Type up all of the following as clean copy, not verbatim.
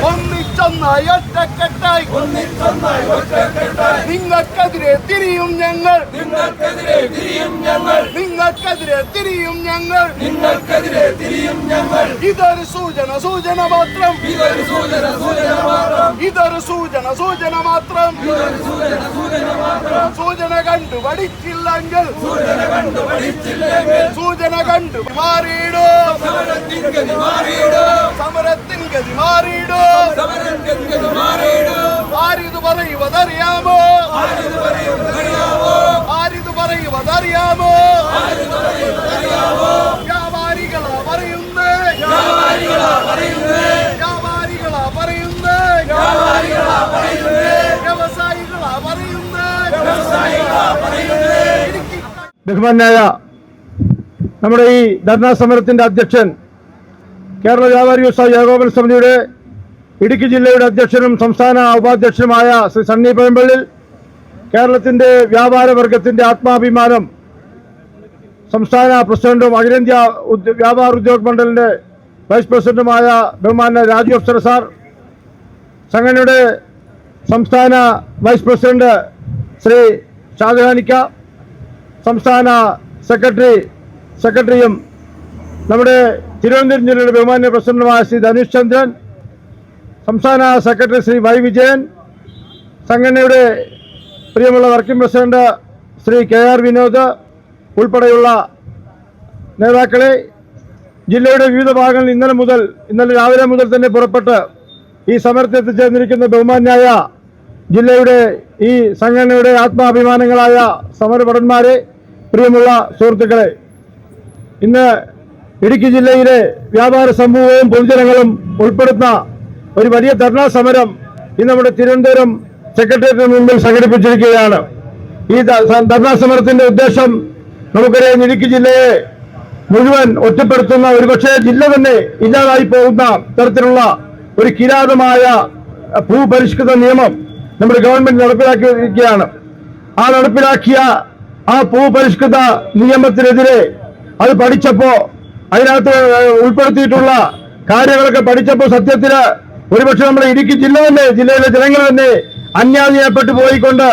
ഒന്നിച്ചൊന്നായി ഒറ്റക്കെട്ടായി നിങ്ങൾക്കെതിരെ തിരിയും ഞങ്ങൾ ഇതൊരു സൂചന മാത്രം സൂചന കണ്ടു പഠിച്ചില്ലെങ്കിൽ മാറിയിടോ സമരത്തിൻ ഗതി മാറിയിടോ ആരിത് പറയുവതറിയാമോ വ്യാപാരികളാ പറയുന്നേ വ്യവസായികളാ പറയുന്നേ ബഹുമാന്യായ നമ്മുടെ ഈ ധർണാ സമരത്തിന്റെ അധ്യക്ഷൻ കേരള വ്യാപാരി വ്യവസായ ഏകോപന സമിതിയുടെ ഇടുക്കി ജില്ലയുടെ അധ്യക്ഷനും സംസ്ഥാന ഉപാധ്യക്ഷനുമായ ശ്രീ സണ്ണി പയ്യമ്പള്ളിൽ, കേരളത്തിന്റെ വ്യാപാര വർഗത്തിന്റെ ആത്മാഭിമാനം സംസ്ഥാന പ്രസിഡന്റും അഖിലേന്ത്യാ വ്യാപാര ഉദ്योग മണ്ഡലിന്റെ വൈസ് പ്രസിഡന്റുമായ ബഹുമാന്യ രാജു അഫ്സർ സാർ, സംഘടനയുടെ സംസ്ഥാന വൈസ് പ്രസിഡന്റ് ശ്രീ ഷാജഹാനിക്ക, സംസ്ഥാന സെക്രട്ടറിയും നമ്മുടെ തിരുവനന്തപുരം ജില്ലയുടെ ബഹുമാന്യ പ്രസിഡന്റുമായ ശ്രീ ധനുഷ് ചന്ദ്രൻ, സംസ്ഥാന സെക്രട്ടറി ശ്രീ വൈ വിജയൻ, സംഘടനയുടെ പ്രിയമുള്ള working president Shri K R Vinod ഉൾപ്പെടെയുള്ള നേതാക്കളെ, ജില്ലയുടെ വിവിധ ഭാഗങ്ങളിൽ ഇന്നലെ രാവിലെ മുതൽ തന്നെ പുറപ്പെട്ട് ഈ സമരത്തിൽ എത്തിച്ചേർന്നിരിക്കുന്ന ബഹുമാന്യായ ജില്ലയുടെ ഈ സംഘടനയുടെ ആത്മാഭിമാനങ്ങളായ സമരഭടന്മാരെ, പ്രിയമുള്ള സുഹൃത്തുക്കളെ, ഇന്ന് ഇടുക്കി ജില്ലയിലെ വ്യാപാര സമൂഹവും പൊതുജനങ്ങളും ഉൾപ്പെടുന്ന ഒരു വലിയ ധർണാ സമരം ഇന്ന് നമ്മുടെ തിരുവനന്തപുരം സെക്രട്ടേറിയറ്റിന് മുമ്പിൽ സംഘടിപ്പിച്ചിരിക്കുകയാണ്. ഈ ധർണാ സമരത്തിന്റെ ഉദ്ദേശം നമുക്കറിയാം, ഇടുക്കി ജില്ലയെ മുഴുവൻ ഒറ്റപ്പെടുത്തുന്ന, ഒരുപക്ഷെ ജില്ല തന്നെ ഇല്ലാതായി പോകുന്ന തരത്തിലുള്ള ഒരു കിരാതമായ ഭൂപരിഷ്കൃത നിയമം നമ്മുടെ ഗവൺമെന്റ് നടപ്പിലാക്കിയിരിക്കുകയാണ്. നടപ്പിലാക്കിയ ആ ഭൂപരിഷ്കൃത നിയമത്തിനെതിരെ അത് പഠിച്ചപ്പോ, അതിനകത്ത് ഉൾപ്പെടുത്തിയിട്ടുള്ള കാര്യങ്ങളൊക്കെ പഠിച്ചപ്പോൾ സത്യത്തില് ഒരുപക്ഷെ നമ്മുടെ ഇടുക്കി ജില്ലയിലെ ജനങ്ങൾ തന്നെ അന്യാധീനപ്പെട്ടു പോയിക്കൊണ്ട്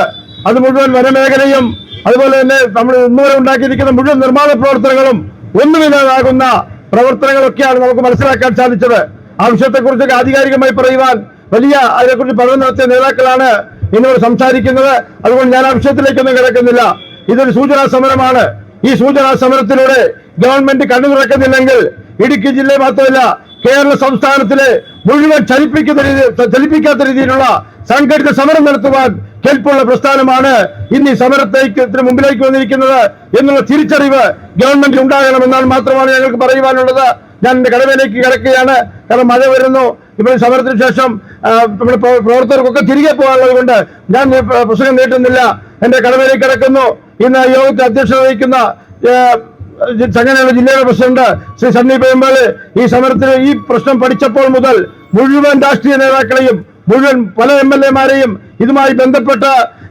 അത് മുഴുവൻ വനമേഖലയും അതുപോലെ തന്നെ നമ്മൾ ഇന്നുവരെ ഉണ്ടാക്കിയിരിക്കുന്ന മുഴുവൻ നിർമ്മാണ പ്രവർത്തനങ്ങളും ഒന്നുമില്ലാതാകുന്ന പ്രവർത്തനങ്ങളൊക്കെയാണ് നമുക്ക് മനസ്സിലാക്കാൻ സാധിച്ചത്. ആ വിഷയത്തെക്കുറിച്ചൊക്കെ ആധികാരികമായി പറയുവാൻ അതിനെക്കുറിച്ച് പഠനം നടത്തിയ നേതാക്കളാണ് ഇന്നിവിടെ സംസാരിക്കുന്നത്. അതുകൊണ്ട് ഞാൻ ആ വിഷയത്തിലേക്കൊന്നും കിടക്കുന്നില്ല. ഇതൊരു സൂചനാ സമരമാണ്. ഈ സൂചനാ സമരത്തിലൂടെ ഗവൺമെന്റ് കണ്ണു തുറക്കുന്നില്ലെങ്കിൽ ഇടുക്കി ജില്ലയെ മാത്രമല്ല കേരള സംസ്ഥാനത്തിലെ മുഴുവൻ ചലിപ്പിക്കാത്ത രീതിയിലുള്ള സംഘടിത സമരം നടത്തുവാൻ കെൽപ്പുള്ള പ്രസ്ഥാനമാണ് ഇന്ന് ഈ സമരത്തിന് മുമ്പിലേക്ക് വന്നിരിക്കുന്നത് എന്നുള്ള തിരിച്ചറിവ് ഗവൺമെന്റിൽ ഉണ്ടാകണമെന്നാണ് മാത്രമാണ് ഞങ്ങൾക്ക് പറയുവാനുള്ളത്. ഞാൻ എന്റെ കടമയിലേക്ക് കിടക്കുകയാണ്. കാരണം മഴ വരുന്നു. ഇപ്പോൾ സമരത്തിന് ശേഷം നമ്മുടെ പ്രവർത്തകർക്കൊക്കെ തിരികെ പോകാനുള്ളത് കൊണ്ട് ഞാൻ പ്രസംഗം നീട്ടുന്നില്ല. എന്റെ കടമയിലേക്ക് കിടക്കുന്നു. ഇന്ന് യോഗത്തിൽ അധ്യക്ഷത വഹിക്കുന്ന സംഘടനയുടെ ജില്ലയുടെ പ്രസിഡന്റ് ശ്രീ സണ്ണി പയ്യമ്പള്ളി ഈ സമരത്തിന് ഈ പ്രശ്നം പഠിച്ചപ്പോൾ മുതൽ മുഴുവൻ രാഷ്ട്രീയ നേതാക്കളെയും പല എംഎൽഎമാരെയും ഇതുമായി ബന്ധപ്പെട്ട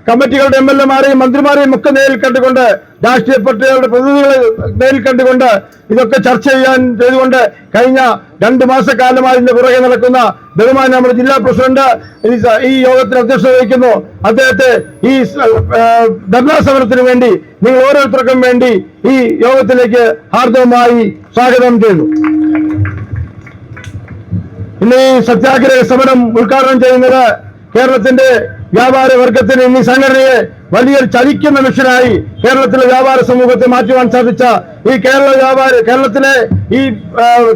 കമ്മിറ്റികളുടെ എംഎൽഎമാരെയും മന്ത്രിമാരെയും ഒക്കെ നേരിൽ കണ്ടുകൊണ്ട് രാഷ്ട്രീയ പാർട്ടികളുടെ പ്രതിനിധികളെ നേരിൽ കണ്ടുകൊണ്ട് ഇതൊക്കെ ചർച്ച ചെയ്തുകൊണ്ട് കഴിഞ്ഞ 2 മാസക്കാലമായി ഇതിന്റെ പുറകെ നടക്കുന്ന ബഹുമാനം നമ്മുടെ ജില്ലാ പ്രസിഡന്റ് ഈ യോഗത്തിന് അധ്യക്ഷത വഹിക്കുന്നു. അദ്ദേഹത്തെ ഈ ധർണാ സമരത്തിന് വേണ്ടി നിങ്ങൾ ഓരോരുത്തർക്കും വേണ്ടി ഈ യോഗത്തിലേക്ക് ഹാർദവമായി സ്വാഗതം ചെയ്യുന്നു. ഇന്ന് ഈ സത്യാഗ്രഹ സമരം ഉദ്ഘാടനം ചെയ്യുന്നത് കേരളത്തിന്റെ വ്യാപാര വർഗത്തിന് ഇന്ന് ഈ സംഘടനയെ വലിയൊരു ചലിക്കുന്ന മിഷനായി കേരളത്തിലെ വ്യാപാര സമൂഹത്തെ മാറ്റുവാൻ സാധിച്ച ഈ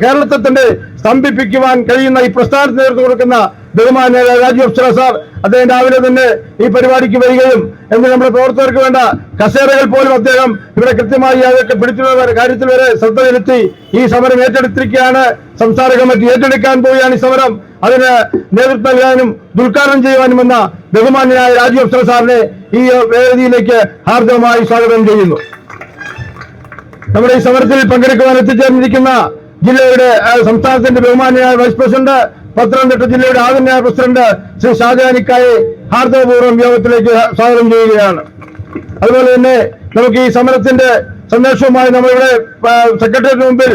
കേരളത്തെ തന്നെ സ്തംഭിപ്പിക്കുവാൻ കഴിയുന്ന ഈ പ്രസ്ഥാനത്തിന് നേതൃത്വം കൊടുക്കുന്ന ബഹുമാന്യ രാജു അഫ്സർ സാർ, അദ്ദേഹം രാവിലെ തന്നെ ഈ പരിപാടിക്ക് വരികയും എന്ന് നമ്മുടെ പ്രവർത്തകർക്ക് വേണ്ട കസേരകൾ പോലും അദ്ദേഹം ഇവിടെ കൃത്യമായി അതൊക്കെ പിടിച്ചുള്ള കാര്യത്തിൽ വരെ ശ്രദ്ധ ചെലുത്തി ഈ സമരം ഏറ്റെടുത്തിരിക്കുകയാണ്. സംസ്ഥാന കമ്മിറ്റി ഏറ്റെടുക്കാൻ പോവുകയാണ് ഈ സമരം. അതിന് നേതൃത്വം നൽകാനും ഉദ്ഘാടനം ചെയ്യുവാനുമെന്ന ബഹുമാന്യനായ രാജു അഫ്സർ സാറിനെ ഈ വേദിയിലേക്ക് ഹാർദവമായി സ്വാഗതം ചെയ്യുന്നു. നമ്മുടെ ഈ സമരത്തിൽ പങ്കെടുക്കുവാൻ എത്തിച്ചേർന്നിരിക്കുന്ന ജില്ലയുടെ സംസ്ഥാനത്തിന്റെ ബഹുമാന്യനായ വൈസ് പ്രസിഡന്റ്, പത്തനംതിട്ട ജില്ലയുടെ ആദരണീയ പ്രസിഡന്റ് ശ്രീ ഷാജഹാനിക്കായെ ഹാർദവപൂർവ്വം യോഗത്തിലേക്ക് സ്വാഗതം ചെയ്യുകയാണ്. അതുപോലെ തന്നെ നമുക്ക് ഈ സമരത്തിന്റെ സന്ദേശവുമായി നമ്മളിവിടെ സെക്രട്ടേറിയറ്റിന് മുമ്പിൽ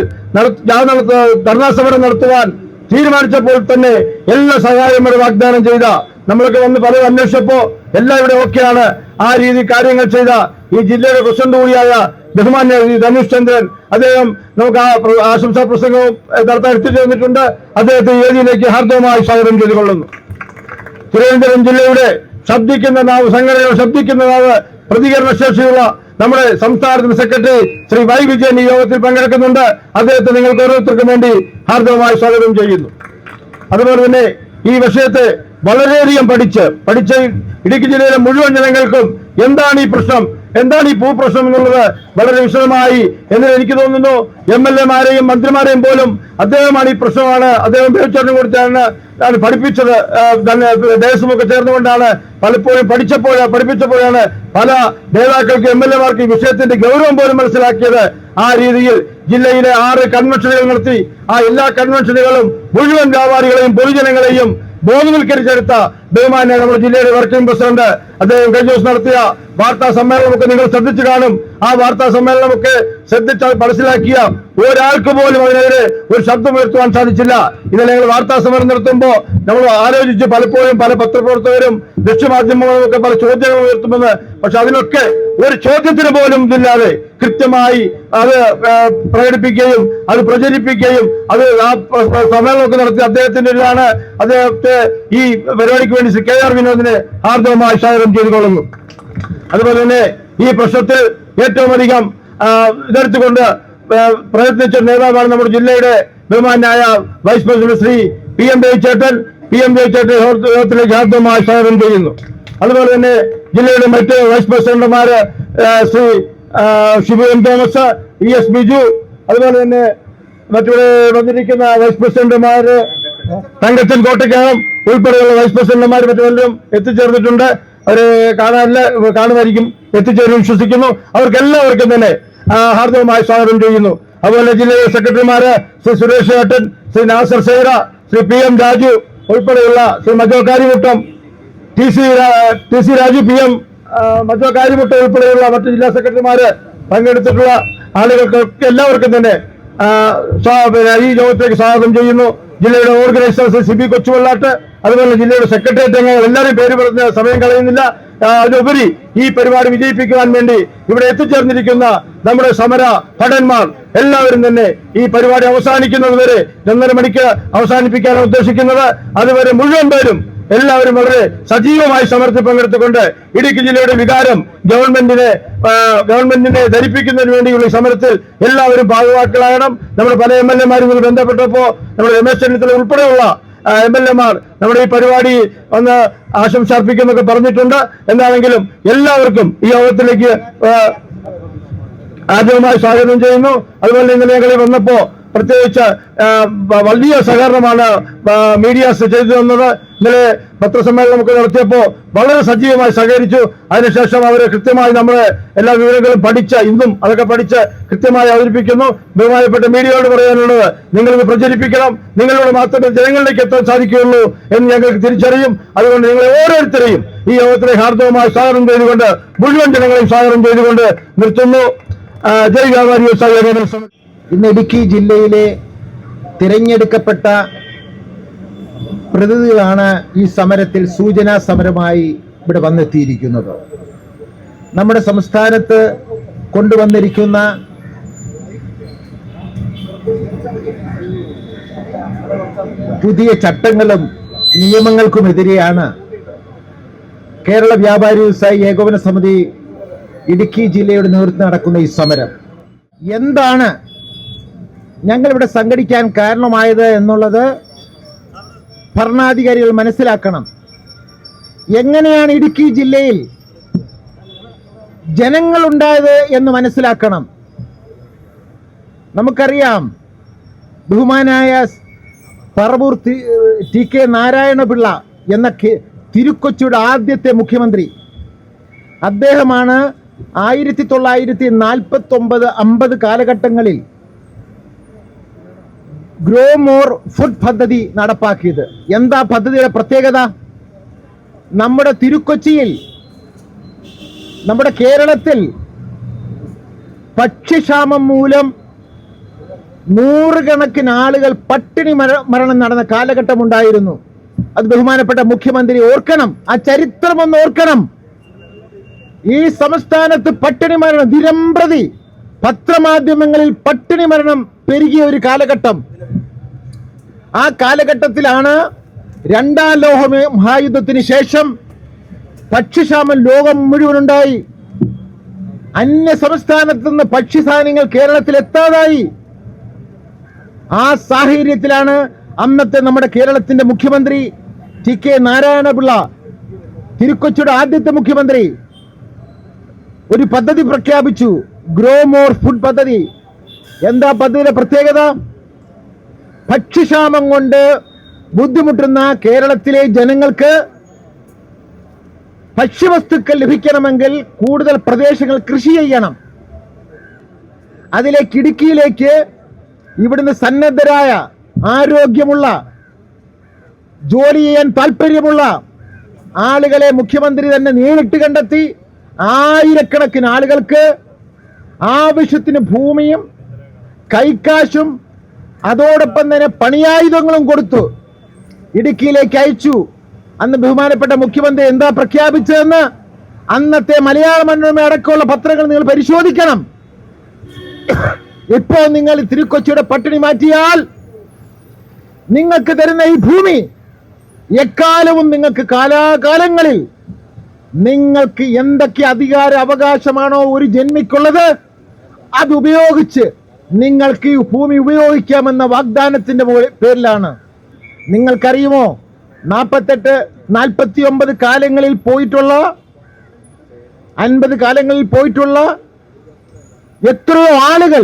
ധർണാ സമരം നടത്തുവാൻ തീരുമാനിച്ചപ്പോൾ തന്നെ എല്ലാ സഹായവും വാഗ്ദാനം ചെയ്ത നമ്മളൊക്കെ വന്ന് പലരും അന്വേഷിച്ചപ്പോ എല്ലാം ഇവിടെ ഓക്കെയാണ്. ആ രീതി കാര്യങ്ങൾ ചെയ്ത ഈ ജില്ലയുടെ പ്രസിഡന്റ് കൂടിയായ ബഹുമാന്യ ധനുഷ് ചന്ദ്രൻ, അദ്ദേഹം നമുക്ക് ആ ആശംസാ പ്രസംഗവും നടത്താൻ എത്തിച്ചേർന്നിട്ടുണ്ട്. അദ്ദേഹത്തെ വേദിയിലേക്ക് ഹാർദവമായി സ്വാഗതം ചെയ്തുകൊള്ളുന്നു. തിരുവനന്തപുരം ജില്ലയുടെ ശബ്ദിക്കുന്ന നാവ്, സംഘടനകൾ ശബ്ദിക്കുന്ന നാവ്, പ്രതികരണശേഷിയുള്ള നമ്മുടെ സംസ്ഥാനത്തിന്റെ സെക്രട്ടറി ശ്രീ വൈ വിജയൻ ഈ യോഗത്തിൽ പങ്കെടുക്കുന്നുണ്ട്. അദ്ദേഹത്തെ നിങ്ങൾക്ക് ഓരോരുത്തർക്കും വേണ്ടി ഹാർദവമായി സ്വാഗതം ചെയ്യുന്നു. അതുപോലെ തന്നെ ഈ വിഷയത്തെ വളരെയധികം പഠിച്ച് ഇടുക്കി ജില്ലയിലെ മുഴുവൻ ജനങ്ങൾക്കും എന്താണ് ഈ പ്രശ്നം, എന്താണ് ഈ ഭൂപ്രശ്നം എന്നുള്ളത് വളരെ വിശദമായി എന്ന് എനിക്ക് തോന്നുന്നു. MLA-മാരെയും മന്ത്രിമാരെയും പോലും അദ്ദേഹമാണ് ഈ പ്രശ്നമാണ് അദ്ദേഹം ഉപയോഗിച്ചു കൊടുത്താണ് പഠിപ്പിച്ചത്. ദേശമൊക്കെ ചേർന്നുകൊണ്ടാണ് പലപ്പോഴും പഠിപ്പിച്ചപ്പോഴാണ് പല നേതാക്കൾക്ക് MLA-മാർക്ക് ഈ വിഷയത്തിന്റെ ഗൗരവം പോലും മനസ്സിലാക്കിയത്. ആ രീതിയിൽ ജില്ലയിലെ 6 കൺവെൻഷനുകൾ നടത്തി ആ എല്ലാ കൺവെൻഷനുകളും മുഴുവൻ വ്യാപാരികളെയും പൊതുജനങ്ങളെയും ബോധവൽക്കരിച്ചെടുത്ത ബഹുമാന്യ നമ്മുടെ ജില്ലയുടെ വർക്കിംഗ് പ്രസിഡന്റ് അദ്ദേഹം കഴിഞ്ഞ ദിവസം നടത്തിയ വാർത്താ സമ്മേളനമൊക്കെ നിങ്ങൾ ശ്രദ്ധിച്ചു കാണും. ആ വാർത്താ സമ്മേളനമൊക്കെ ശ്രദ്ധിച്ച് മനസ്സിലാക്കിയ ഒരാൾക്ക് പോലും അതിനെതിരെ ഒരു ശബ്ദം ഉയർത്തുവാൻ സാധിച്ചില്ല. ഇന്നലെ ഞങ്ങൾ വാർത്താ സമ്മേളനം നടത്തുമ്പോൾ നമ്മൾ ആലോചിച്ച് പലപ്പോഴും പല പത്രപ്രവർത്തകരും ദൃശ്യമാധ്യമങ്ങളും ഒക്കെ പല ചോദ്യങ്ങൾ ഉയർത്തുമെന്ന്. പക്ഷെ അതിനൊക്കെ ഒരു ചോദ്യത്തിന് പോലും ഇല്ലാതെ കൃത്യമായി അത് പ്രകടിപ്പിക്കുകയും അത് പ്രചരിപ്പിക്കുകയും അത് ആ സമ്മേളനമൊക്കെ നടത്തി അദ്ദേഹത്തെ ഈ പരിപാടിക്ക് വേണ്ടി ശ്രീ KR വിനോദിനെ ഹാർദവമായി സ്വാഗതം ചെയ്തുകൊള്ളുന്നു. അതുപോലെ തന്നെ ഈ പ്രശ്നത്തിൽ ഏറ്റവും അധികം ഇതെടുത്തുകൊണ്ട് പ്രയത്നിച്ച നേതാവാണ് നമ്മുടെ ജില്ലയുടെ ബഹുമാനായ വൈസ് പ്രസിഡന്റ് ശ്രീ PM ജയചേട്ടൻ യോഗത്തിലേക്ക് ഹാർദവമായി സ്വാഗതം ചെയ്യുന്നു. അതുപോലെ തന്നെ ജില്ലയുടെ മറ്റ് വൈസ് പ്രസിഡന്റുമാര് ശ്രീ ഷിബു M തോമസ്, ES ബിജു, അതുപോലെ തന്നെ മറ്റിവിടെ വന്നിരിക്കുന്ന വൈസ് പ്രസിഡന്റുമാര് തങ്കച്ചൻ കോട്ടയ്ക്കകം ഉൾപ്പെടെയുള്ള വൈസ് പ്രസിഡന്റുമാർ മറ്റും എത്തിച്ചേർന്നിട്ടുണ്ട്. അവര് കാണുമായിരിക്കും, എത്തിച്ചേരും വിശ്വസിക്കുന്നു. അവർക്കെല്ലാവർക്കും തന്നെ ഹാർദവമായി സ്വാഗതം ചെയ്യുന്നു. അതുപോലെ ജില്ലയിലെ സെക്രട്ടറിമാര് ശ്രീ സുരേഷ് ഏട്ടൻ, ശ്രീ നാസർ സേര, ശ്രീ PM രാജു ഉൾപ്പെടെയുള്ള ശ്രീ മജോ കാര്യമുട്ടം, TC രാജു, PM മജോ കാര്യമുട്ടം ഉൾപ്പെടെയുള്ള മറ്റു ജില്ലാ സെക്രട്ടറിമാര് പങ്കെടുത്തിട്ടുള്ള ആളുകൾക്കൊക്കെ എല്ലാവർക്കും തന്നെ ഈ യോഗത്തിലേക്ക് സ്വാഗതം ചെയ്യുന്നു. ജില്ലയുടെ ഓർഗനൈസേഴ്സ് CB കൊച്ചുവള്ളാട്ട്, അതുപോലെ ജില്ലയുടെ സെക്രട്ടേറിയറ്റ് അംഗങ്ങൾ എല്ലാവരും പേര് പറഞ്ഞ് സമയം കളയുന്നില്ല. അതിലുപരി ഈ പരിപാടി വിജയിപ്പിക്കുവാൻ വേണ്ടി ഇവിടെ എത്തിച്ചേർന്നിരിക്കുന്ന നമ്മുടെ സമര ഭടന്മാർ എല്ലാവരും തന്നെ ഈ പരിപാടി അവസാനിക്കുന്നത് വരെ 2:30 മണിക്ക് അവസാനിപ്പിക്കാനാണ് ഉദ്ദേശിക്കുന്നത്. അതുവരെ മുഴുവൻ പേരും എല്ലാവരും വളരെ സജീവമായി സമരത്തിൽ പങ്കെടുത്തുകൊണ്ട് ഇടുക്കി ജില്ലയുടെ വികാരം ഗവൺമെന്റിനെ ധരിപ്പിക്കുന്നതിന് വേണ്ടിയുള്ള സമരത്തിൽ എല്ലാവരും ഭാഗവാക്കുകളാകണം. നമ്മുടെ പല MLA-മാരും ബന്ധപ്പെട്ടപ്പോ നമ്മുടെ രമേശ് ചെന്നിത്തല ഉൾപ്പെടെയുള്ള MLA-മാർ നമ്മുടെ ഈ പരിപാടി ഒന്ന് ആശംസ അർപ്പിക്കുന്നൊക്കെ പറഞ്ഞിട്ടുണ്ട്. എന്താണെങ്കിലും എല്ലാവർക്കും ഈ യോഗത്തിലേക്ക് ആദ്യമായി സ്വാഗതം ചെയ്യുന്നു. അതുപോലെ ഇന്നലെ ഞങ്ങളിൽ വന്നപ്പോ പ്രത്യേകിച്ച് വലിയ സഹകരണമാണ് മീഡിയാസ് ചെയ്തു തന്നത്. ഇന്നലെ പത്രസമ്മേളനമൊക്കെ നടത്തിയപ്പോൾ വളരെ സജീവമായി സഹകരിച്ചു. അതിനുശേഷം അവർ കൃത്യമായി നമ്മളെ എല്ലാ വിവരങ്ങളും ഇന്നും അതൊക്കെ പഠിച്ച് കൃത്യമായി അവതരിപ്പിക്കുന്നു. ബഹുമാനപ്പെട്ട മീഡിയയോട് പറയാനുള്ളത്, നിങ്ങളിത് പ്രചരിപ്പിക്കണം. നിങ്ങളോട് മാത്രമേ ജനങ്ങളിലേക്ക് എത്താൻ സാധിക്കുകയുള്ളൂ എന്ന് ഞങ്ങൾക്ക് തിരിച്ചറിയും. അതുകൊണ്ട് നിങ്ങളെ ഓരോരുത്തരെയും ഈ യോഗത്തിലെ ഹാർദവമായി സ്വാഗതം ചെയ്തുകൊണ്ട് മുഴുവൻ ജനങ്ങളെയും സ്വാഗതം ചെയ്തുകൊണ്ട് നിർത്തുന്നു. ജയ് വ്യാപാരി വ്യവസായി ഏകോപന സമിതി. ഇന്ന് ഇടുക്കി ജില്ലയിലെ തിരഞ്ഞെടുക്കപ്പെട്ട പ്രതിനിധികളാണ് ഈ സമരത്തിൽ സൂചനാ സമരമായി ഇവിടെ വന്നെത്തിയിരിക്കുന്നത്. നമ്മുടെ സംസ്ഥാനത്ത് കൊണ്ടുവന്നിരിക്കുന്ന പുതിയ ചട്ടങ്ങളും നിയമങ്ങൾക്കുമെതിരെയാണ് കേരള വ്യാപാരി വ്യവസായി ഏകോപന സമിതി ഇടുക്കി ജില്ലയുടെ നേതൃത്വം നടക്കുന്ന ഈ സമരം. എന്താണ് ഞങ്ങളിവിടെ സംഘടിക്കാൻ കാരണമായത് എന്നുള്ളത് ഭരണാധികാരികൾ മനസ്സിലാക്കണം. എങ്ങനെയാണ് ഇടുക്കി ജില്ലയിൽ ജനങ്ങളുണ്ടായത് എന്ന് മനസ്സിലാക്കണം. നമുക്കറിയാം, ബഹുമാനായ പറവൂർ TK നാരായണപിള്ള എന്ന തിരുക്കൊച്ചിയുടെ ആദ്യത്തെ മുഖ്യമന്ത്രി, അദ്ദേഹമാണ് 1949-50 കാലഘട്ടങ്ങളിൽ ഗ്രോ മോർ ഫുഡ് പദ്ധതി നടപ്പാക്കിയത്. എന്താ പദ്ധതിയുടെ പ്രത്യേകത? നമ്മുടെ തിരുക്കൊച്ചിയിൽ, നമ്മുടെ കേരളത്തിൽ ഭക്ഷ്യക്ഷാമം മൂലം നൂറുകണക്കിന് ആളുകൾ പട്ടിണി മരണം നടന്ന കാലഘട്ടം ഉണ്ടായിരുന്നു. അത് ബഹുമാനപ്പെട്ട മുഖ്യമന്ത്രി ഓർക്കണം, ആ ചരിത്രം ഒന്ന് ഓർക്കണം. ഈ സംസ്ഥാനത്ത് പട്ടിണി മരണം ദിനംപ്രതി പത്രമാധ്യമങ്ങളിൽ പട്ടിണി മരണം പെരുകിയ ഒരു കാലഘട്ടം. ആ കാലഘട്ടത്തിലാണ് രണ്ടാം ലോക മഹായുദ്ധത്തിന് ശേഷം ഭക്ഷ്യക്ഷാമം ലോകം മുഴുവനുണ്ടായി. അന്യ സംസ്ഥാനത്ത് നിന്ന് ഭക്ഷ്യസാധനങ്ങൾ കേരളത്തിൽ എത്താതായി. ആ സാഹചര്യത്തിലാണ് അന്നത്തെ നമ്മുടെ കേരളത്തിന്റെ മുഖ്യമന്ത്രി TK നാരായണപിള്ള, തിരുക്കൊച്ചിയുടെ ആദ്യത്തെ മുഖ്യമന്ത്രി, ഒരു പദ്ധതി പ്രഖ്യാപിച്ചു, ഗ്രോ മോർ ഫുഡ് പദ്ധതി. എന്താ പദ്ധതിയുടെ പ്രത്യേകത? ഭക്ഷ്യക്ഷാമം കൊണ്ട് ബുദ്ധിമുട്ടുന്ന കേരളത്തിലെ ജനങ്ങൾക്ക് ഭക്ഷ്യവസ്തുക്കൾ ലഭിക്കണമെങ്കിൽ കൂടുതൽ പ്രദേശങ്ങൾ കൃഷി ചെയ്യണം. അതിലേക്ക് ഇടുക്കിയിലേക്ക് ഇവിടുന്ന് സന്നദ്ധരായ, ആരോഗ്യമുള്ള, ജോലി ചെയ്യാൻ താല്പര്യമുള്ള ആളുകളെ മുഖ്യമന്ത്രി തന്നെ നേരിട്ട് കണ്ടെത്തി ആയിരക്കണക്കിന് ആളുകൾക്ക് ആവശ്യത്തിന് ഭൂമിയും കൈക്കാശും അതോടൊപ്പം തന്നെ പണിയായുധങ്ങളും കൊടുത്തു ഇടുക്കിയിലേക്ക് അയച്ചു. അന്ന് ബഹുമാനപ്പെട്ട മുഖ്യമന്ത്രി എന്താ പ്രഖ്യാപിച്ചതെന്ന് അന്നത്തെ മലയാള മനോരമ അടക്കമുള്ള പത്രങ്ങൾ നിങ്ങൾ പരിശോധിക്കണം. ഇപ്പോൾ നിങ്ങൾ തിരുക്കൊച്ചിയുടെ പട്ടിണി മാറ്റിയാൽ നിങ്ങൾക്ക് തരുന്ന ഈ ഭൂമി എക്കാലവും നിങ്ങൾക്ക് കാലാകാലങ്ങളിൽ നിങ്ങൾക്ക് എന്തൊക്കെ അധികാര അവകാശമാണോ ഒരു ജന്മിക്കുള്ളത് അത് ഉപയോഗിച്ച് നിങ്ങൾക്ക് ഈ ഭൂമി ഉപയോഗിക്കാമെന്ന വാഗ്ദാനത്തിന്റെ പേരിലാണ്. നിങ്ങൾക്കറിയുമോ 48, 49 കാലങ്ങളിൽ പോയിട്ടുള്ള, 50 കാലങ്ങളിൽ പോയിട്ടുള്ള എത്രയോ ആളുകൾ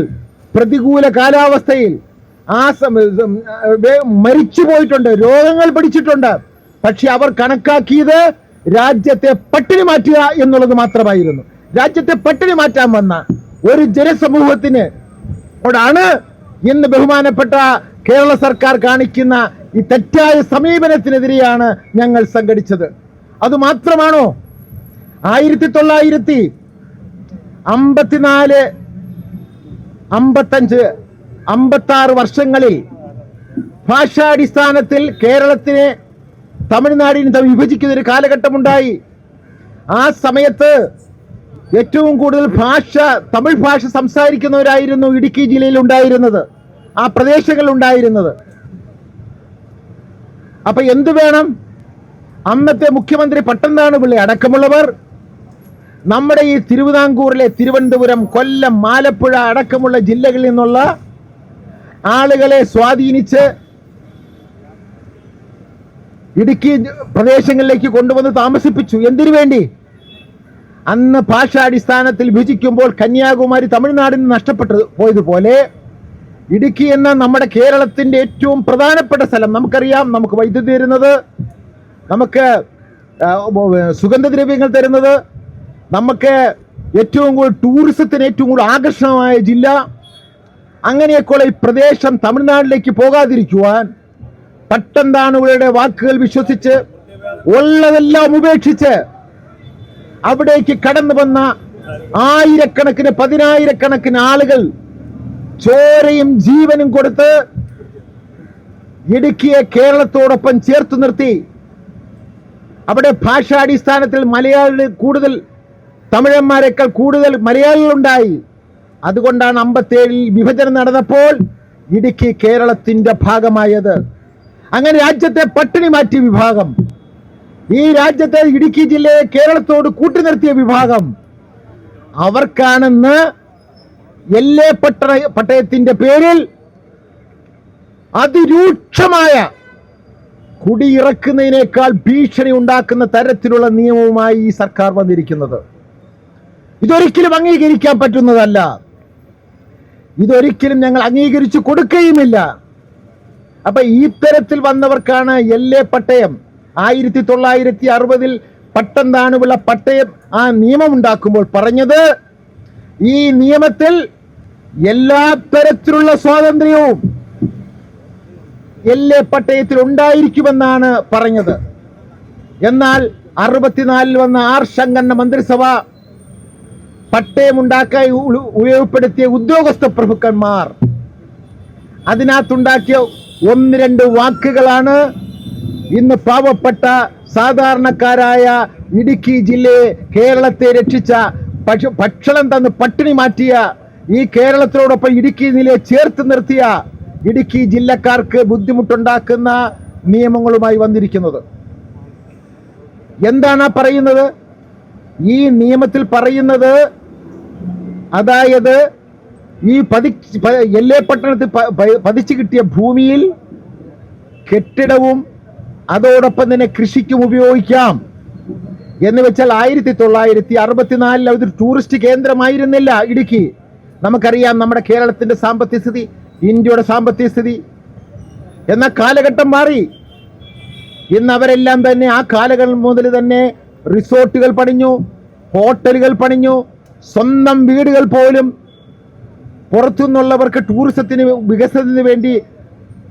പ്രതികൂല കാലാവസ്ഥയിൽ മരിച്ചു പോയിട്ടുണ്ട്, രോഗങ്ങൾ പിടിച്ചിട്ടുണ്ട്. പക്ഷെ അവർ കണക്കാക്കിയത് രാജ്യത്തെ പട്ടിണി മാറ്റുക എന്നുള്ളത് മാത്രമായിരുന്നു. രാജ്യത്തെ പട്ടിണി മാറ്റാൻ വന്ന ഒരു ജനസമൂഹത്തിന് ോടാണ് ഇന്ന് ബഹുമാനപ്പെട്ട കേരള സർക്കാർ കാണിക്കുന്ന ഈ തെറ്റായ സമീപനത്തിനെതിരെയാണ് ഞങ്ങൾ സംഘടിച്ചത്. അതുമാത്രമാണോ? 1954, 55, 56 വർഷങ്ങളിൽ ഭാഷാടിസ്ഥാനത്തിൽ കേരളത്തിനെ തമിഴ്നാടിനെ വിഭജിക്കുന്ന ഒരു കാലഘട്ടമുണ്ടായി. ആ സമയത്ത് ഏറ്റവും കൂടുതൽ തമിഴ് ഭാഷ സംസാരിക്കുന്നവരായിരുന്നു ഇടുക്കി ജില്ലയിൽ ഉണ്ടായിരുന്നത്, ആ പ്രദേശങ്ങളിൽ ഉണ്ടായിരുന്നത്. അപ്പൊ എന്തു വേണം? അന്നത്തെ മുഖ്യമന്ത്രി പട്ടംതാണുപിള്ള അടക്കമുള്ളവർ നമ്മുടെ ഈ തിരുവിതാംകൂറിലെ തിരുവനന്തപുരം, കൊല്ലം, ആലപ്പുഴ അടക്കമുള്ള ജില്ലകളിൽ നിന്നുള്ള ആളുകളെ സ്വാധീനിച്ച് ഇടുക്കി പ്രദേശങ്ങളിലേക്ക് കൊണ്ടുവന്ന് താമസിപ്പിച്ചു. എന്തിനു വേണ്ടി? അന്ന് ഭാഷാടിസ്ഥാനത്തിൽ വിഭജിക്കുമ്പോൾ കന്യാകുമാരി തമിഴ്നാടിന് നഷ്ടപ്പെട്ടു പോയതുപോലെ ഇടുക്കി എന്ന നമ്മുടെ കേരളത്തിന്റെ ഏറ്റവും പ്രധാനപ്പെട്ട സ്ഥലം, നമുക്കറിയാം, നമുക്ക് വൈദ്യുതി തരുന്നത്, നമുക്ക് സുഗന്ധദ്രവ്യങ്ങൾ തരുന്നത്, നമുക്ക് ഏറ്റവും കൂടുതൽ ടൂറിസത്തിന് ഏറ്റവും കൂടുതൽ ആകർഷണമായ ജില്ല, അങ്ങനെയൊക്കെയുള്ള ഈ പ്രദേശം തമിഴ്നാട്ടിലേക്ക് പോകാതിരിക്കുവാൻ പട്ടംതാണുകളുടെ വാക്കുകൾ വിശ്വസിച്ച് ഉള്ളതെല്ലാം ഉപേക്ഷിച്ച് അവിടേക്ക് കടന്നു വന്ന ആയിരക്കണക്കിന്, 10,000-കണക്കിന് ആളുകൾ ചോരയും ജീവനും കൊടുത്ത് ഇടുക്കിയെ കേരളത്തോടൊപ്പം ചേർത്ത് നിർത്തി. അവിടെ ഭാഷാടിസ്ഥാനത്തിൽ മലയാളികൾ കൂടുതൽ, തമിഴന്മാരെക്കാൾ കൂടുതൽ മലയാളികളുണ്ടായി. അതുകൊണ്ടാണ് 57 വിഭജനം നടന്നപ്പോൾ ഇടുക്കി കേരളത്തിന്റെ ഭാഗമായത്. അങ്ങനെ രാജ്യത്തെ പട്ടിണി മാറ്റിയ വിഭാഗം, ഈ രാജ്യത്തെ ഇടുക്കി ജില്ലയെ കേരളത്തോട് കൂട്ടിനിർത്തിയ വിഭാഗം, അവർക്കാണെന്ന് പട്ടയത്തിന്റെ പേരിൽ അതിരൂക്ഷമായ കുടിയിറക്കുന്നതിനേക്കാൾ ഭീഷണി ഉണ്ടാക്കുന്ന തരത്തിലുള്ള നിയമവുമായി ഈ സർക്കാർ വന്നിരിക്കുന്നത്. ഇതൊരിക്കലും അംഗീകരിക്കാൻ പറ്റുന്നതല്ല. ഇതൊരിക്കലും ഞങ്ങൾ അംഗീകരിച്ചു കൊടുക്കുകയുമില്ല. അപ്പൊ ഈ തരത്തിൽ വന്നവർക്കാണ് പട്ടയം 1960 പട്ടംതാണുപിള്ള പട്ടയം ആ നിയമം ഉണ്ടാക്കുമ്പോൾ പറഞ്ഞത്, ഈ നിയമത്തിൽ എല്ലാ തരത്തിലുള്ള സ്വാതന്ത്ര്യവും പട്ടയത്തിൽ ഉണ്ടായിരിക്കുമെന്നാണ് പറഞ്ഞത്. എന്നാൽ 64 വന്ന ആർ ശങ്കറിന്റെ മന്ത്രിസഭ പട്ടയമുണ്ടാക്കാൻ ഉപയോഗപ്പെടുത്തിയ ഉദ്യോഗസ്ഥ പ്രഭുക്കന്മാർ അതിനകത്തുണ്ടാക്കിയ 1-2 വാക്കുകളാണ് ഇന്ന് പാവപ്പെട്ട സാധാരണക്കാരായ ഇടുക്കി ജില്ലയെ, കേരളത്തെ രക്ഷിച്ച, ഭക്ഷണം തന്ന് പട്ടിണി മാറ്റിയ, ഈ കേരളത്തിനോടൊപ്പം ഇടുക്കി ജില്ലയെ ചേർത്ത് നിർത്തിയ ഇടുക്കി ജില്ലക്കാർക്ക് ബുദ്ധിമുട്ടുണ്ടാക്കുന്ന നിയമങ്ങളുമായി വന്നിരിക്കുന്നത്. എന്താണ് പറയുന്നത്? ഈ നിയമത്തിൽ പറയുന്നത്, അതായത് ഈ എല്ലേ പട്ടണത്തിൽ പതിച്ചു കിട്ടിയ ഭൂമിയിൽ കെട്ടിടവും അതോടൊപ്പം തന്നെ കൃഷിക്കും ഉപയോഗിക്കാം എന്ന് വെച്ചാൽ 1964 അതൊരു ടൂറിസ്റ്റ് കേന്ദ്രമായിരുന്നില്ല ഇടുക്കി. നമുക്കറിയാം നമ്മുടെ കേരളത്തിന്റെ സാമ്പത്തിക സ്ഥിതി, ഇന്ത്യയുടെ സാമ്പത്തിക സ്ഥിതി. എന്ന കാലഘട്ടം മാറി. ഇന്ന് അവരെല്ലാം തന്നെ ആ കാലഘട്ടം മുതൽ തന്നെ റിസോർട്ടുകൾ പണിഞ്ഞു, ഹോട്ടലുകൾ പണിഞ്ഞു, സ്വന്തം വീടുകൾ പോലും പുറത്തുനിന്നുള്ളവർക്ക് ടൂറിസത്തിന് വികസനത്തിന് വേണ്ടി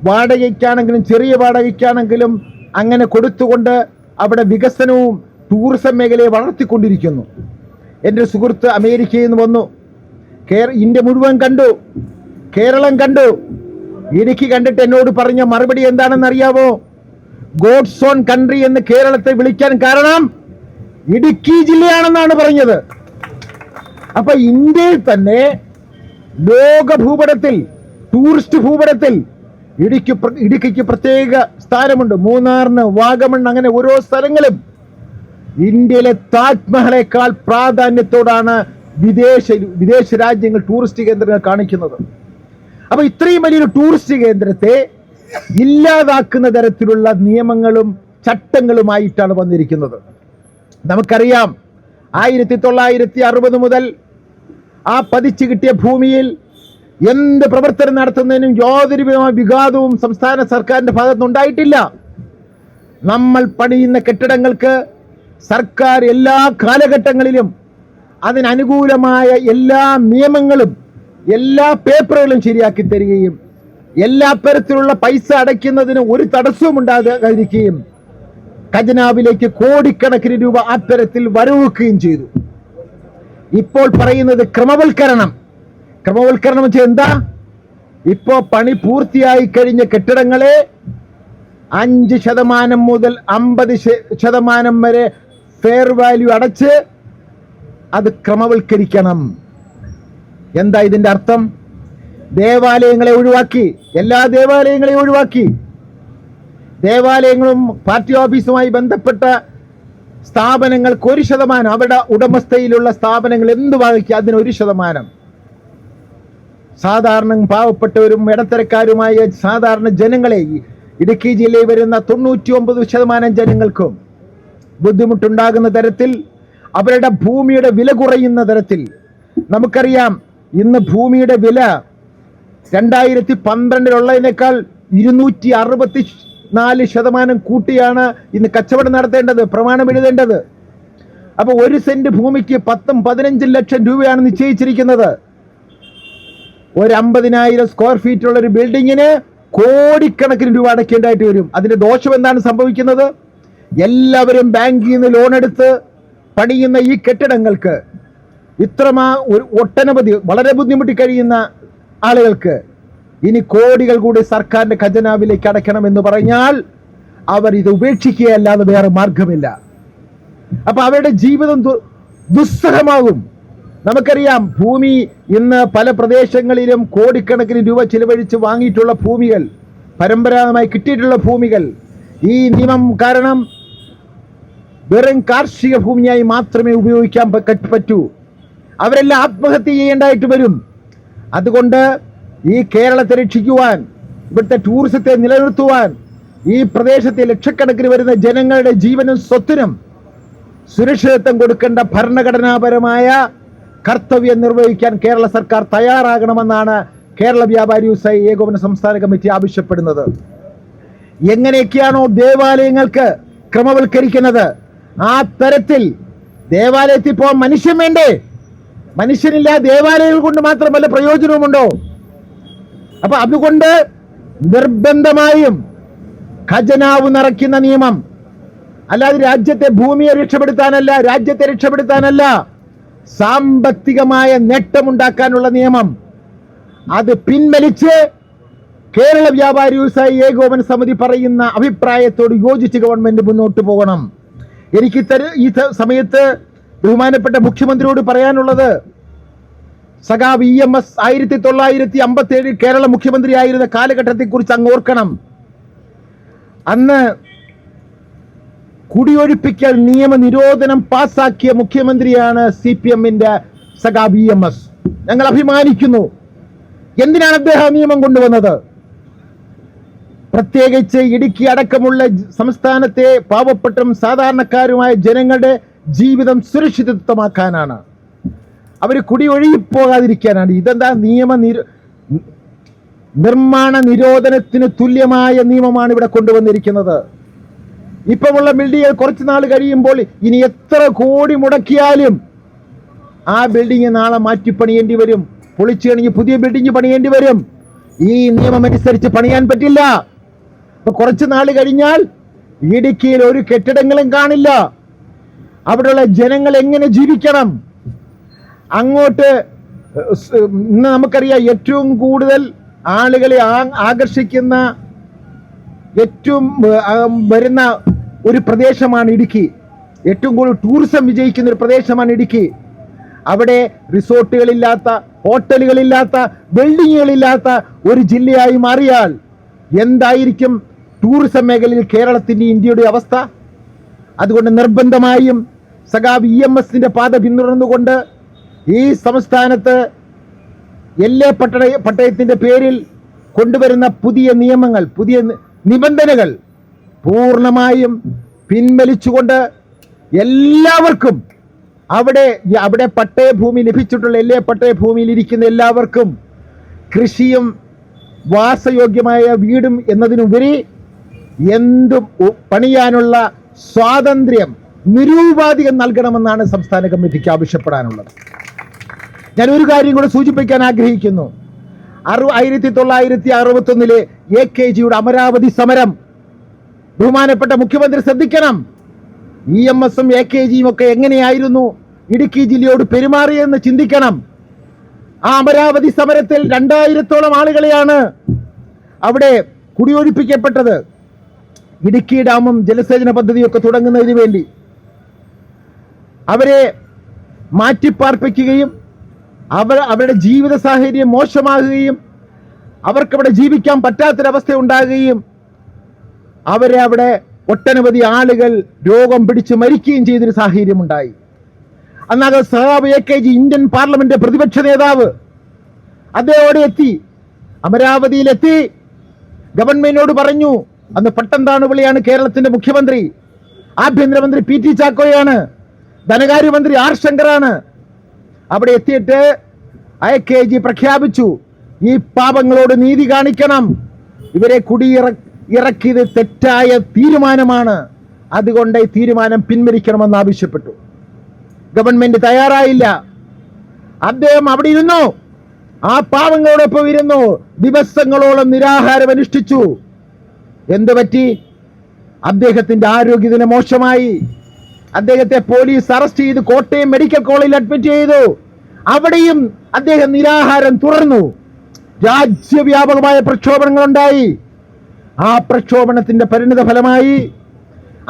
വാടകയ്ക്കാണെങ്കിലും ചെറിയ വാടകയ്ക്കാണെങ്കിലും അങ്ങനെ കൊടുത്തുകൊണ്ട് അവിടെ വികസനവും ടൂറിസം മേഖലയെ വളർത്തിക്കൊണ്ടിരിക്കുന്നു. എൻ്റെ സുഹൃത്ത് അമേരിക്കയിൽ നിന്ന് വന്നു, ഇന്ത്യ മുഴുവൻ കണ്ടു, കേരളം കണ്ടു. ഇടുക്കി കണ്ടിട്ട് എന്നോട് പറഞ്ഞ മറുപടി എന്താണെന്ന് അറിയാമോ? ഗോഡ്സ് ഓൺ കൺട്രി എന്ന് കേരളത്തെ വിളിക്കാൻ കാരണം ഇടുക്കി ജില്ലയാണെന്നാണ് പറഞ്ഞത്. അപ്പൊ ഇന്ത്യയിൽ തന്നെ ലോക ഭൂപടത്തിൽ, ടൂറിസ്റ്റ് ഭൂപടത്തിൽ ഇടുക്കിക്ക് പ്രത്യേക സ്ഥാനമുണ്ട്. മൂന്നാറിന്, വാഗമൺ, അങ്ങനെ ഓരോ സ്ഥലങ്ങളും ഇന്ത്യയിലെ താജ്മഹലേക്കാൾ പ്രാധാന്യത്തോടാണ് വിദേശ രാജ്യങ്ങൾ ടൂറിസ്റ്റ് കേന്ദ്രങ്ങൾ കാണിക്കുന്നത്. അപ്പൊ ഇത്രയും വലിയൊരു ടൂറിസ്റ്റ് കേന്ദ്രത്തെ ഇല്ലാതാക്കുന്ന തരത്തിലുള്ള നിയമങ്ങളും ചട്ടങ്ങളുമായിട്ടാണ് വന്നിരിക്കുന്നത്. നമുക്കറിയാം 1960 മുതൽ ആ പതിച്ചു കിട്ടിയ ഭൂമിയിൽ എന്ത് പ്രവർത്തനം നടത്തുന്നതിനും യാതൊരു വിഘാതവും സംസ്ഥാന സർക്കാരിന്റെ ഭാഗത്തുനിന്നുണ്ടായിട്ടില്ല. നമ്മൾ പണിയുന്ന കെട്ടിടങ്ങൾക്ക് സർക്കാർ എല്ലാ കാലഘട്ടങ്ങളിലും അതിനനുകൂലമായ എല്ലാ നിയമങ്ങളും എല്ലാ പേപ്പറുകളും ശരിയാക്കി തരികയും എല്ലാ തരത്തിലുള്ള പൈസ അടയ്ക്കുന്നതിന് ഒരു തടസ്സവും ഉണ്ടാകാതിരിക്കുകയും ഖജനാവിലേക്ക് കോടിക്കണക്കിന് രൂപ അത്തരത്തിൽ വരവെക്കുകയും ചെയ്തു. ഇപ്പോൾ പറയുന്നത് ക്രമവൽക്കരണം വെച്ചാൽ എന്താ? ഇപ്പോ പണി പൂർത്തിയായി കഴിഞ്ഞ കെട്ടിടങ്ങളെ 5% മുതൽ 50% വരെ ഫെയർ വാല്യൂ അടച്ച് അത് ക്രമവൽക്കരിക്കണം. എന്താ ഇതിന്റെ അർത്ഥം? ദേവാലയങ്ങളെ ഒഴിവാക്കി, എല്ലാ ദേവാലയങ്ങളെയും ഒഴിവാക്കി. ദേവാലയങ്ങളും പാർട്ടി ഓഫീസുമായി ബന്ധപ്പെട്ട സ്ഥാപനങ്ങൾക്ക് 1%, അവരുടെ ഉടമസ്ഥയിലുള്ള സ്ഥാപനങ്ങൾ എന്ത് വാങ്ങിക്കുക അതിന് 1%. സാധാരണ പാവപ്പെട്ടവരും ഇടത്തരക്കാരുമായ സാധാരണ ജനങ്ങളെ, ഇടുക്കി ജില്ലയിൽ വരുന്ന 99% ജനങ്ങൾക്കും ബുദ്ധിമുട്ടുണ്ടാകുന്ന തരത്തിൽ, അവരുടെ ഭൂമിയുടെ വില കുറയുന്ന തരത്തിൽ. നമുക്കറിയാം ഇന്ന് ഭൂമിയുടെ വില 2012 264% കൂട്ടിയാണ് ഇന്ന് കച്ചവടം നടത്തേണ്ടത്, പ്രമാണം എഴുതേണ്ടത്. അപ്പൊ 1 സെന്റ് ഭൂമിക്ക് 10-15 ലക്ഷം രൂപയാണ് നിശ്ചയിച്ചിരിക്കുന്നത്. ഒരു 50,000 സ്ക്വയർ ഫീറ്റ് ഉള്ള ഒരു ബിൽഡിങ്ങിന് കോടിക്കണക്കിന് രൂപ അടയ്ക്കേണ്ടതായിട്ട് വരും. അതിന്റെ ദോഷം എന്താണ് സംഭവിക്കുന്നത്? എല്ലാവരും ബാങ്കിൽ നിന്ന് ലോൺ എടുത്ത് പണിയുന്ന ഈ കെട്ടിടങ്ങൾക്ക് ഒട്ടനവധി വളരെ ബുദ്ധിമുട്ടി കഴിയുന്ന ആളുകൾക്ക് ഇനി കോടികൾ കൂടി സർക്കാരിന്റെ ഖജനാവിലേക്ക് അടയ്ക്കണമെന്ന് പറഞ്ഞാൽ അവർ ഇത് ഉപേക്ഷിക്കുകയല്ലാതെ വേറെ മാർഗമില്ല. അപ്പൊ അവരുടെ ജീവിതം ദുസ്സഹമാകും. നമുക്കറിയാം ഭൂമി ഇന്ന് പല പ്രദേശങ്ങളിലും കോടിക്കണക്കിന് രൂപ ചിലവഴിച്ച് വാങ്ങിയിട്ടുള്ള ഭൂമികൾ, പരമ്പരാഗതമായി കിട്ടിയിട്ടുള്ള ഭൂമികൾ ഈ നിയമം കാരണം വെറും കാർഷിക ഭൂമിയായി മാത്രമേ ഉപയോഗിക്കാൻ പറ്റൂ. അവരെല്ലാം ആത്മഹത്യ ചെയ്യേണ്ടതായിട്ട് വരും. അതുകൊണ്ട് ഈ കേരളത്തെ രക്ഷിക്കുവാൻ, ഇവിടുത്തെ ടൂറിസത്തെ നിലനിർത്തുവാൻ, ഈ പ്രദേശത്തെ ലക്ഷക്കണക്കിന് വരുന്ന ജനങ്ങളുടെ ജീവനും സ്വത്തിനും സുരക്ഷിതത്വം കൊടുക്കേണ്ട ഭരണഘടനാപരമായ കർത്തവ്യം നിർവഹിക്കാൻ കേരള സർക്കാർ തയ്യാറാകണമെന്നാണ് കേരള വ്യാപാരി വ്യവസായി ഏകോപന സംസ്ഥാന കമ്മിറ്റി ആവശ്യപ്പെടുന്നത്. എങ്ങനെയൊക്കെയാണോ ദേവാലയങ്ങൾക്ക് ക്രമവൽക്കരിക്കുന്നത്, ആ തരത്തിൽ ദേവാലയത്തിൽ പോകാൻ മനുഷ്യൻ വേണ്ടേ? മനുഷ്യനില്ല, ദേവാലയങ്ങൾ കൊണ്ട് മാത്രമല്ല പ്രയോജനവുമുണ്ടോ? അപ്പൊ അതുകൊണ്ട് നിർബന്ധമായും ഖജനാവ് നിറയ്ക്കുന്ന നിയമം, അല്ലാതെ രാജ്യത്തെ ഭൂമിയെ രക്ഷപ്പെടുത്താനല്ല, രാജ്യത്തെ രക്ഷപ്പെടുത്താനല്ല, സാമ്പത്തികമായ നേട്ടമുണ്ടാക്കാനുള്ള നിയമം, അത് പിൻവലിച്ച് കേരള വ്യാപാരി വ്യവസായി ഏകോപന സമിതി പറയുന്ന അഭിപ്രായത്തോട് യോജിച്ച് ഗവൺമെന്റ് മുന്നോട്ട് പോകണം. എനിക്ക് ഈ സമയത്ത് ബഹുമാനപ്പെട്ട മുഖ്യമന്ത്രിയോട് പറയാനുള്ളത്, സഖാവ് EMS 1957 കേരള മുഖ്യമന്ത്രിയായിരുന്ന കാലഘട്ടത്തെക്കുറിച്ച് അങ്ങ് ഓർക്കണം. അന്ന് കുടിയൊഴിപ്പിക്കൽ നിയമനിരോധനം പാസാക്കിയ മുഖ്യമന്ത്രിയാണ് CPM-ന്റെ സഖാവ് EMS. ഞങ്ങൾ അഭിമാനിക്കുന്നു. എന്തിനാണ് അദ്ദേഹം നിയമം കൊണ്ടുവന്നത്? പ്രത്യേകിച്ച് ഇടുക്കി അടക്കമുള്ള സംസ്ഥാനത്തെ പാവപ്പെട്ടതും സാധാരണക്കാരുമായ ജനങ്ങളുടെ ജീവിതം സുരക്ഷിതത്വമാക്കാനാണ്. അവർ കുടിയൊഴുകിപ്പോകാതിരിക്കാനാണ്. ഇതെന്താ നിർമ്മാണ നിരോധനത്തിന് തുല്യമായ നിയമമാണ് ഇവിടെ കൊണ്ടുവന്നിരിക്കുന്നത്. ഇപ്പമുള്ള ബിൽഡിംഗ് കുറച്ച് നാൾ കഴിയുമ്പോൾ ഇനി എത്ര കോടി മുടക്കിയാലും ആ ബിൽഡിംഗ് നാളെ മാറ്റി പണിയേണ്ടി വരും. പൊളിച്ചു കഴിഞ്ഞ് പുതിയ ബിൽഡിംഗ് പണിയേണ്ടി വരും. ഈ നിയമം അനുസരിച്ച് പണിയാൻ പറ്റില്ല. അപ്പൊ കുറച്ച് നാൾ കഴിഞ്ഞാൽ ഇടുക്കിയിൽ ഒരു കെട്ടിടങ്ങളും കാണില്ല. അവിടെയുള്ള ജനങ്ങൾ എങ്ങനെ ജീവിക്കണം? അങ്ങോട്ട് ഇന്ന് നമുക്കറിയാം, ഏറ്റവും കൂടുതൽ ആളുകളെ ആകർഷിക്കുന്ന ഏറ്റവും വരുന്ന ഒരു പ്രദേശമാണ് ഇടുക്കി. ഏറ്റവും കൂടുതൽ ടൂറിസം വിജയിക്കുന്ന ഒരു പ്രദേശമാണ് ഇടുക്കി. അവിടെ റിസോർട്ടുകളില്ലാത്ത, ഹോട്ടലുകളില്ലാത്ത, ബിൽഡിങ്ങുകളില്ലാത്ത ഒരു ജില്ലയായി മാറിയാൽ എന്തായിരിക്കും ടൂറിസം മേഖലയിൽ കേരളത്തിന്റെ, ഇന്ത്യയുടെ അവസ്ഥ? അതുകൊണ്ട് നിർബന്ധമായും സഖാവ് EMS-ന്റെ പാത പിന്തുടർന്നുകൊണ്ട് ഈ സംസ്ഥാനത്ത് പട്ടയത്തിന്റെ പേരിൽ കൊണ്ടുവരുന്ന പുതിയ നിയമങ്ങൾ, പുതിയ നിബന്ധനകൾ പൂർണ്ണമായും പിൻവലിച്ചുകൊണ്ട് എല്ലാവർക്കും അവിടെ പട്ടയഭൂമി ലഭിച്ചിട്ടുള്ള പട്ടയഭൂമിയിൽ ഇരിക്കുന്ന എല്ലാവർക്കും കൃഷിയും വാസയോഗ്യമായ വീടും എന്നതിനുപരി എന്തും പണിയാനുള്ള സ്വാതന്ത്ര്യം നിരൂപാധികം നൽകണമെന്നാണ് സംസ്ഥാന കമ്മിറ്റിക്ക് ആവശ്യപ്പെടാനുള്ളത്. ഞാൻ ഒരു കാര്യം കൂടെ സൂചിപ്പിക്കാൻ ആഗ്രഹിക്കുന്നു. 1961 AKGയുടെ അമരാവതി സമരം ബഹുമാനപ്പെട്ട മുഖ്യമന്ത്രി ശ്രദ്ധിക്കണം. EMS-ഉം AKGയും ഒക്കെ എങ്ങനെയായിരുന്നു ഇടുക്കി ജില്ലയോട് പെരുമാറിയെന്ന് ചിന്തിക്കണം. ആ അമരാവതി സമരത്തിൽ 2000-ഓളം ആളുകളെയാണ് അവിടെ കുടിയൊഴിപ്പിക്കപ്പെട്ടത്. ഇടുക്കി ഡാമും ജലസേചന പദ്ധതിയൊക്കെ തുടങ്ങുന്നതിന് വേണ്ടി അവരെ മാറ്റിപ്പാർപ്പിക്കുകയും അവരുടെ ജീവിത സാഹചര്യം മോശമാകുകയും അവർക്കവിടെ ജീവിക്കാൻ പറ്റാത്തൊരവസ്ഥ ഉണ്ടാകുകയും അവരെ അവിടെ ഒട്ടനവധി ആളുകൾ രോഗം പിടിച്ച് മരിക്കുകയും ചെയ്തൊരു സാഹചര്യം ഉണ്ടായി. അന്നത് സഖാവ് AKG ഇന്ത്യൻ പാർലമെന്റ് പ്രതിപക്ഷ നേതാവ് അദ്ദേഹം അവിടെ എത്തി, അമരാവതിയിലെത്തി, ഗവൺമെന്റിനോട് പറഞ്ഞു. അന്ന് പട്ടംതാണുവിളിയാണ് കേരളത്തിന്റെ മുഖ്യമന്ത്രി. ആഭ്യന്തരമന്ത്രി PT ചാക്കോയാണ്, ധനകാര്യമന്ത്രി R ശങ്കറാണ്. അവിടെ എത്തിയിട്ട് AKG പ്രഖ്യാപിച്ചു, ഈ പാപങ്ങളോട് നീതി കാണിക്കണം, ഇവരെ ഇറക്കിയത് തെറ്റായ തീരുമാനമാണ്, അതുകൊണ്ട് ഈ തീരുമാനം പിൻവലിക്കണമെന്ന് ആവശ്യപ്പെട്ടു. ഗവൺമെന്റ് തയ്യാറായില്ല. അദ്ദേഹം അവിടെ ഇരുന്നു, ആ പാവങ്ങളോടൊപ്പം ഇരുന്നു, ദിവസങ്ങളോളം നിരാഹാരം അനുഷ്ഠിച്ചു. എന്തു പറ്റി? അദ്ദേഹത്തിന്റെ ആരോഗ്യനില മോശമായി. അദ്ദേഹത്തെ പോലീസ് അറസ്റ്റ് ചെയ്ത് കോട്ടയം മെഡിക്കൽ കോളേജിൽ അഡ്മിറ്റ് ചെയ്തു. അവിടെയും അദ്ദേഹം നിരാഹാരം തുടർന്നു. രാജ്യവ്യാപകമായ പ്രക്ഷോഭങ്ങൾ ഉണ്ടായി. ആ പ്രക്ഷോഭണത്തിന്റെ പരിണിത ഫലമായി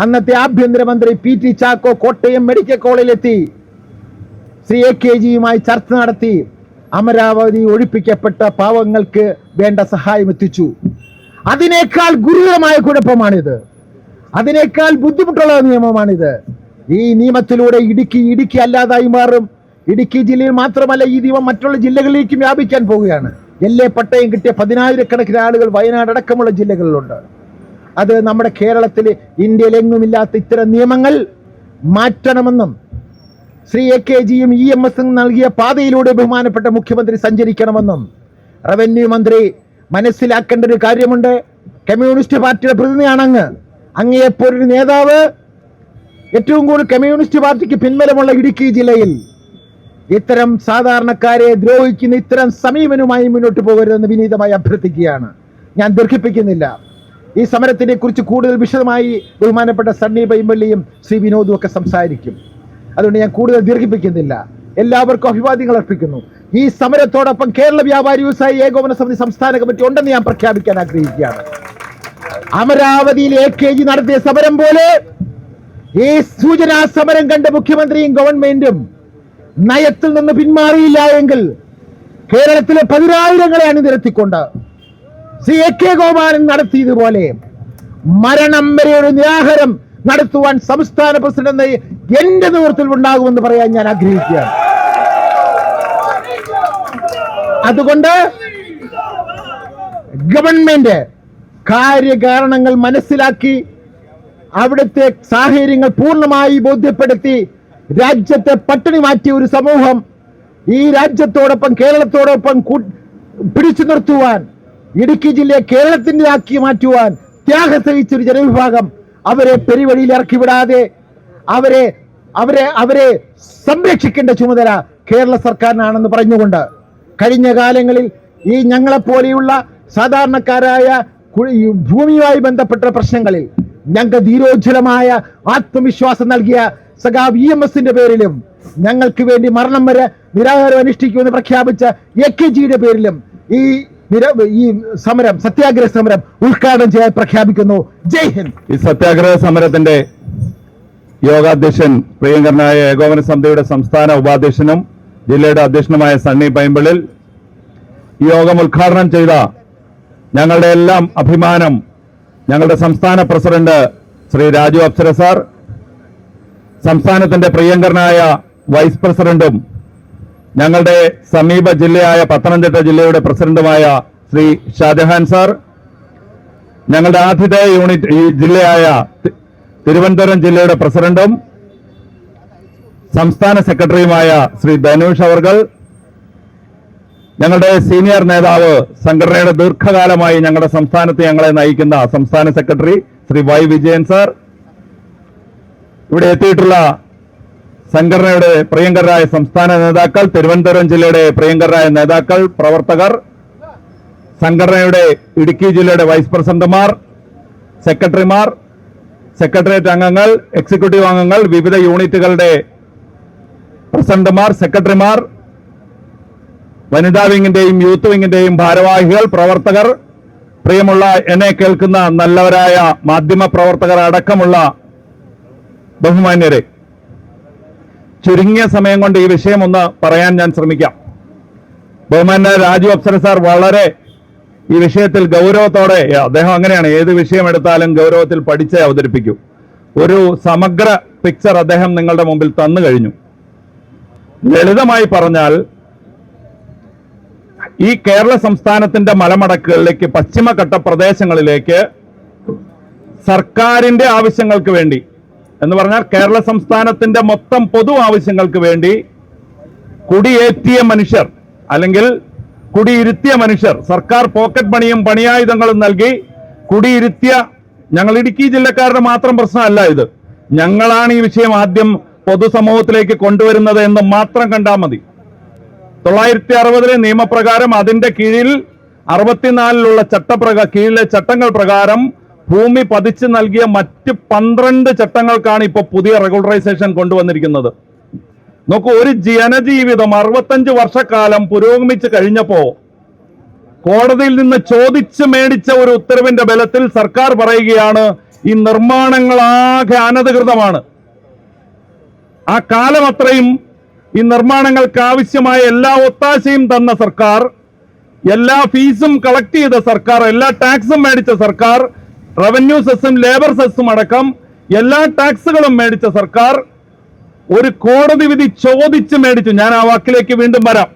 അന്നത്തെ ആഭ്യന്തരമന്ത്രി PT ചാക്കോ കോട്ടയം മെഡിക്കൽ കോളേജിലെത്തി ശ്രീ AKGയുമായി ചർച്ച നടത്തി. അമരാവതി ഒഴിപ്പിക്കപ്പെട്ട പാവങ്ങൾക്ക് വേണ്ട സഹായം എത്തിച്ചു. അതിനേക്കാൾ ഗുരുതരമായ കുഴപ്പമാണിത്, അതിനേക്കാൾ ബുദ്ധിമുട്ടുള്ള നിയമമാണിത്. ഈ നിയമത്തിലൂടെ ഇടുക്കി അല്ലാതായി മാറും. ഇടുക്കി ജില്ലയിൽ മാത്രമല്ല, ഈ നിയമം മറ്റുള്ള ജില്ലകളിലേക്കും വ്യാപിക്കാൻ പോവുകയാണ്. പട്ടയം കിട്ടിയ 10,000-കണക്കിന് ആളുകൾ വയനാട് അടക്കമുള്ള ജില്ലകളിലുണ്ട്. അത് നമ്മുടെ കേരളത്തിൽ, ഇന്ത്യയിൽ എങ്ങുമില്ലാത്ത ഇത്തരം നിയമങ്ങൾ മാറ്റണമെന്നും ശ്രീ AKGയും EMS-ഉം നൽകിയ പാതയിലൂടെ ബഹുമാനപ്പെട്ട മുഖ്യമന്ത്രി സഞ്ചരിക്കണമെന്നും റവന്യൂ മന്ത്രി മനസ്സിലാക്കേണ്ട ഒരു കാര്യമുണ്ട്. കമ്മ്യൂണിസ്റ്റ് പാർട്ടിയുടെ പ്രതിനിധിയാണ് അങ്ങേപ്പോലൊരു നേതാവ്. ഏറ്റവും കൂടുതൽ കമ്മ്യൂണിസ്റ്റ് പാർട്ടിക്ക് പിൻബലമുള്ള ഇടുക്കി ജില്ലയിൽ ഇത്തരം സാധാരണക്കാരെ ദ്രോഹിക്കുന്ന ഇത്തരം സമീപനവുമായി മുന്നോട്ട് പോകരുതെന്ന് വിനീതമായി അഭ്യർത്ഥിക്കുകയാണ്. ഞാൻ ദീർഘിപ്പിക്കുന്നില്ല. ഈ സമരത്തിനെ കുറിച്ച് കൂടുതൽ വിശദമായി ബഹുമാനപ്പെട്ട സണ്ണി പൈമ്പള്ളിയും ശ്രീ വിനോദും ഒക്കെ സംസാരിക്കും. അതുകൊണ്ട് ഞാൻ കൂടുതൽ ദീർഘിപ്പിക്കുന്നില്ല. എല്ലാവർക്കും അഭിവാദ്യങ്ങൾ അർപ്പിക്കുന്നു. ഈ സമരത്തോടൊപ്പം കേരള വ്യാപാരി വ്യവസായി ഏകോപന സമിതി സംസ്ഥാന കമ്മിറ്റി ഉണ്ടെന്ന് ഞാൻ പ്രഖ്യാപിക്കാൻ ആഗ്രഹിക്കുകയാണ്. അമരാവതിയിൽ AKG നടത്തിയ സമരം പോലെ ഈ സൂചനാ സമരം കണ്ട മുഖ്യമന്ത്രിയും ഗവൺമെന്റും നയത്തിൽ നിന്ന് പിന്മാറിയില്ല എങ്കിൽ കേരളത്തിലെ 10,000-ങ്ങളെ അണിനിരത്തിക്കൊണ്ട് ശ്രീ AK ഗോപാലൻ നടത്തിയതുപോലെ മരണം വരെ ഒരു നിരാഹാരം നടത്തുവാൻ സംസ്ഥാന പ്രസിഡന്റ് എന്റെ നേതൃത്വത്തിൽ ഉണ്ടാകുമെന്ന് പറയാൻ ഞാൻ ആഗ്രഹിക്കുകയാണ്. അതുകൊണ്ട് ഗവൺമെന്റ് കാര്യകാരണങ്ങൾ മനസ്സിലാക്കി അവിടുത്തെ സാഹചര്യങ്ങൾ പൂർണ്ണമായി ബോധ്യപ്പെടുത്തി രാജ്യത്തെ പട്ടിണി മാറ്റിയ ഒരു സമൂഹം ഈ രാജ്യത്തോടൊപ്പം കേരളത്തോടൊപ്പം പിടിച്ചു നിർത്തുവാൻ, ഇടുക്കി ജില്ലയെ കേരളത്തിൻ്റെതാക്കി മാറ്റുവാൻ ത്യാഗം സഹിച്ചൊരു ജനവിഭാഗം അവരെ പെരുവഴിയിൽ ഇറക്കി വിടാതെ അവരെ സംരക്ഷിക്കേണ്ട ചുമതല കേരള സർക്കാരിനാണെന്ന് പറഞ്ഞുകൊണ്ട് കഴിഞ്ഞ കാലങ്ങളിൽ ഈ ഞങ്ങളെപ്പോലെയുള്ള സാധാരണക്കാരായ ഭൂമിയുമായി ബന്ധപ്പെട്ട പ്രശ്നങ്ങളിൽ ഞങ്ങൾക്ക് ധീരോജ്വലമായ ആത്മവിശ്വാസം നൽകിയ സഖാവ് EMS-ന്റെ പേരിലും ഞങ്ങൾക്ക് വേണ്ടി മരണം വരെ നിരാഹാരം അനുഷ്ഠിക്കുമെന്ന് പ്രഖ്യാപിച്ച AKG-യുടെ പേരിലും ഈ സമരം, സത്യാഗ്രഹ സമരം ഉദ്ഘാടനം ചെയ്യാൻ പ്രഖ്യാപിക്കുന്നു. ജയ് ഹിന്ദ്. ഈ സത്യാഗ്രഹ സമരത്തിന്റെ യോഗാധ്യക്ഷൻ പ്രിയങ്കരനായ ഏകോപന സമിതിയുടെ സംസ്ഥാന ഉപാധ്യക്ഷനും ജില്ലയുടെ അധ്യക്ഷനുമായ സണ്ണി പൈമ്പിളിൽ, ഈ യോഗം ഉദ്ഘാടനം ചെയ്ത ഞങ്ങളുടെ എല്ലാം അഭിമാനം ഞങ്ങളുടെ സംസ്ഥാന പ്രസിഡന്റ് ശ്രീ രാജു അപ്സര സാർ, സംസ്ഥാനത്തിന്റെ പ്രിയങ്കരനായ വൈസ് പ്രസിഡന്റും ഞങ്ങളുടെ സമീപ ജില്ലയായ പത്തനംതിട്ട ജില്ലയുടെ പ്രസിഡന്റുമായ ശ്രീ ഷാജഹാൻ സാർ, ഞങ്ങളുടെ ആതിഥേയ യൂണിറ്റ് ഈ ജില്ലയായ തിരുവനന്തപുരം ജില്ലയുടെ പ്രസിഡന്റും സംസ്ഥാന സെക്രട്ടറിയുമായ ശ്രീ ധനുഷ് അവർകൾ, ഞങ്ങളുടെ സീനിയർ നേതാവ്, സംഘടനയുടെ ദീർഘകാലമായി ഞങ്ങളുടെ സംസ്ഥാനത്ത് ഞങ്ങളെ നയിക്കുന്ന സംസ്ഥാന secretary Shri Y Vijayan sir, ഇവിടെ എത്തിയിട്ടുള്ള സംഘടനയുടെ പ്രിയങ്കരായ സംസ്ഥാന നേതാക്കൾ, തിരുവനന്തപുരം ജില്ലയുടെ പ്രിയങ്കരായ നേതാക്കൾ, പ്രവർത്തകർ, സംഘടനയുടെ ഇടുക്കി ജില്ലയുടെ വൈസ് പ്രസിഡന്റുമാർ, സെക്രട്ടറിമാർ, സെക്രട്ടേറിയറ്റ് അംഗങ്ങൾ, എക്സിക്യൂട്ടീവ് അംഗങ്ങൾ, വിവിധ യൂണിറ്റുകളുടെ പ്രസിഡന്റുമാർ, സെക്രട്ടറിമാർ, വനിതാ വിങ്ങിന്റെയും യൂത്ത് വിങ്ങിന്റെയും ഭാരവാഹികൾ, പ്രവർത്തകർ, പ്രിയമുള്ള എന്നെ കേൾക്കുന്ന നല്ലവരായ മാധ്യമ പ്രവർത്തകർ അടക്കമുള്ള ബഹുമാന്യരെ, ചുരുങ്ങിയ സമയം കൊണ്ട് ഈ വിഷയം ഒന്ന് പറയാൻ ഞാൻ ശ്രമിക്കാം. ബഹുമാന്യ രാജു അപ്സര സാർ വളരെ ഈ വിഷയത്തിൽ ഗൗരവത്തോടെ, അദ്ദേഹം അങ്ങനെയാണ്, ഏത് വിഷയം എടുത്താലും ഗൗരവത്തിൽ പഠിച്ചേ അവതരിപ്പിക്കൂ. ഒരു സമഗ്ര പിക്ചർ അദ്ദേഹം നിങ്ങളുടെ മുമ്പിൽ തന്നു കഴിഞ്ഞു. ലളിതമായി പറഞ്ഞാൽ, ഈ കേരള സംസ്ഥാനത്തിന്റെ മലമടക്കുകളിലേക്ക്, പശ്ചിമഘട്ട പ്രദേശങ്ങളിലേക്ക് സർക്കാരിന്റെ ആവശ്യങ്ങൾക്ക് വേണ്ടി എന്ന് പറഞ്ഞാൽ കേരള സംസ്ഥാനത്തിന്റെ മൊത്തം പൊതു ആവശ്യങ്ങൾക്ക് വേണ്ടി കുടിയേറ്റിയ മനുഷ്യർ അല്ലെങ്കിൽ കുടിയിരുത്തിയ മനുഷ്യർ, സർക്കാർ പോക്കറ്റ് പണിയും പണിയായുധങ്ങളും നൽകി കുടിയിരുത്തിയ, ഞങ്ങൾ ഇടുക്കി ജില്ലക്കാരുടെ മാത്രം പ്രശ്നമല്ല ഇത്, ഞങ്ങളാണ് ഈ വിഷയം ആദ്യം പൊതുസമൂഹത്തിലേക്ക് കൊണ്ടുവരുന്നത് എന്ന് മാത്രം കണ്ടാൽ മതി. 960 നിയമപ്രകാരം അതിന്റെ കീഴിൽ 64 കീഴിലെ ചട്ടങ്ങൾ പ്രകാരം ഭൂമി പതിച്ചു നൽകിയ മറ്റ് 12 ചട്ടങ്ങൾക്കാണ് ഇപ്പോൾ പുതിയ റെഗുലറൈസേഷൻ കൊണ്ടുവന്നിരിക്കുന്നത്. നോക്കൂ, ഒരു ജനജീവിതം 65 വർഷക്കാലം പുരോഗമിച്ചു കഴിഞ്ഞപ്പോ കോടതിയിൽ നിന്ന് ചോദിച്ചു മേടിച്ച ഒരു ഉത്തരവിന്റെ ബലത്തിൽ സർക്കാർ പറയുകയാണ് ഈ നിർമ്മാണങ്ങളാകെ അനധികൃതമാണ്. ആ കാലം അത്രയും ഈ നിർമ്മാണങ്ങൾക്ക് ആവശ്യമായ എല്ലാ ഒത്താശയും തന്ന സർക്കാർ, എല്ലാ ഫീസും കളക്ട് ചെയ്ത സർക്കാർ, എല്ലാ ടാക്സും മേടിച്ച സർക്കാർ, റവന്യൂ സെസ്സും ലേബർ സെസ്സും അടക്കം എല്ലാ ടാക്സുകളും മേടിച്ച സർക്കാർ ഒരു കോടതി വിധി ചോദിച്ചു മേടിച്ചു. ഞാൻ ആ വാക്കിലേക്ക് വീണ്ടും വരാം.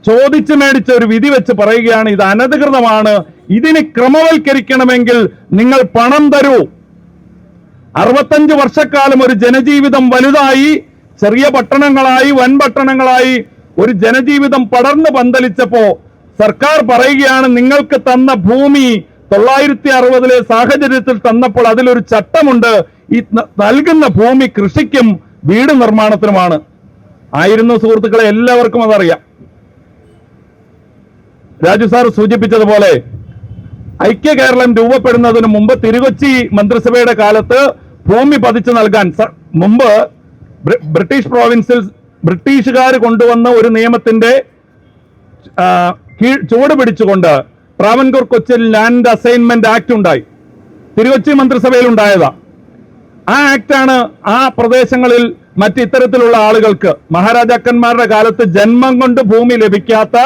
ചോദിച്ചു മേടിച്ച ഒരു വിധി വെച്ച് പറയുകയാണ് ഇത് അനധികൃതമാണ്, ഇതിന് ക്രമവൽക്കരിക്കണമെങ്കിൽ നിങ്ങൾ പണം തരൂ. 65 വർഷക്കാലം ഒരു ജനജീവിതം വലുതായി, ചെറിയ പട്ടണങ്ങളായി, വൻ പട്ടണങ്ങളായി ഒരു ജനജീവിതം പടർന്നു പന്തലിച്ചപ്പോ സർക്കാർ പറയുകയാണ് നിങ്ങൾക്ക് തന്ന ഭൂമി 960 സാഹചര്യത്തിൽ തന്നപ്പോൾ അതിലൊരു ചട്ടമുണ്ട്, ഈ നൽകുന്ന ഭൂമി കൃഷിക്കും വീട് നിർമ്മാണത്തിനുമാണ് ആയിരുന്നു. സുഹൃത്തുക്കളെ, എല്ലാവർക്കും അതറിയാം. രാജു സാർ സൂചിപ്പിച്ചതുപോലെ ഐക്യ കേരളം രൂപപ്പെടുന്നതിന് മുമ്പ് തിരുകൊച്ചി മന്ത്രിസഭയുടെ കാലത്ത് ഭൂമി പതിച്ചു നൽകാൻ മുമ്പ് ബ്രിട്ടീഷ് പ്രോവിൻസിൽ ബ്രിട്ടീഷുകാർ കൊണ്ടുവന്ന ഒരു നിയമത്തിന്റെ ചുവട് പിടിച്ചുകൊണ്ട് Travancore Cochin land assignment act ഉണ്ടായി. തിരുവച്ചി മന്ത്രിസഭയിൽ ഉണ്ടായതാ. ആ ആക്ടാണ് ആ പ്രദേശങ്ങളിൽ മറ്റിത്തരത്തിലുള്ള ആളുകൾക്ക് മഹാരാജാക്കന്മാരുടെ കാലത്ത് ജന്മം കൊണ്ട് ഭൂമി ലഭിക്കാത്ത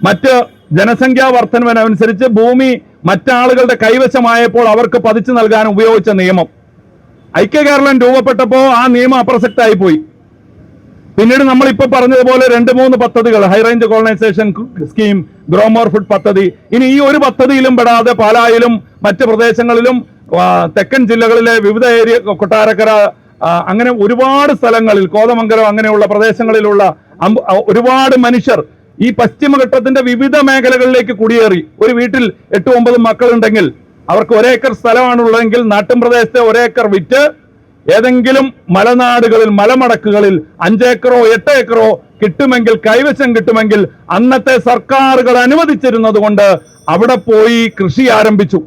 മറ്റ് ജനസംഖ്യാ വർധനവിനനുസരിച്ച് ഭൂമി മറ്റാളുകളുടെ കൈവശമായപ്പോൾ അവർക്ക് പതിച്ചു നൽകാൻ ഉപയോഗിച്ച നിയമം. ഐക്യ കേരളം രൂപപ്പെട്ടപ്പോൾ ആ നിയമം അപ്രസക്തമായി പോയി. പിന്നീട് നമ്മളിപ്പോൾ പറഞ്ഞതുപോലെ 2-3 പദ്ധതികൾ, high range colonisation scheme, grow more food പദ്ധതി, ഇനി ഈ ഒരു പദ്ധതിയിലും പെടാതെ പാലായിലും മറ്റ് പ്രദേശങ്ങളിലും തെക്കൻ ജില്ലകളിലെ വിവിധ ഏരിയ, കൊട്ടാരക്കര, അങ്ങനെ ഒരുപാട് സ്ഥലങ്ങളിൽ, കോതമംഗലം, അങ്ങനെയുള്ള പ്രദേശങ്ങളിലുള്ള ഒരുപാട് മനുഷ്യർ ഈ പശ്ചിമഘട്ടത്തിന്റെ വിവിധ മേഖലകളിലേക്ക് കുടിയേറി. ഒരു വീട്ടിൽ 8-9 മക്കളുണ്ടെങ്കിൽ അവർക്ക് 1 ഏക്കർ സ്ഥലമാണുള്ളതെങ്കിൽ നാട്ടിൻപ്രദേശത്തെ 1 ഏക്കർ വിറ്റ് ഏതെങ്കിലും മലനാടുകളിൽ, മലമടക്കുകളിൽ 5 ഏക്കറോ 8 ഏക്കറോ കിട്ടുമെങ്കിൽ, കൈവശം കിട്ടുമെങ്കിൽ അന്നത്തെ സർക്കാരുകൾ അനുവദിച്ചിരുന്നത് കൊണ്ട് അവിടെ പോയി കൃഷി ആരംഭിച്ചു.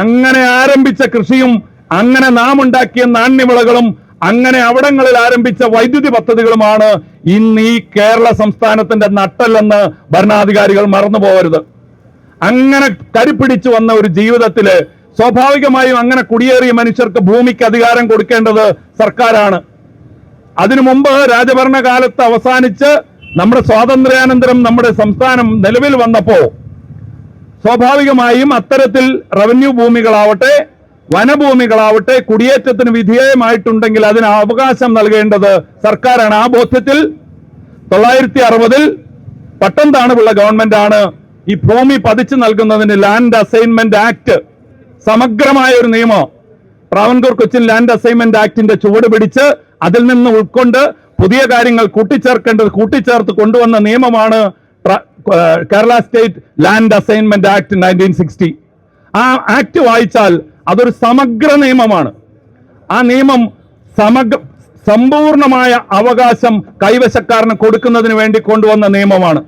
അങ്ങനെ ആരംഭിച്ച കൃഷിയും അങ്ങനെ നാം ഉണ്ടാക്കിയ നാണ്യവിളകളും അങ്ങനെ അവിടങ്ങളിൽ ആരംഭിച്ച വൈദ്യുതി പദ്ധതികളുമാണ് ഇന്ന് ഈ കേരള സംസ്ഥാനത്തിന്റെ നട്ടെല്ലെന്ന് ഭരണാധികാരികൾ മറന്നു പോകരുത്. അങ്ങനെ കരുപിടിച്ചു വന്ന ഒരു ജീവിതത്തില് സ്വാഭാവികമായും അങ്ങനെ കുടിയേറിയ മനുഷ്യർക്ക് ഭൂമിക്ക് അധികാരം കൊടുക്കേണ്ടത് സർക്കാരാണ്. അതിനു മുമ്പ് രാജഭരണകാലത്ത് അവസാനിച്ച് നമ്മുടെ സ്വാതന്ത്ര്യാനന്തരം നമ്മുടെ സംസ്ഥാനം നിലവിൽ വന്നപ്പോ സ്വാഭാവികമായും അത്തരത്തിൽ റവന്യൂ ഭൂമികളാവട്ടെ, വനഭൂമികളാവട്ടെ കുടിയേറ്റത്തിന് വിധേയമായിട്ടുണ്ടെങ്കിൽ അതിന് അവകാശം നൽകേണ്ടത് സർക്കാരാണ്. ആ ബോധ്യത്തിൽ 1960 പട്ടം താണുള്ള ഗവൺമെന്റാണ് ഈ ഭൂമി പതിച്ചു നൽകുന്നതിന് ലാൻഡ് അസൈൻമെന്റ് ആക്ട്, സമഗ്രമായ ഒരു നിയമം, ട്രാവൻകൂർ കൊച്ചിൻ ലാൻഡ് അസൈൻമെന്റ് ആക്ടിന്റെ ചുവട് പിടിച്ച് അതിൽ നിന്ന് ഉൾക്കൊണ്ട് പുതിയ കാര്യങ്ങൾ കൂട്ടിച്ചേർത്ത് കൊണ്ടുവന്ന നിയമമാണ് Kerala state land assignment act 1960. ആ ആക്ട് വായിച്ചാൽ അതൊരു സമഗ്ര നിയമമാണ്. ആ നിയമം സമ്പൂർണമായ അവകാശം കൈവശക്കാരന് കൊടുക്കുന്നതിന് വേണ്ടി കൊണ്ടുവന്ന നിയമമാണ്.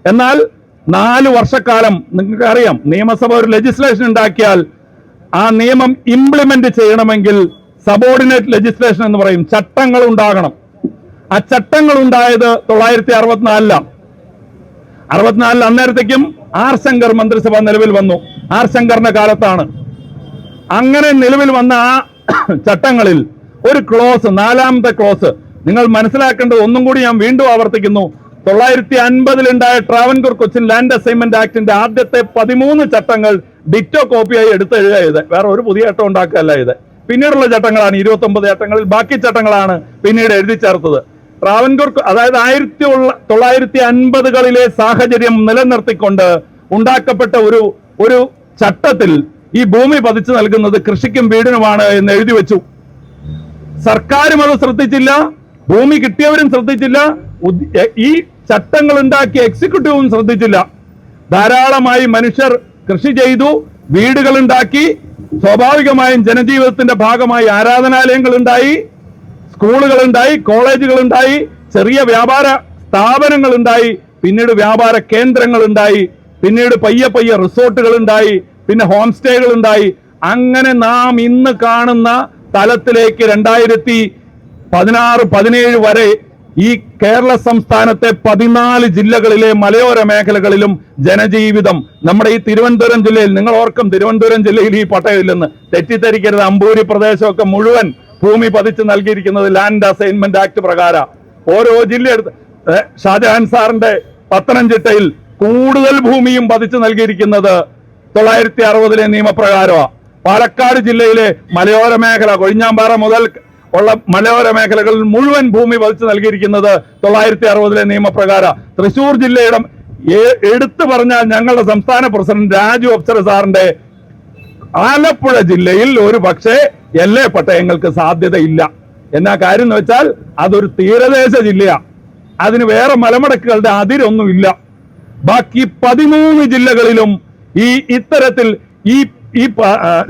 എന്നാൽ 4 വർഷക്കാലം നിങ്ങൾക്കറിയാം, നിയമസഭ ഒരു ലെജിസ്ലേഷൻ ഉണ്ടാക്കിയാൽ ആ നിയമം ഇംപ്ലിമെന്റ് ചെയ്യണമെങ്കിൽ സബോർഡിനേറ്റ് ലെജിസ്ലേഷൻ എന്ന് പറയും, ചട്ടങ്ങൾ ഉണ്ടാകണം. ആ ചട്ടങ്ങൾ ഉണ്ടായത് 1964 അന്നേരത്തേക്കും ആർ ശങ്കർ മന്ത്രിസഭ നിലവിൽ വന്നു. ആർ ശങ്കറിന്റെ കാലത്താണ്. അങ്ങനെ നിലവിൽ വന്ന ആ ചട്ടങ്ങളിൽ ഒരു ക്ലോസ്, 4ാമത്തെ ക്ലോസ് നിങ്ങൾ മനസ്സിലാക്കേണ്ടത്, ഒന്നും കൂടി ഞാൻ വീണ്ടും ആവർത്തിക്കുന്നു. 1950 ഉണ്ടായ ട്രാവൻകൂർ കൊച്ചിൻ ലാൻഡ് അസൈൻമെന്റ് ആക്ടിന്റെ ആദ്യത്തെ 13 ചട്ടങ്ങൾ ഡിറ്റോ കോപ്പിയായി എടുത്തെഴുതുക ചെയ്ത്, വേറെ ഒരു പുതിയ ചട്ടം ഉണ്ടാക്കുകയല്ല ഇത്. പിന്നീടുള്ള ചട്ടങ്ങളാണ് 29 ചട്ടങ്ങളിൽ, ബാക്കി ചട്ടങ്ങളാണ് പിന്നീട് എഴുതി ചേർത്തത്. ട്രാവൻകൂർ, അതായത് 1950കളിലെ സാഹചര്യം നിലനിർത്തിക്കൊണ്ട് ഉണ്ടാക്കപ്പെട്ട ഒരു ചട്ടത്തിൽ ഈ ഭൂമി പതിച്ചു നൽകുന്നത് കൃഷിക്കും വീടിനുമാണ് എന്ന് എഴുതി വെച്ചു. സർക്കാരും അത് ശ്രദ്ധിച്ചില്ല, ഭൂമി കിട്ടിയവരും ശ്രദ്ധിച്ചില്ല, ഈ ചട്ടങ്ങൾ ഉണ്ടാക്കിയ എക്സിക്യൂട്ടീവും ശ്രദ്ധിച്ചില്ല. ധാരാളമായി മനുഷ്യർ കൃഷി ചെയ്തു, വീടുകൾ ഉണ്ടാക്കി, സ്വാഭാവികമായും ജനജീവിതത്തിന്റെ ഭാഗമായി ആരാധനാലയങ്ങൾ ഉണ്ടായി, സ്കൂളുകൾ ഉണ്ടായി, കോളേജുകൾ ഉണ്ടായി, ചെറിയ വ്യാപാര സ്ഥാപനങ്ങൾ ഉണ്ടായി, പിന്നീട് വ്യാപാര കേന്ദ്രങ്ങൾ ഉണ്ടായി, പിന്നീട് പയ്യെ പയ്യെ റിസോർട്ടുകൾ ഉണ്ടായി, പിന്നെ ഹോം സ്റ്റേകൾ ഉണ്ടായി. അങ്ങനെ നാം ഇന്ന് കാണുന്ന തലത്തിലേക്ക് 2016-17 വരെ ഈ കേരള സംസ്ഥാനത്തെ 14 ജില്ലകളിലെ മലയോര മേഖലകളിലും ജനജീവിതം, നമ്മുടെ ഈ തിരുവനന്തപുരം ജില്ലയിൽ, നിങ്ങൾ ഓർക്കും തിരുവനന്തപുരം ജില്ലയിൽ ഈ പട്ടയമില്ലെന്ന്, തെറ്റിദ്ധരിക്കരുത്. അമ്പൂരി പ്രദേശമൊക്കെ മുഴുവൻ ഭൂമി പതിച്ചു നൽകിയിരിക്കുന്നത് ലാൻഡ് അസൈൻമെന്റ് ആക്ട് പ്രകാരം. ഓരോ ജില്ലയെടുത്ത് ഷാജഹാൻ സാറിന്റെ പത്തനംതിട്ടയിൽ കൂടുതൽ ഭൂമിയും പതിച്ചു നൽകിയിരിക്കുന്നത് 1960 നിയമപ്രകാരമാണ്. പാലക്കാട് ജില്ലയിലെ മലയോര മേഖല, കൊഴിഞ്ഞാമ്പാറ മുതൽ ഉള്ള മലയോര മേഖലകളിൽ മുഴുവൻ ഭൂമി പതിച്ചു നൽകിയിരിക്കുന്നത് 1960 നിയമപ്രകാരം. തൃശൂർ ജില്ലയുടെ എടുത്തു പറഞ്ഞാൽ ഞങ്ങളുടെ സംസ്ഥാന പ്രസിഡന്റ് രാജു അപ്സര സാറിന്റെ ആലപ്പുഴ ജില്ലയിൽ ഒരു പക്ഷേ എല്ലാ പട്ടയങ്ങൾക്ക് സാധ്യതയില്ല. എന്നാ കാര്യം എന്ന് വെച്ചാൽ അതൊരു തീരദേശ ജില്ലയാണ്, അതിന് വേറെ മലമടക്കുകളുടെ അതിരൊന്നുമില്ല. ബാക്കി 13 ജില്ലകളിലും ഇത്തരത്തിൽ ഈ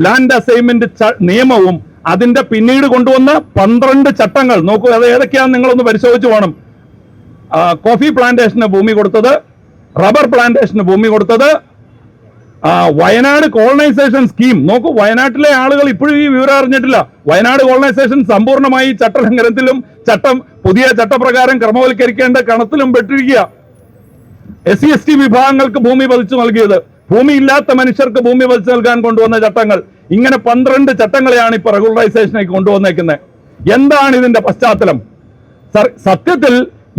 ലാൻഡ് അസൈൻമെന്റ് നിയമവും അതിന്റെ പിന്നീട് കൊണ്ടുവന്ന 12 ചട്ടങ്ങൾ നോക്കൂ, അത് ഏതൊക്കെയാണെന്ന് നിങ്ങളൊന്ന് പരിശോധിച്ചു വേണം. കോഫി പ്ലാന്റേഷന് ഭൂമി കൊടുത്തത്, റബ്ബർ പ്ലാന്റേഷന് ഭൂമി കൊടുത്തത്, വയനാട് കോളനൈസേഷൻ സ്കീം നോക്കൂ. വയനാട്ടിലെ ആളുകൾ ഇപ്പോഴും ഈ വിവരം അറിഞ്ഞിട്ടില്ല. വയനാട് കോളനൈസേഷൻ സമ്പൂർണ്ണമായി ചട്ടലംഘനത്തിലും പുതിയ ചട്ടപ്രകാരം ക്രമവൽക്കരിക്കേണ്ട കണത്തിലും പെട്ടിരിക്കുക. SC/ST വിഭാഗങ്ങൾക്ക് ഭൂമി പതിച്ചു നൽകിയത്, ഭൂമി ഇല്ലാത്ത മനുഷ്യർക്ക് ഭൂമി പതിച്ചു നൽകാൻ കൊണ്ടുവന്ന ചട്ടങ്ങൾ, ഇങ്ങനെ 12 ചട്ടങ്ങളെയാണ് ഇപ്പൊ റെഗുലറൈസേഷനേക്ക് കൊണ്ടുവന്നേക്കുന്നത്. എന്താണ് ഇതിന്റെ പശ്ചാത്തലം? സത്യത്തിൽ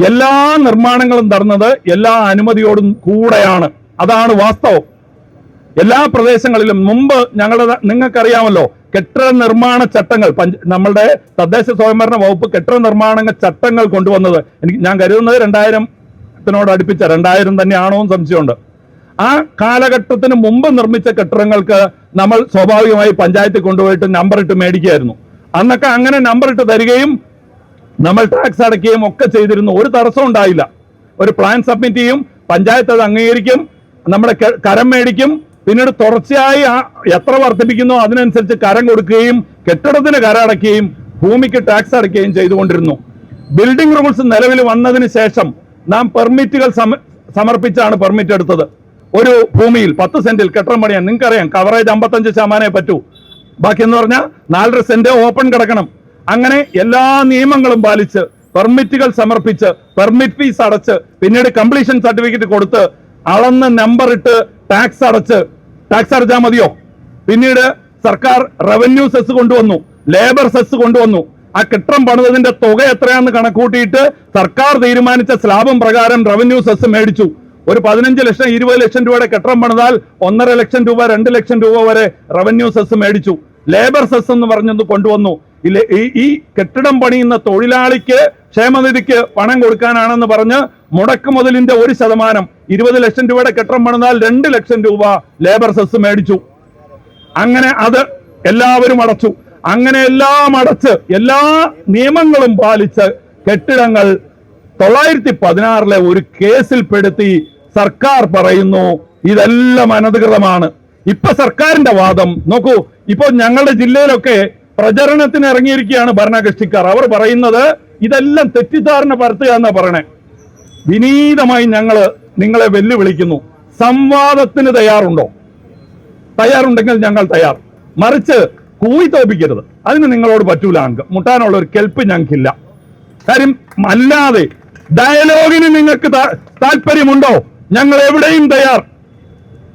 എല്ലാ നിർമ്മാണങ്ങളും നടന്നത് എല്ലാ അനുമതിയോടും കൂടെയാണ്. അതാണ് വാസ്തവം. എല്ലാ പ്രദേശങ്ങളിലും മുമ്പ് നിങ്ങൾക്കറിയാമല്ലോ, കെട്ടിട നിർമ്മാണ ചട്ടങ്ങൾ നമ്മളുടെ തദ്ദേശ സ്വയംഭരണ വകുപ്പ് കെട്ടിട നിർമ്മാണ ചട്ടങ്ങൾ കൊണ്ടുവന്നത് ഞാൻ കരുതുന്നത് 2000 അടുപ്പിച്ച 2000 തന്നെയാണോ എന്ന് സംശയമുണ്ട്. ആ കാലഘട്ടത്തിന് മുമ്പ് നിർമ്മിച്ച കെട്ടിടങ്ങൾക്ക് നമ്മൾ സ്വാഭാവികമായി പഞ്ചായത്തിൽ കൊണ്ടുപോയിട്ട് നമ്പർ ഇട്ട് മേടിക്കുകയായിരുന്നു. അന്നൊക്കെ അങ്ങനെ നമ്പർ ഇട്ട് തരികയും നമ്മൾ ടാക്സ് അടയ്ക്കുകയും ഒക്കെ ചെയ്തിരുന്നു. ഒരു തടസ്സം ഉണ്ടായില്ല. ഒരു പ്ലാൻ സബ്മിറ്റ് ചെയ്യും, പഞ്ചായത്ത് അത് അംഗീകരിക്കും, നമ്മുടെ കരം മേടിക്കും, പിന്നീട് തുടർച്ചയായി എത്ര വർദ്ധിപ്പിക്കുന്നോ അതിനനുസരിച്ച് കരം കൊടുക്കുകയും കെട്ടിടത്തിന് കരം അടയ്ക്കുകയും ഭൂമിക്ക് ടാക്സ് അടയ്ക്കുകയും ചെയ്തുകൊണ്ടിരുന്നു. ബിൽഡിംഗ് റൂൾസ് നിലവിൽ വന്നതിന് ശേഷം നാം പെർമിറ്റുകൾ സമർപ്പിച്ചാണ് പെർമിറ്റ് എടുത്തത്. ഒരു ഭൂമിയിൽ 10 സെന്റിൽ കെട്ടിടം പണിയാൻ നിങ്ങൾക്കറിയാം കവറേജ് 55% പറ്റൂ. ബാക്കി എന്ന് പറഞ്ഞാൽ 4.5 സെന്റ് ഓപ്പൺ കിടക്കണം. അങ്ങനെ എല്ലാ നിയമങ്ങളും പാലിച്ച് പെർമിറ്റുകൾ സമർപ്പിച്ച് പെർമിറ്റ് ഫീസ് അടച്ച് പിന്നീട് കംപ്ലീഷൻ സർട്ടിഫിക്കറ്റ് കൊടുത്ത് അളന്ന് നമ്പർ ഇട്ട് ടാക്സ് അടച്ചാൽ മതിയോ? പിന്നീട് സർക്കാർ റവന്യൂ സെസ് കൊണ്ടുവന്നു, ലേബർ സെസ് കൊണ്ടുവന്നു. ആ കെട്ടിടം പണിതതിന്റെ തുക എത്രയാണെന്ന് കണക്കൂട്ടിയിട്ട് സർക്കാർ തീരുമാനിച്ച സ്ലാബും പ്രകാരം റവന്യൂ സെസ് മേടിച്ചു. ഒരു 15 ലക്ഷം 20 ലക്ഷം രൂപയുടെ കെട്ടിടം പണിതാൽ 1.5 ലക്ഷം രൂപ 2 ലക്ഷം രൂപ വരെ റവന്യൂ സെസ് മേടിച്ചു. ലേബർ സെസ് എന്ന് പറഞ്ഞത് കൊണ്ടുവന്നു. ഈ കെട്ടിടം പണിയുന്ന തൊഴിലാളിക്ക് ക്ഷേമനിധിക്ക് പണം കൊടുക്കാനാണെന്ന് പറഞ്ഞ് മുടക്ക് മുതലിന്റെ 1% 20 ലക്ഷം രൂപയുടെ കെട്ടിടം പണിതാൽ 2 ലക്ഷം രൂപ ലേബർ സെസ് മേടിച്ചു. അങ്ങനെ അത് എല്ലാവരും അടച്ചു. അങ്ങനെ എല്ലാം അടച്ച് എല്ലാ നിയമങ്ങളും പാലിച്ച് കെട്ടിടങ്ങൾ 916 ഒരു കേസിൽപ്പെടുത്തി സർക്കാർ പറയുന്നു ഇതെല്ലാം അനധികൃതമാണ്. ഇപ്പൊ സർക്കാരിന്റെ വാദം നോക്കൂ. ഇപ്പൊ ഞങ്ങളുടെ ജില്ലയിലൊക്കെ പ്രചരണത്തിന് ഇറങ്ങിയിരിക്കുകയാണ് ഭരണകക്ഷിക്കാർ. അവർ പറയുന്നത് ഇതെല്ലാം തെറ്റിദ്ധാരണ പരത്തുക എന്നാ പറയണേ. വിനീതമായി നിങ്ങളെ വെല്ലുവിളിക്കുന്നു. സംവാദത്തിന് തയ്യാറുണ്ടോ? തയ്യാറുണ്ടെങ്കിൽ ഞങ്ങൾ തയ്യാർ. മറിച്ച് കൂവി തോപ്പിക്കരുത്. അതിന് നിങ്ങളോട് പറ്റൂല. മുട്ടാനുള്ള ഒരു കെൽപ്പ് ഞങ്ങൾക്കില്ല. കാര്യം അല്ലാതെ ഡയലോഗിന് നിങ്ങൾക്ക് താല്പര്യമുണ്ടോ? ഞങ്ങൾ എവിടെയും തയ്യാർ.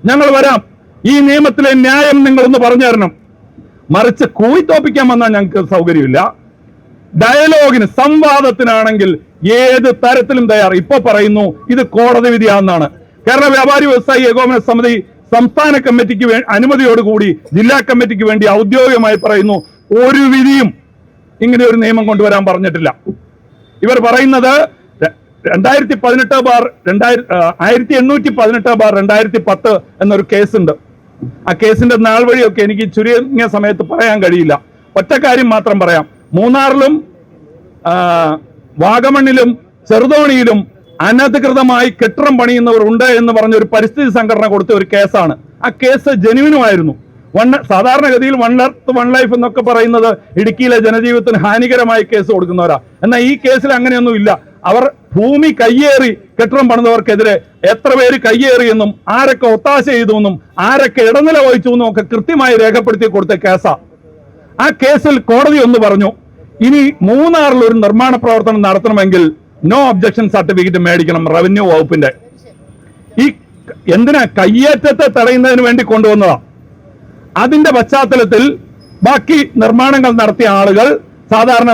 ഞങ്ങൾ വരാം. ഈ നിയമത്തിലെ ന്യായം നിങ്ങളൊന്ന് പറഞ്ഞു തരണം. മറിച്ച് കൂവി തോപ്പിക്കാൻ വന്നാൽ ഞങ്ങൾക്ക് സൗകര്യമില്ല. ഡയലോഗിന് സംവാദത്തിനാണെങ്കിൽ ഏത് തരത്തിലും തയ്യാർ. ഇപ്പൊ പറയുന്നു ഇത് കോടതി വിധിയാണെന്നാണ്. കേരള വ്യാപാരി വ്യവസായി ഏകോപന സമിതി സംസ്ഥാന കമ്മിറ്റിക്ക് അനുമതിയോടുകൂടി ജില്ലാ കമ്മിറ്റിക്ക് വേണ്ടി ഔദ്യോഗികമായി പറയുന്നു ഒരു വിധിയും ഇങ്ങനെ ഒരു നിയമം കൊണ്ടുവരാൻ പറഞ്ഞിട്ടില്ല. ഇവർ പറയുന്നത് 1818/2010 എന്നൊരു കേസുണ്ട്. ആ കേസിന്റെ നാൾ വഴിയൊക്കെ എനിക്ക് ചുരുങ്ങിയ സമയത്ത് പറയാൻ കഴിയില്ല. ഒറ്റ കാര്യം മാത്രം പറയാം. മൂന്നാറിലും വാഗമണ്ണിലും ചെറുതോണിയിലും അനധികൃതമായി കെട്ടിടം പണിയുന്നവർ ഉണ്ട് എന്ന് പറഞ്ഞ ഒരു പരിസ്ഥിതി സംഘടന കൊടുത്ത ഒരു കേസാണ്. ആ കേസ് ജെനുവിനുമായിരുന്നു. സാധാരണഗതിയിൽ 1 Earth 1 Life എന്നൊക്കെ പറയുന്നത് ഇടുക്കിയിലെ ജനജീവിതത്തിന് ഹാനികരമായി കേസ് കൊടുക്കുന്നവരാ. എന്നാൽ ഈ കേസിൽ അങ്ങനെയൊന്നും ഇല്ല. അവർ ഭൂമി കയ്യേറി കെട്ടിടം പണിതവർക്കെതിരെ എത്ര പേര് കയ്യേറിയെന്നും ആരൊക്കെ ഒത്താശ ചെയ്തുവെന്നും ആരൊക്കെ ഇടനില വഹിച്ചു എന്നും ഒക്കെ കൃത്യമായി രേഖപ്പെടുത്തി കൊടുത്ത കേസാ. ആ കേസിൽ കോടതി ഒന്ന് പറഞ്ഞു, ഇനി മൂന്നാറിൽ ഒരു നിർമ്മാണ പ്രവർത്തനം നടത്തണമെങ്കിൽ നോ ഒബ്ജക്ഷൻ സർട്ടിഫിക്കറ്റ് മേടിക്കണം റവന്യൂ വകുപ്പിന്റെ. ഈ എന്തിനാ? കയ്യേറ്റത്തെ തടയുന്നതിന് വേണ്ടി കൊണ്ടുവന്നതാ. അതിന്റെ പശ്ചാത്തലത്തിൽ ബാക്കി നിർമ്മാണങ്ങൾ നടത്തിയ ആളുകൾ സാധാരണ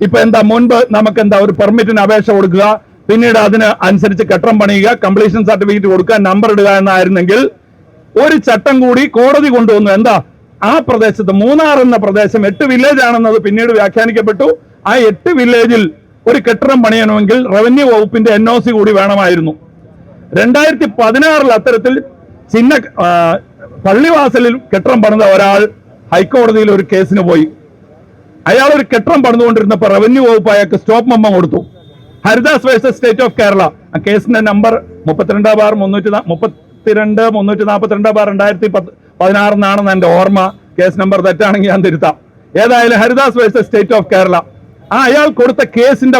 ഇപ്പൊ മുൻപ് നമുക്ക് ഒരു പെർമിറ്റിന് അപേക്ഷ കൊടുക്കുക, പിന്നീട് അതിന് അനുസരിച്ച് കെട്ടിടം പണിയുക, കംപ്ലീഷൻ സർട്ടിഫിക്കറ്റ് കൊടുക്കുക, നമ്പർ ഇടുക എന്നായിരുന്നെങ്കിൽ ഒരു ചട്ടം കൂടി കോടതി കൊണ്ടുവന്നു. ആ പ്രദേശത്ത് മൂന്നാർ എന്ന പ്രദേശം 8 വില്ലേജ് ആണെന്നത് പിന്നീട് വ്യാഖ്യാനിക്കപ്പെട്ടു. ആ 8 വില്ലേജിൽ ഒരു കെട്ടിടം പണിയണമെങ്കിൽ റവന്യൂ വകുപ്പിന്റെ NOC കൂടി വേണമായിരുന്നു. 2016 അത്തരത്തിൽ പള്ളിവാസലിൽ കെട്ടിടം പണിത ഒരാൾ ഹൈക്കോടതിയിൽ ഒരു കേസിന് പോയി. അയാൾ ഒരു കെട്ടിടം പണിതുകൊണ്ടിരുന്നപ്പോൾ റവന്യൂ വകുപ്പ് അയാൾക്ക് സ്റ്റോപ്പ് മെമ്മോ കൊടുത്തു. Haridas versus state of Kerala. ആ കേസിന്റെ നമ്പർ 32/342/2016 എന്നാണെന്ന് എന്റെ ഓർമ്മ. കേസ് നമ്പർ തെറ്റാണെങ്കിൽ ഞാൻ തിരുത്താം. ഏതായാലും Haridas versus state of Kerala. അയാൾ കൊടുത്ത കേസിന്റെ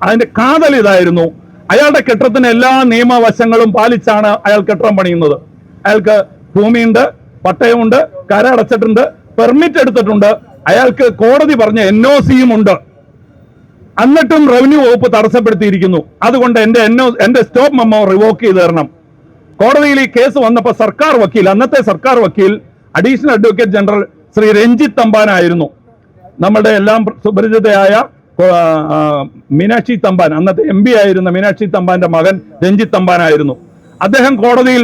അതിന്റെ കാതൽ ഇതായിരുന്നു. അയാളുടെ കെട്ടിടത്തിന് എല്ലാ നിയമവശങ്ങളും പാലിച്ചാണ് അയാൾ കെട്ടിടം പണിയുന്നത്. അയാൾക്ക് ഭൂമിയുണ്ട്, പട്ടയമുണ്ട്, കര അടച്ചിട്ടുണ്ട്, പെർമിറ്റ് എടുത്തിട്ടുണ്ട്, അയാൾക്ക് കോടതി പറഞ്ഞ NOCയും ഉണ്ട്. എന്നിട്ടും റവന്യൂ വകുപ്പ് തടസ്സപ്പെടുത്തിയിരിക്കുന്നു. അതുകൊണ്ട് എന്റെ സ്റ്റോപ്പ് മെമ്മോ റിവോക്ക് ചെയ്ത് തരണം. കോടതിയിൽ ഈ കേസ് വന്നപ്പോൾ അന്നത്തെ സർക്കാർ വക്കീൽ additional advocate general Shri Ranjith തമ്പാനായിരുന്നു. നമ്മുടെ എല്ലാം സുപരിചിതയായ മീനാക്ഷി തമ്പാൻ, അന്നത്തെ MP ആയിരുന്ന മീനാക്ഷി തമ്പാന്റെ മകൻ രഞ്ജിത്ത് തമ്പാനായിരുന്നു. അദ്ദേഹം കോടതിയിൽ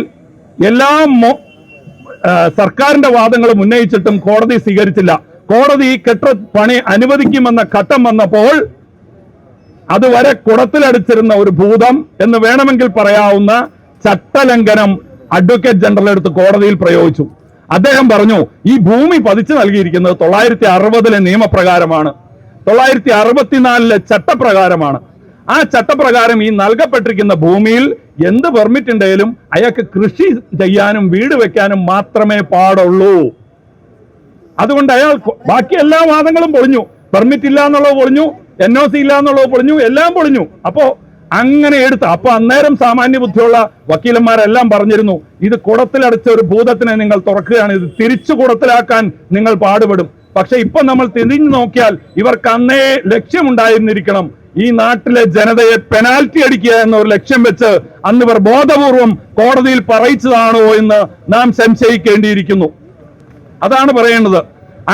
എല്ലാ സർക്കാരിന്റെ വാദങ്ങളും ഉന്നയിച്ചിട്ടും കോടതി സ്വീകരിച്ചില്ല. കോടതി കെട്ടിടപ്പണി അനുവദിക്കുമെന്ന ഘട്ടം വന്നപ്പോൾ അതുവരെ കുടത്തിലടിച്ചിരുന്ന ഒരു ഭൂതം എന്ന് വേണമെങ്കിൽ പറയാവുന്ന ചട്ടലംഘനം അഡ്വക്കേറ്റ് ജനറൽ എടുത്ത് കോടതിയിൽ പ്രയോഗിച്ചു. അദ്ദേഹം പറഞ്ഞു, ഈ ഭൂമി പതിച്ചു നൽകിയിരിക്കുന്നത് 960 നിയമപ്രകാരമാണ്, 964 ചട്ടപ്രകാരമാണ്. ആ ചട്ടപ്രകാരം ഈ നൽകപ്പെട്ടിരിക്കുന്ന ഭൂമിയിൽ എന്ത് പെർമിറ്റ് ഉണ്ടെങ്കിലും അയാൾക്ക് കൃഷി ചെയ്യാനും വീട് വെക്കാനും മാത്രമേ പാടുള്ളൂ. അതുകൊണ്ട് അയാൾ ബാക്കി എല്ലാ വാദങ്ങളും പൊളിഞ്ഞു. പെർമിറ്റ് ഇല്ല എന്നുള്ളത് പൊളിഞ്ഞു, NOC ഇല്ല എന്നുള്ളത് പൊളിഞ്ഞു, എല്ലാം പൊളിഞ്ഞു. അപ്പോ അങ്ങനെ അപ്പൊ അന്നേരം സാമാന്യ ബുദ്ധിയുള്ള വക്കീലന്മാരെല്ലാം പറഞ്ഞിരുന്നു, ഇത് കുടത്തിലടച്ച ഒരു ഭൂതത്തിനെ നിങ്ങൾ തുറക്കുകയാണ്, ഇത് തിരിച്ചു കുടത്തിലാക്കാൻ നിങ്ങൾ പാടുപെടും. പക്ഷെ ഇപ്പൊ നമ്മൾ തിരിഞ്ഞു നോക്കിയാൽ ഇവർക്ക് അന്നേ ലക്ഷ്യമുണ്ടായിരുന്നിരിക്കണം, ഈ നാട്ടിലെ ജനതയെ പെനാൽറ്റി അടിക്കുക എന്നൊരു ലക്ഷ്യം വെച്ച് അന്ന് ഇവർ ബോധപൂർവം കോടതിയിൽ പറയിച്ചതാണോ എന്ന് നാം സംശയിക്കേണ്ടിയിരിക്കുന്നു. അതാണ് പറയേണ്ടത്.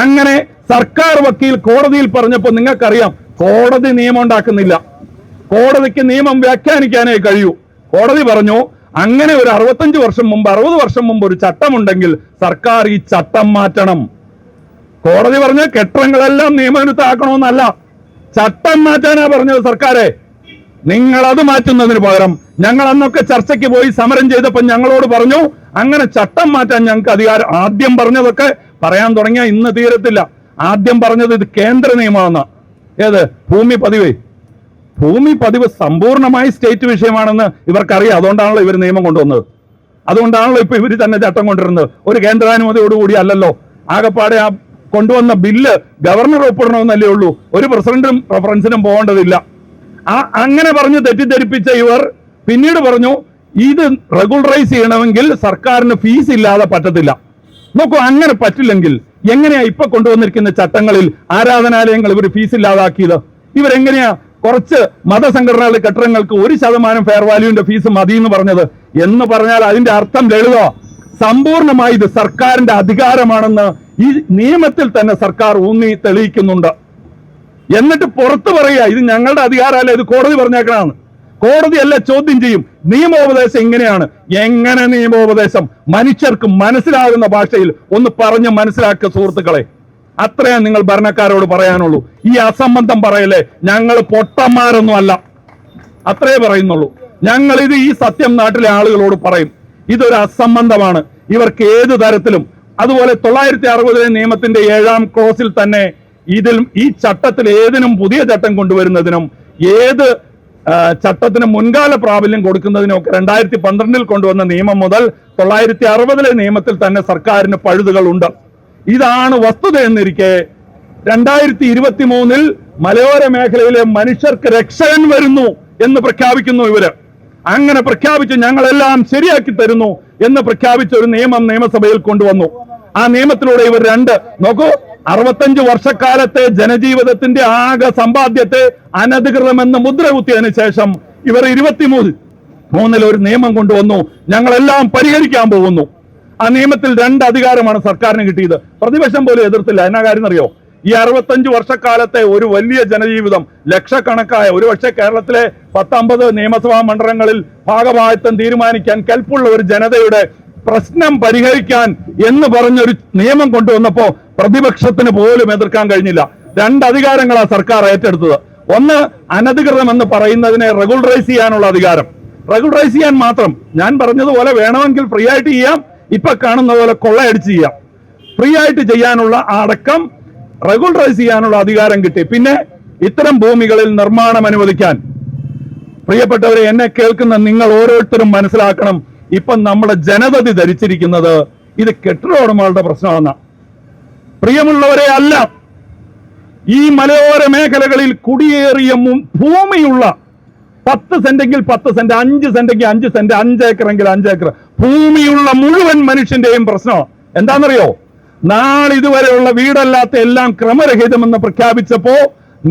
അങ്ങനെ സർക്കാർ വക്കീൽ കോടതിയിൽ പറഞ്ഞപ്പോൾ നിങ്ങൾക്കറിയാം, കോടതി നിയമം ഉണ്ടാക്കുന്നില്ല, കോടതിക്ക് നിയമം വ്യാഖ്യാനിക്കാനേ കഴിയൂ. കോടതി പറഞ്ഞു, അങ്ങനെ ഒരു 65 വർഷം മുമ്പ് 60 വർഷം മുമ്പ് ഒരു ചട്ടമുണ്ടെങ്കിൽ സർക്കാർ ഈ ചട്ടം മാറ്റണം. കോടതി പറഞ്ഞ കെട്ടിടങ്ങളെല്ലാം നിയമവിരുദ്ധമാക്കണമെന്നല്ല, ചട്ടം മാറ്റാനാ പറഞ്ഞത് സർക്കാരെ. നിങ്ങൾ അത് മാറ്റുന്നതിന് പകരം ഞങ്ങൾ അന്നൊക്കെ ചർച്ചയ്ക്ക് പോയി സമരം ചെയ്തപ്പോൾ ഞങ്ങളോട് പറഞ്ഞു, അങ്ങനെ ചട്ടം മാറ്റാൻ ഞങ്ങൾക്ക് അധികാരം. ആദ്യം പറഞ്ഞതൊക്കെ പറയാൻ തുടങ്ങിയാൽ ഇന്ന് തീരത്തില്ല. ആദ്യം പറഞ്ഞത് ഇത് കേന്ദ്ര നിയമമാണ്. ഏത്? ഭൂമി പതിവ് സമ്പൂർണമായി സ്റ്റേറ്റ് വിഷയമാണെന്ന് ഇവർക്കറിയാം. അതുകൊണ്ടാണല്ലോ ഇവർ നിയമം കൊണ്ടുവന്നത്. അതുകൊണ്ടാണല്ലോ ഇപ്പൊ ഇവർ തന്നെ ചട്ടം കൊണ്ടുവരുന്നത്. ഒരു കേന്ദ്രാനുമതിയോടുകൂടി അല്ലല്ലോ. ആകെപ്പാടെ ആ കൊണ്ടുവന്ന ബില്ല് ഗവർണർ ഒപ്പിടണമെന്നല്ലേ ഉള്ളൂ, ഒരു പ്രസിഡന്റും റഫറൻസിനും പോകേണ്ടതില്ല. അങ്ങനെ പറഞ്ഞ് തെറ്റിദ്ധരിപ്പിച്ച ഇവർ പിന്നീട് പറഞ്ഞു, ഇത് റെഗുലറൈസ് ചെയ്യണമെങ്കിൽ സർക്കാരിന് ഫീസ് ഇല്ലാതെ പറ്റത്തില്ല. നോക്കൂ, അങ്ങനെ പറ്റില്ലെങ്കിൽ എങ്ങനെയാ ഇപ്പൊ കൊണ്ടുവന്നിരിക്കുന്ന ചട്ടങ്ങളിൽ ആരാധനാലയങ്ങൾ ഇവർ ഫീസ് ഇല്ലാതാക്കിയത്? ഇവരെങ്ങനെയാ കുറച്ച് മതസംഘടനകളുടെ കെട്ടിടങ്ങൾക്ക് 1% ഫെയർ വാല്യൂവിന്റെ ഫീസ് മതി എന്ന് പറഞ്ഞത്? എന്ന് പറഞ്ഞാൽ അതിന്റെ അർത്ഥം ലളിത, സമ്പൂർണമായി ഇത് സർക്കാരിന്റെ അധികാരമാണെന്ന് ഈ നിയമത്തിൽ തന്നെ സർക്കാർ ഊന്നി തെളിയിക്കുന്നുണ്ട്. എന്നിട്ട് പുറത്തു പറയുക, ഇത് ഞങ്ങളുടെ അധികാരമല്ല, ഇത് കോടതി പറഞ്ഞേക്കണമെന്ന്. കോടതിയല്ല ചോദ്യം ചെയ്യും. നിയമോപദേശം ഇങ്ങനെയാണ്. എങ്ങനെ നിയമോപദേശം? മനുഷ്യർക്ക് മനസ്സിലാകുന്ന ഭാഷയിൽ ഒന്ന് പറഞ്ഞ് മനസ്സിലാക്കുക സുഹൃത്തുക്കളെ. അത്രയാ നിങ്ങൾ ഭരണക്കാരോട് പറയാനുള്ളൂ. ഈ അസംബന്ധം പറയല്ലേ, ഞങ്ങൾ പൊട്ടന്മാരൊന്നും അല്ല, അത്രേ പറയുന്നുള്ളൂ. ഞങ്ങൾ ഈ സത്യം നാട്ടിലെ ആളുകളോട് പറയും. ഇതൊരു അസംബന്ധമാണ് ഇവർക്ക് ഏത് തരത്തിലും. അതുപോലെ 960 നിയമത്തിന്റെ 7ാം ക്ലോസിൽ തന്നെ ഈ ചട്ടത്തിൽ ഏതിനും പുതിയ ചട്ടം കൊണ്ടുവരുന്നതിനും ഏത് ചട്ടത്തിന് മുൻകാല പ്രാബല്യം കൊടുക്കുന്നതിനും ഒക്കെ 2012 കൊണ്ടുവന്ന നിയമം മുതൽ 960 നിയമത്തിൽ തന്നെ സർക്കാരിന് പഴുതുകൾ ഉണ്ട്. ഇതാണ് വസ്തുത എന്നിരിക്കെ 2023 മലയോര മേഖലയിലെ മനുഷ്യർക്ക് രക്ഷകൻ വരുന്നു എന്ന് പ്രഖ്യാപിക്കുന്നു ഇവര്. അങ്ങനെ പ്രഖ്യാപിച്ച് ഞങ്ങളെല്ലാം ശരിയാക്കി തരുന്നു എന്ന് പ്രഖ്യാപിച്ച ഒരു നിയമം നിയമസഭയിൽ കൊണ്ടുവന്നു. ആ നിയമത്തിലൂടെ ഇവർ 65 വർഷക്കാലത്തെ ജനജീവിതത്തിന്റെ ആകെ സമ്പാദ്യത്തെ അനധികൃതമെന്ന് മുദ്ര കുത്തിയതിനു ശേഷം ഇവർ 23 ഒരു നിയമം കൊണ്ടുവന്നു. ഞങ്ങളെല്ലാം പരിഹരിക്കാൻ പോകുന്നു. ആ നിയമത്തിൽ 2 അധികാരമാണ് സർക്കാരിന് കിട്ടിയത്. പ്രതിപക്ഷം പോലും എതിർത്തില്ല. എന്നാ കാര്യം അറിയോ? ഈ 65 വർഷക്കാലത്തെ ഒരു വലിയ ജനജീവിതം, ലക്ഷക്കണക്കായ, ഒരുപക്ഷെ കേരളത്തിലെ 10-50 നിയമസഭാ മണ്ഡലങ്ങളിൽ ഭാഗഭാഗിത്വം തീരുമാനിക്കാൻ കെൽപ്പുള്ള ഒരു ജനതയുടെ പ്രശ്നം പരിഹരിക്കാൻ എന്ന് പറഞ്ഞൊരു നിയമം കൊണ്ടുവന്നപ്പോ പ്രതിപക്ഷത്തിന് പോലും എതിർക്കാൻ കഴിഞ്ഞില്ല. 2 അധികാരങ്ങളാണ് സർക്കാർ ഏറ്റെടുത്തത്. ഒന്ന്, അനധികൃതമെന്ന് പറയുന്നതിനെ റെഗുലറൈസ് ചെയ്യാനുള്ള അധികാരം. റെഗുലറൈസ് ചെയ്യാൻ മാത്രം, ഞാൻ പറഞ്ഞതുപോലെ വേണമെങ്കിൽ ഫ്രീ ആയിട്ട് ചെയ്യാം, ഇപ്പൊ കാണുന്ന പോലെ കൊള്ളയടിച്ച് ചെയ്യാം. ഫ്രീ ആയിട്ട് ചെയ്യാനുള്ള അടക്കം റെഗുലറൈസ് ചെയ്യാനുള്ള അധികാരം കിട്ടി. പിന്നെ ഇത്തരം ഭൂമികളിൽ നിർമ്മാണം അനുവദിക്കാൻ. പ്രിയപ്പെട്ടവരെ, എന്നെ കേൾക്കുന്ന നിങ്ങൾ ഓരോരുത്തരും മനസ്സിലാക്കണം, ഇപ്പം നമ്മുടെ ജനതതി ധരിച്ചിരിക്കുന്നത് ഇത് കെട്ടിട ഉടമകളുടെ പ്രശ്നമാണ്. പ്രിയമുള്ളവരെ, അല്ല. ഈ മലയോര മേഖലകളിൽ കുടിയേറിയ ഭൂമിയുള്ള 10 സെന്റെങ്കിൽ 10 സെന്റ്, 5 സെന്റെങ്കിൽ 5 സെന്റ്, 5 ഏക്കറെങ്കിൽ 5 ഏക്കർ ഭൂമിയുള്ള മുഴുവൻ മനുഷ്യന്റെയും പ്രശ്നമാണ്. എന്താണെന്നറിയോ? നാളിതുവരെയുള്ള വീടല്ലാത്ത എല്ലാം ക്രമരഹിതമെന്ന് പ്രഖ്യാപിച്ചപ്പോ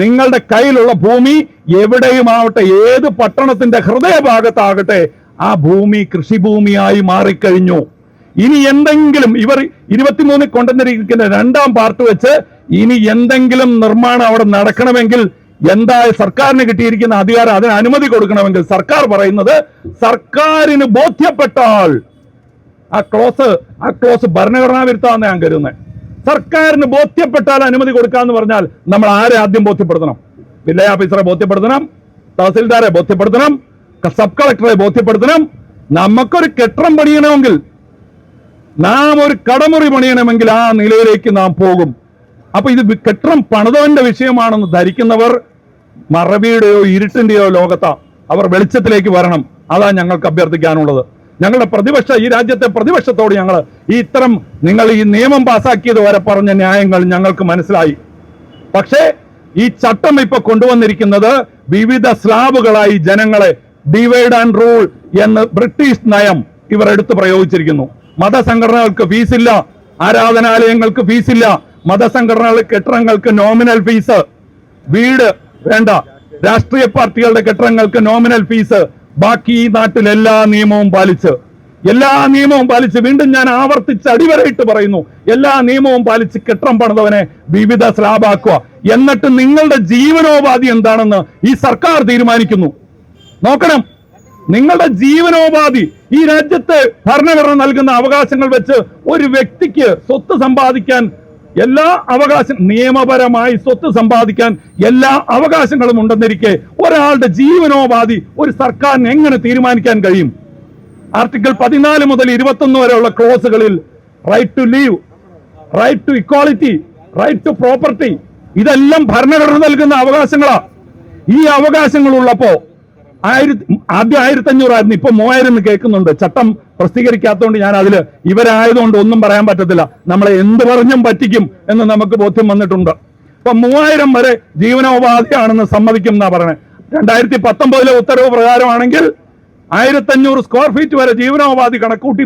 നിങ്ങളുടെ കയ്യിലുള്ള ഭൂമി എവിടെയുമാവട്ടെ, ഏത് പട്ടണത്തിന്റെ ഹൃദയഭാഗത്താകട്ടെ, ആ ഭൂമി കൃഷിഭൂമിയായി മാറിക്കഴിഞ്ഞു. ഇനി എന്തെങ്കിലും ഇവർ 23 കൊണ്ടുവന്നിരിക്കുന്ന 2ാം പാർട്ട് വെച്ച് ഇനി എന്തെങ്കിലും നിർമ്മാണം അവിടെ നടക്കണമെങ്കിൽ എന്തായാലും സർക്കാരിന് കിട്ടിയിരിക്കുന്ന അധികാരം അതിന് അനുമതി കൊടുക്കണമെങ്കിൽ സർക്കാർ പറയുന്നത് സർക്കാരിന് ബോധ്യപ്പെട്ടാൽ ആ ക്ലോസ് ഭരണഘടനാ വിരുദ്ധമാണെന്ന് ഞാൻ കരുതുന്നത്. സർക്കാരിന് ബോധ്യപ്പെട്ടാൽ അനുമതി കൊടുക്കാന്ന് പറഞ്ഞാൽ നമ്മൾ ആരെ ആദ്യം ബോധ്യപ്പെടുത്തണം? വില്ലേജ് ഓഫീസറെ ബോധ്യപ്പെടുത്തണം, തഹസിൽദാരെ ബോധ്യപ്പെടുത്തണം, സബ് കളക്ടറെ ബോധ്യപ്പെടുത്തണം. നമുക്കൊരു കെട്ടിടം പണിയണമെങ്കിൽ, നാം ഒരു കടമുറി പണിയണമെങ്കിൽ ആ നിലയിലേക്ക് നാം പോകും. അപ്പൊ ഇത് കെട്ടിടം പണിതവന്റെ വിഷയമാണെന്ന് ധരിക്കുന്നവർ മറവിയുടെയോ ഇരുട്ടിന്റെയോ ലോകത്താ. അവർ വെളിച്ചത്തിലേക്ക് വരണം. അതാ ഞങ്ങൾക്ക് അഭ്യർത്ഥിക്കാനുള്ളത്. ഞങ്ങളുടെ ഈ രാജ്യത്തെ പ്രതിപക്ഷത്തോട് ഞങ്ങൾ നിങ്ങൾ ഈ നിയമം പാസാക്കിയത് വരെ പറഞ്ഞ ന്യായങ്ങൾ ഞങ്ങൾക്ക് മനസ്സിലായി. പക്ഷേ ഈ ചട്ടം ഇപ്പൊ കൊണ്ടുവന്നിരിക്കുന്നത് വിവിധ സ്ലാബുകളായി ജനങ്ങളെ ഡിവൈഡ് ആൻഡ് റൂൾ എന്ന് ബ്രിട്ടീഷ് നയം ഇവർ എടുത്തു പ്രയോഗിച്ചിരിക്കുന്നു. മതസംഘടനകൾക്ക് ഫീസില്ല, ആരാധനാലയങ്ങൾക്ക് ഫീസില്ല, മതസംഘടനകളുടെ കെട്ടിടങ്ങൾക്ക് നോമിനൽ ഫീസ്, വീട് വേണ്ട, രാഷ്ട്രീയ പാർട്ടികളുടെ കെട്ടിടങ്ങൾക്ക് നോമിനൽ ഫീസ്. ബാക്കി ഈ നാട്ടിൽ എല്ലാ നിയമവും പാലിച്ച് വീണ്ടും ഞാൻ ആവർത്തിച്ച് അടിവരയിട്ട് പറയുന്നു, എല്ലാ നിയമവും പാലിച്ച് കെട്ടിടം പണിതവനെ വിവിധ സ്ലാബാക്കുക. എന്നിട്ട് നിങ്ങളുടെ ജീവനോപാധി എന്താണെന്ന് ഈ സർക്കാർ തീരുമാനിക്കുന്നു. നോക്കണം, നിങ്ങളുടെ ജീവനോപാധി ഈ രാജ്യത്തെ ഭരണഘടന നൽകുന്ന അവകാശങ്ങൾ വെച്ച് ഒരു വ്യക്തിക്ക് സ്വത്ത് സമ്പാദിക്കാൻ എല്ലാ നിയമപരമായി സ്വത്ത് സമ്പാദിക്കാൻ എല്ലാ അവകാശങ്ങളും ഉണ്ടെന്നിരിക്കെ ഒരാളുടെ ജീവനോപാധി ഒരു സർക്കാരിന് എങ്ങനെ തീരുമാനിക്കാൻ കഴിയും? ആർട്ടിക്കിൾ 14 മുതൽ 21 വരെയുള്ള ക്ലോസുകളിൽ right to leave, right to equality, right to property, ഇതെല്ലാം ഭരണഘടന നൽകുന്ന അവകാശങ്ങളാ. ഈ അവകാശങ്ങൾ ഉള്ളപ്പോ ആദ്യം 1500 ആയിരുന്നു, ഇപ്പൊ 3000 എന്ന് കേൾക്കുന്നുണ്ട്. ചട്ടം പ്രസിദ്ധീകരിക്കാത്തതുകൊണ്ട് ഞാൻ അതില് ഇവരായതുകൊണ്ട് ഒന്നും പറയാൻ പറ്റത്തില്ല. നമ്മളെ എന്ത് പറഞ്ഞും പറ്റിക്കും എന്ന് നമുക്ക് ബോധ്യം വന്നിട്ടുണ്ട്. ഇപ്പൊ 3000 വരെ ജീവനോപാധിയാണെന്ന് സമ്മതിക്കും എന്നാ പറയണേ. 2019 ഉത്തരവ് പ്രകാരമാണെങ്കിൽ 1500 സ്ക്വയർ ഫീറ്റ് വരെ ജീവനോപാധി കണക്കൂട്ടി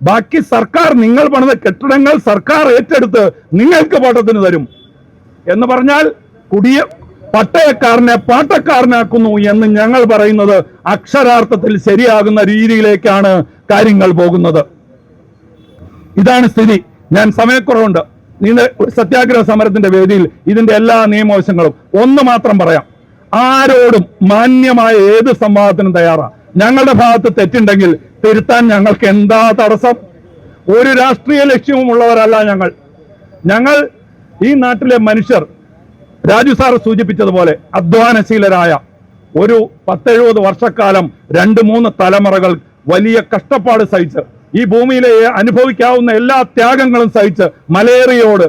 ബാക്കി സർക്കാർ, നിങ്ങൾ പണിത കെട്ടിടങ്ങൾ സർക്കാർ ഏറ്റെടുത്ത് നിങ്ങൾക്ക് പട്ടത്തിന് തരും എന്ന് പറഞ്ഞാൽ പട്ടയക്കാരനെ പാട്ടക്കാരനാക്കുന്നു എന്ന് ഞങ്ങൾ പറയുന്നത് അക്ഷരാർത്ഥത്തിൽ ശരിയാകുന്ന രീതിയിലേക്കാണ് കാര്യങ്ങൾ പോകുന്നത്. ഇതാണ് സ്ഥിതി. ഞാൻ സമയക്കുറവുണ്ട്. ഒരു സത്യാഗ്രഹ സമരത്തിന്റെ വേദിയിൽ ഇതിന്റെ എല്ലാ നിയമവശങ്ങളും ഒന്ന് മാത്രം പറയാം. ആരോടും മാന്യമായ ഏത് സംവാദത്തിനും തയ്യാറാ. ഞങ്ങളുടെ ഭാഗത്ത് തെറ്റുണ്ടെങ്കിൽ തിരുത്താൻ ഞങ്ങൾക്ക് എന്താ തടസ്സം? ഒരു രാഷ്ട്രീയ ലക്ഷ്യവുമുള്ളവരല്ല ഞങ്ങൾ ഈ നാട്ടിലെ മനുഷ്യർ. രാജു സാർ സൂചിപ്പിച്ചതുപോലെ അധ്വാനശീലരായ ഒരു 10-70 വർഷക്കാലം 2-3 തലമുറകൾ വലിയ കഷ്ടപ്പാട് സഹിച്ച് ഈ ഭൂമിയിലെ അനുഭവിക്കാവുന്ന എല്ലാ ത്യാഗങ്ങളും സഹിച്ച് മലേറിയോട്,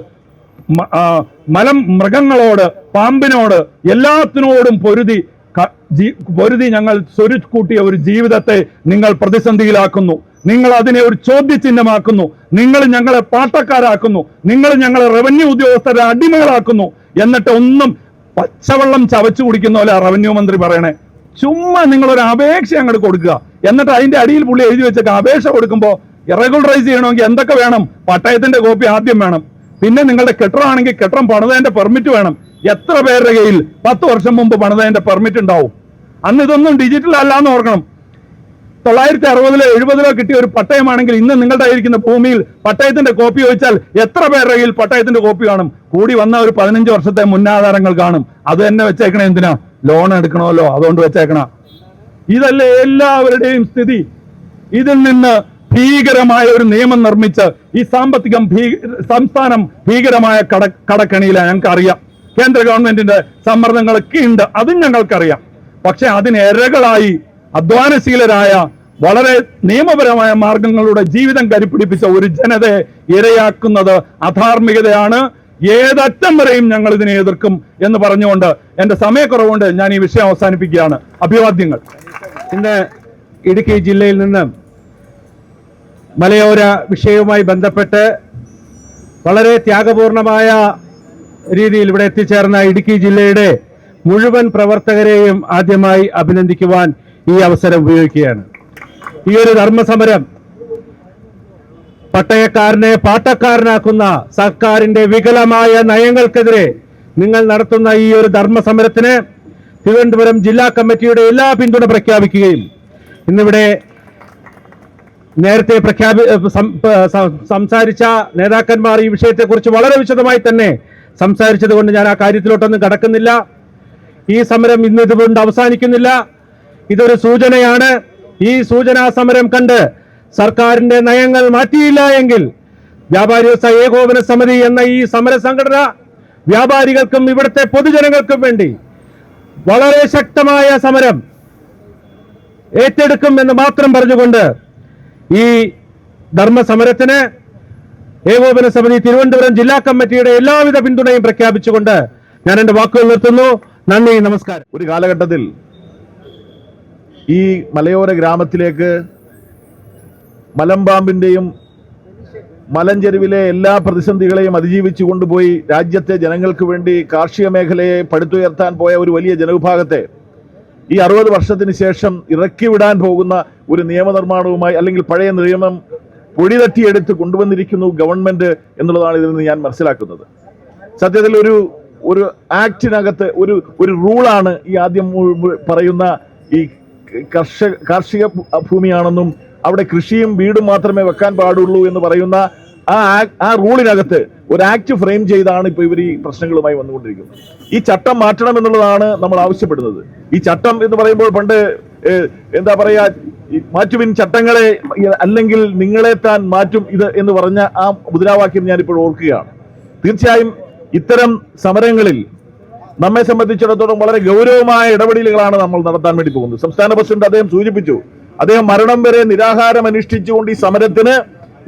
മൃഗങ്ങളോട്, പാമ്പിനോട്, എല്ലാത്തിനോടും പൊരുതി ഞങ്ങൾ സ്വരുക്കൂട്ടിയ ഒരു ജീവിതത്തെ നിങ്ങൾ പ്രതിസന്ധിയിലാക്കുന്നു. നിങ്ങൾ അതിനെ ഒരു ചോദ്യചിഹ്നമാക്കുന്നു. നിങ്ങൾ ഞങ്ങളെ പാട്ടക്കാരാക്കുന്നു. നിങ്ങൾ ഞങ്ങളെ റവന്യൂ ഉദ്യോഗസ്ഥരെ അടിമകളാക്കുന്നു. എന്നിട്ട് ഒന്നും പച്ചവെള്ളം ചവച്ചു കുടിക്കുന്ന പോലെ റവന്യൂ മന്ത്രി പറയണേ. ചുമ്മാ നിങ്ങളൊരു അപേക്ഷ അങ്ങോട്ട് കൊടുക്കുക. എന്നിട്ട് അതിന്റെ അടിയിൽ പുള്ളി എഴുതി വെച്ചേക്ക അപേക്ഷ കൊടുക്കുമ്പോൾ റെഗുലറൈസ് ചെയ്യണമെങ്കിൽ എന്തൊക്കെ വേണം? പട്ടയത്തിന്റെ കോപ്പി ആദ്യം വേണം. പിന്നെ നിങ്ങളുടെ കെട്ടിടമാണെങ്കിൽ കെട്ടിടം പണിതതിന്റെ പെർമിറ്റ് വേണം. എത്ര പേരുടെ കയ്യിൽ 10 വർഷം മുമ്പ് പണിതതിന്റെ പെർമിറ്റ് ഉണ്ടാവും? അന്ന് ഇതൊന്നും ഡിജിറ്റൽ അല്ലാന്ന് ഓർക്കണം. 1960-ലോ 70-ലോ കിട്ടിയ ഒരു പട്ടയമാണെങ്കിൽ ഇന്ന് നിങ്ങളുടെ കയ്യിരിക്കുന്ന ഭൂമിയിൽ പട്ടയത്തിന്റെ കോപ്പി ചോദിച്ചാൽ എത്ര പേരുടെ കയ്യിൽ പട്ടയത്തിന്റെ കോപ്പി കാണും? കൂടി വന്ന ഒരു 15 വർഷത്തെ മുന്നാധാരങ്ങൾ കാണും. അത് തന്നെ വെച്ചേക്കണേ എന്തിനാ? ലോൺ എടുക്കണമല്ലോ, അതുകൊണ്ട് വെച്ചേക്കണ. ഇതല്ലേ എല്ലാവരുടെയും സ്ഥിതി. ഇതിൽ നിന്ന് ഭീകരമായ ഒരു നിയമം നിർമ്മിച്ച് ഈ സംസ്ഥാനം ഭീകരമായ കടക്കണിയിലാണ്. ഞങ്ങൾക്കറിയാം കേന്ദ്ര ഗവൺമെന്റിന്റെ സമ്മർദ്ദങ്ങളൊക്കെ ഉണ്ട്, അതും ഞങ്ങൾക്കറിയാം. പക്ഷെ അതിന് ഇരകളായി അധ്വാനശീലരായ വളരെ നിയമപരമായ മാർഗങ്ങളുടെ ജീവിതം കരിപ്പിടിപ്പിച്ച ഒരു ജനതയെ ഇരയാക്കുന്നത് അധാർമികതയാണ്. ഏതറ്റം വരെയും ഞങ്ങൾ ഇതിനെ എതിർക്കും എന്ന് പറഞ്ഞുകൊണ്ട് എന്റെ സമയക്കുറവുകൊണ്ട് ഞാൻ ഈ വിഷയം അവസാനിപ്പിക്കുകയാണ്. അഭിവാദ്യങ്ങൾ. ഇന്ന് ഇടുക്കി ജില്ലയിൽ നിന്ന് മലയോര വിഷയവുമായി ബന്ധപ്പെട്ട് വളരെ ത്യാഗപൂർണമായ രീതിയിൽ ഇവിടെ എത്തിച്ചേർന്ന ഇടുക്കി ജില്ലയുടെ മുഴുവൻ പ്രവർത്തകരെയും ആദ്യമായി അഭിനന്ദിക്കുവാൻ ഈ അവസരം ഉപയോഗിക്കുകയാണ്. ഈ ഒരു ധർമ്മസമരം പട്ടയക്കാരനെ പാട്ടക്കാരനാക്കുന്ന സർക്കാരിന്റെ വികലമായ നയങ്ങൾക്കെതിരെ നിങ്ങൾ നടത്തുന്ന ഈ ഒരു ധർമ്മസമരത്തിന് തിരുവനന്തപുരം ജില്ലാ കമ്മിറ്റിയുടെ എല്ലാ പിന്തുണ പ്രഖ്യാപിക്കുകയും ഇന്നിവിടെ നേരത്തെ സംസാരിച്ച നേതാക്കന്മാർ ഈ വിഷയത്തെക്കുറിച്ച് വളരെ വിശദമായി തന്നെ സംസാരിച്ചത് കൊണ്ട് ഞാൻ ആ കാര്യത്തിലോട്ടൊന്നും കടക്കുന്നില്ല. ഈ സമരം ഇന്ന് ഇതുകൊണ്ട് അവസാനിക്കുന്നില്ല. ഇതൊരു സൂചനയാണ്. ഈ സൂചനാ സമരം കണ്ട് സർക്കാരിന്റെ നയങ്ങൾ മാറ്റിയില്ല എങ്കിൽ വ്യാപാരി വ്യവസായ ഏകോപന സമിതി എന്ന ഈ സമര സംഘടന വ്യാപാരികൾക്കും ഇവിടുത്തെ പൊതുജനങ്ങൾക്കും വേണ്ടി വളരെ ശക്തമായ സമരം ഏറ്റെടുക്കും എന്ന് മാത്രം പറഞ്ഞുകൊണ്ട് ഈ ധർമ്മസമരത്തിന് ഏകോപന സമിതി തിരുവനന്തപുരം ജില്ലാ കമ്മിറ്റിയുടെ എല്ലാവിധ പിന്തുണയും പ്രഖ്യാപിച്ചുകൊണ്ട് ഞാൻ എന്റെ വാക്കുകൾ നിർത്തുന്നു. നന്ദി, നമസ്കാരം. ഒരു കാലഘട്ടത്തിൽ ഈ മലയോര ഗ്രാമത്തിലേക്ക് മലമ്പാമ്പിന്റെയും മലഞ്ചെരുവിലെ എല്ലാ പ്രതിസന്ധികളെയും അതിജീവിച്ചു കൊണ്ടുപോയി രാജ്യത്തെ ജനങ്ങൾക്ക് വേണ്ടി കാർഷിക മേഖലയെ പടുത്തുയർത്താൻ പോയ ഒരു വലിയ ജനവിഭാഗത്തെ ഈ 60 വർഷത്തിന് ശേഷം ഇറക്കി വിടാൻ പോകുന്ന ഒരു നിയമനിർമ്മാണവുമായി, അല്ലെങ്കിൽ പഴയ നിയമം പൊടിതട്ടിയെടുത്ത് കൊണ്ടുവന്നിരിക്കുന്നു ഗവൺമെന്റ് എന്നുള്ളതാണ് ഇതിൽ നിന്ന് ഞാൻ മനസ്സിലാക്കുന്നത്. സത്യത്തിൽ ഒരു ആക്ടിനകത്ത് ഒരു റൂളാണ് ഈ ആദ്യം പറയുന്ന ഈ കാർഷിക ഭൂമിയാണെന്നും അവിടെ കൃഷിയും വീടും മാത്രമേ വെക്കാൻ പാടുള്ളൂ എന്ന് പറയുന്ന ആ റൂളിനകത്ത് ഒരു ആക്ട് ഫ്രെയിം ചെയ്താണ് ഇപ്പൊ ഇവർ ഈ പ്രശ്നങ്ങളുമായി വന്നുകൊണ്ടിരിക്കുന്നത്. ഈ ചട്ടം മാറ്റണം എന്നുള്ളതാണ് നമ്മൾ ആവശ്യപ്പെടുന്നത്. ഈ ചട്ടം എന്ന് പറയുമ്പോൾ പണ്ട് എന്താ പറയാ, മാറ്റുവിൻ ചട്ടങ്ങളെ, അല്ലെങ്കിൽ നിങ്ങളെ താൻ മാറ്റും ഇത് എന്ന് പറഞ്ഞ ആ മുദ്രാവാക്യം ഞാനിപ്പോൾ ഓർക്കുകയാണ്. തീർച്ചയായും ഇത്തരം സമരങ്ങളിൽ നമ്മെ സംബന്ധിച്ചിടത്തോളം വളരെ ഗൗരവമായ ഇടപെടലുകളാണ് നമ്മൾ നടത്താൻ വേണ്ടി പോകുന്നത്. സംസ്ഥാന പ്രസിഡന്റ് അദ്ദേഹം സൂചിപ്പിച്ചു, അദ്ദേഹം മരണം വരെ നിരാഹാരം അനുഷ്ഠിച്ചുകൊണ്ട് ഈ സമരത്തിന്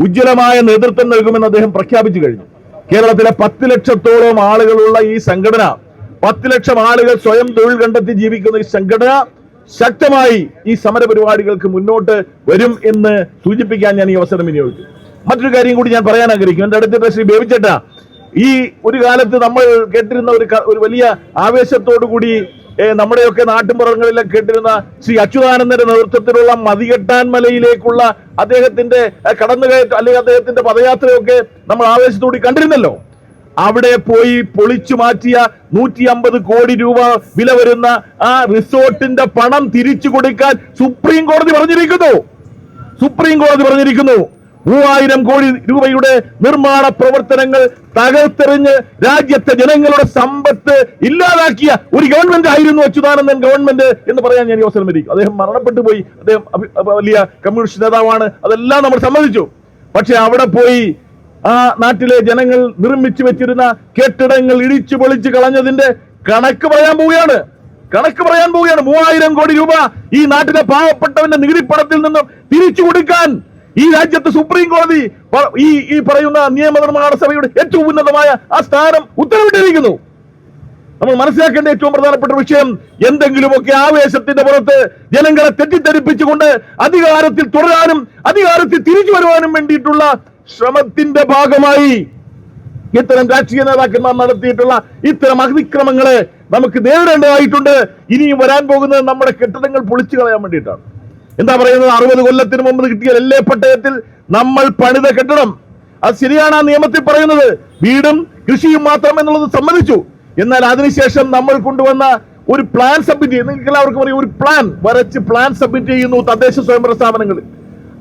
ഉജ്ജ്വലമായ നേതൃത്വം നൽകുമെന്ന് അദ്ദേഹം പ്രഖ്യാപിച്ചു കഴിഞ്ഞു. കേരളത്തിലെ 10 ലക്ഷത്തോളം ആളുകളുള്ള ഈ സംഘടന, 10 ലക്ഷം ആളുകൾ സ്വയം തൊഴിൽ കണ്ടെത്തി ജീവിക്കുന്ന ഈ സംഘടന ശക്തമായി ഈ സമര പരിപാടികൾക്ക് മുന്നോട്ട് വരും എന്ന് സൂചിപ്പിക്കാൻ ഞാൻ ഈ അവസരം വിനിയോഗിച്ചു. മറ്റൊരു കാര്യം കൂടി ഞാൻ പറയാൻ ആഗ്രഹിക്കും. എന്റെ അടുത്തിട്ട് ശ്രീ ബേബിച്ചേട്ട, ഈ ഒരു കാലത്ത് നമ്മൾ കേട്ടിരുന്ന ഒരു വലിയ ആവേശത്തോടു കൂടി നമ്മുടെയൊക്കെ നാട്ടിൻപുറങ്ങളിലൊക്കെ കേട്ടിരുന്ന ശ്രീ അച്യുതാനന്ദന്റെ നേതൃത്വത്തിലുള്ള മതികെട്ടാൻ മലയിലേക്കുള്ള അദ്ദേഹത്തിന്റെ കടന്നുകയറ്റം, അല്ലെങ്കിൽ അദ്ദേഹത്തിന്റെ പദയാത്രയൊക്കെ നമ്മൾ ആവേശത്തോടെ കണ്ടിരുന്നല്ലോ. അവിടെ പോയി പൊളിച്ചു മാറ്റിയ 150 കോടി രൂപ വില വരുന്ന ആ റിസോർട്ടിന്റെ പണം തിരിച്ചു കൊടുക്കാൻ സുപ്രീം കോടതി പറഞ്ഞിരിക്കുന്നു. 3000 കോടി രൂപയുടെ നിർമ്മാണ പ്രവർത്തനങ്ങൾ തകർത്തെറിഞ്ഞ് രാജ്യത്തെ ജനങ്ങളുടെ സമ്പത്ത് ഇല്ലാതാക്കിയ ഒരു ഗവൺമെന്റ് ആയിരുന്നു അച്യുതാനന്ദൻ ഗവൺമെന്റ് എന്ന് പറയാൻ ഞാൻ ഈ അവസരം ലഭിക്കും. അദ്ദേഹം മരണപ്പെട്ടു പോയി. അദ്ദേഹം വലിയ കമ്മ്യൂണിസ്റ്റ് നേതാവാണ്, അതെല്ലാം നമ്മൾ സമ്മതിച്ചു. പക്ഷെ അവിടെ പോയി ആ നാട്ടിലെ ജനങ്ങൾ നിർമ്മിച്ചു വെച്ചിരുന്ന കെട്ടിടങ്ങൾ ഇടിച്ചു പൊളിച്ചു കളഞ്ഞതിന്റെ കണക്ക് പറയാൻ പോവുകയാണ്. 3000 കോടി രൂപ ഈ നാട്ടിലെ പാവപ്പെട്ടവന്റെ നികുതിപ്പണത്തിൽ നിന്നും തിരിച്ചു കൊടുക്കാൻ ഈ രാജ്യത്ത് സുപ്രീം കോടതി ഈ പറയുന്ന നിയമനിർമ്മാണ സഭയുടെ ഏറ്റവും ഉന്നതമായ ആ സ്ഥാനം ഉത്തരവിട്ടിരിക്കുന്നു. നമ്മൾ മനസ്സിലാക്കേണ്ട ഏറ്റവും പ്രധാനപ്പെട്ട വിഷയം, എന്തെങ്കിലുമൊക്കെ ആവേശത്തിന്റെ പുറത്ത് ജനങ്ങളെ തെറ്റിദ്ധരിപ്പിച്ചുകൊണ്ട് അധികാരത്തിൽ തുടരാനും അധികാരത്തിൽ തിരിച്ചു വരുവാനും വേണ്ടിയിട്ടുള്ള ശ്രമത്തിന്റെ ഭാഗമായി ഇത്തരം രാഷ്ട്രീയ നേതാക്കന്മാർ നടത്തിയിട്ടുള്ള ഇത്തരം അതിക്രമങ്ങളെ നമുക്ക് നേരിടേണ്ടതായിട്ടുണ്ട്. ഇനിയും വരാൻ പോകുന്നത് നമ്മുടെ കെട്ടിടങ്ങൾ പൊളിച്ചു കളയാൻ വേണ്ടിയിട്ടാണ്. എന്താ പറയുന്നത്, 60 കൊല്ലത്തിന് മുമ്പ് കിട്ടിയ എല്ലേ പട്ടയത്തിൽ നമ്മൾ പണിത കെട്ടിടം, അത് ശരിയാണ് ആ നിയമത്തിൽ പറയുന്നത്, വീടും കൃഷിയും മാത്രം എന്നുള്ളത് സമ്മതിച്ചു. എന്നാൽ അതിനുശേഷം നമ്മൾ കൊണ്ടുവന്ന ഒരു പ്ലാൻ സബ്മിറ്റ് ചെയ്യുന്നു. നിങ്ങൾക്ക് എല്ലാവർക്കും അറിയാം, ഒരു പ്ലാൻ വരച്ച് പ്ലാൻ സബ്മിറ്റ് ചെയ്യുന്നു തദ്ദേശ സ്വയംഭരണ സ്ഥാപനങ്ങളിൽ.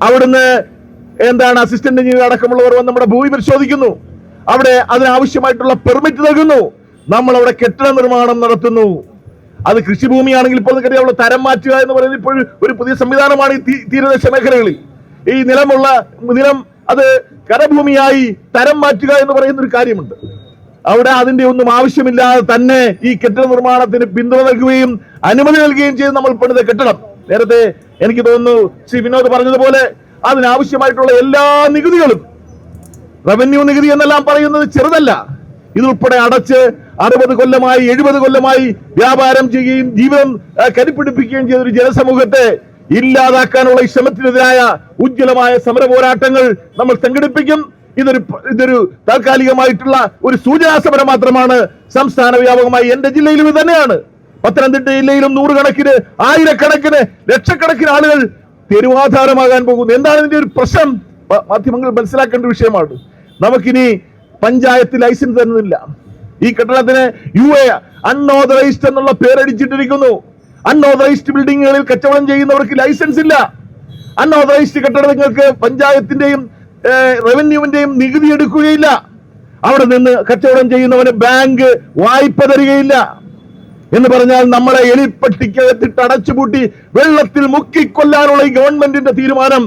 അവിടുന്ന് എന്താണ് അസിസ്റ്റന്റ് എഞ്ചിനീയർ അടക്കമുള്ളവർ വന്ന് നമ്മുടെ ഭൂമി പരിശോധിക്കുന്നു. അവിടെ അതിനാവശ്യമായിട്ടുള്ള പെർമിറ്റ് നൽകുന്നു. നമ്മൾ അവിടെ കെട്ടിട നിർമ്മാണം നടത്തുന്നു. അത് കൃഷിഭൂമിയാണെങ്കിൽ ഇപ്പോൾ നിങ്ങൾക്കറിയാവുന്ന തരം മാറ്റുക എന്ന് പറയുന്നത് ഇപ്പോൾ ഒരു പുതിയ സംവിധാനമാണ് ഈ തീരദേശ മേഖലകളിൽ. ഈ നിലം അത് കരഭൂമിയായി തരം മാറ്റുക എന്ന് പറയുന്ന ഒരു കാര്യമുണ്ട്. അവിടെ അതിന്റെ ഒന്നും ആവശ്യമില്ലാതെ തന്നെ ഈ കെട്ടിട നിർമ്മാണത്തിന് പിന്തുണ നൽകുകയും അനുമതി നൽകുകയും ചെയ്ത് നമ്മൾ പണിത കെട്ടിടം. നേരത്തെ എനിക്ക് തോന്നുന്നു ശ്രീ വിനോദ് പറഞ്ഞതുപോലെ അതിനാവശ്യമായിട്ടുള്ള എല്ലാ നികുതികളും, റവന്യൂ നികുതി എന്നെല്ലാം പറയുന്നത് ചെറുതല്ല, ഇതുൾപ്പെടെ അടച്ച് 60 കൊല്ലമായി 70 കൊല്ലമായി വ്യാപാരം ചെയ്യുകയും ജീവിതം കരിപ്പിടിപ്പിക്കുകയും ചെയ്ത ഒരു ജനസമൂഹത്തെ ഇല്ലാതാക്കാനുള്ള ഈ ശ്രമത്തിനെതിരായ ഉജ്ജ്വലമായ സമര പോരാട്ടങ്ങൾ നമ്മൾ സംഘടിപ്പിക്കും. ഇതൊരു താൽക്കാലികമായിട്ടുള്ള ഒരു സൂചനാ സമരം മാത്രമാണ്. സംസ്ഥാന വ്യാപകമായി എന്റെ ജില്ലയിലും ഇത് തന്നെയാണ്. പത്തനംതിട്ട ജില്ലയിലും 100 കണക്കിന് 1000 കണക്കിന് ലക്ഷക്കണക്കിന് ആളുകൾ തെരുവാധാരമാകാൻ പോകുന്നു. എന്താണ് ഇതിന്റെ ഒരു പ്രശ്നം? മാധ്യമങ്ങൾ മനസ്സിലാക്കേണ്ട വിഷയമാണ്. നമുക്കിനി പഞ്ചായത്ത് ലൈസൻസ് തരുന്നില്ല, ഈ കെട്ടിടത്തിന് UA അൺഓതറൈസ്ഡ് എന്നുള്ള പേരടിച്ചിട്ടിരിക്കുന്നു. അൺഓതറൈസ്ഡ് ബിൽഡിങ്ങുകളിൽ കച്ചവടം ചെയ്യുന്നവർക്ക് ലൈസൻസ് ഇല്ല. അൺഓതറൈസ്ഡ് കെട്ടിടങ്ങൾക്ക് പഞ്ചായത്തിന്റെയും റവന്യൂവിന്റെയും നികുതി എടുക്കുകയില്ല. അവിടെ നിന്ന് കച്ചവടം ചെയ്യുന്നവന് ബാങ്ക് വായ്പ തരികയില്ല. എന്ന് പറഞ്ഞാൽ നമ്മളെ എലിപ്പട്ടിക്കകത്തിട്ട് അടച്ചുപൂട്ടി വെള്ളത്തിൽ മുക്കിക്കൊല്ലാനുള്ള ഈ ഗവൺമെന്റിന്റെ തീരുമാനം,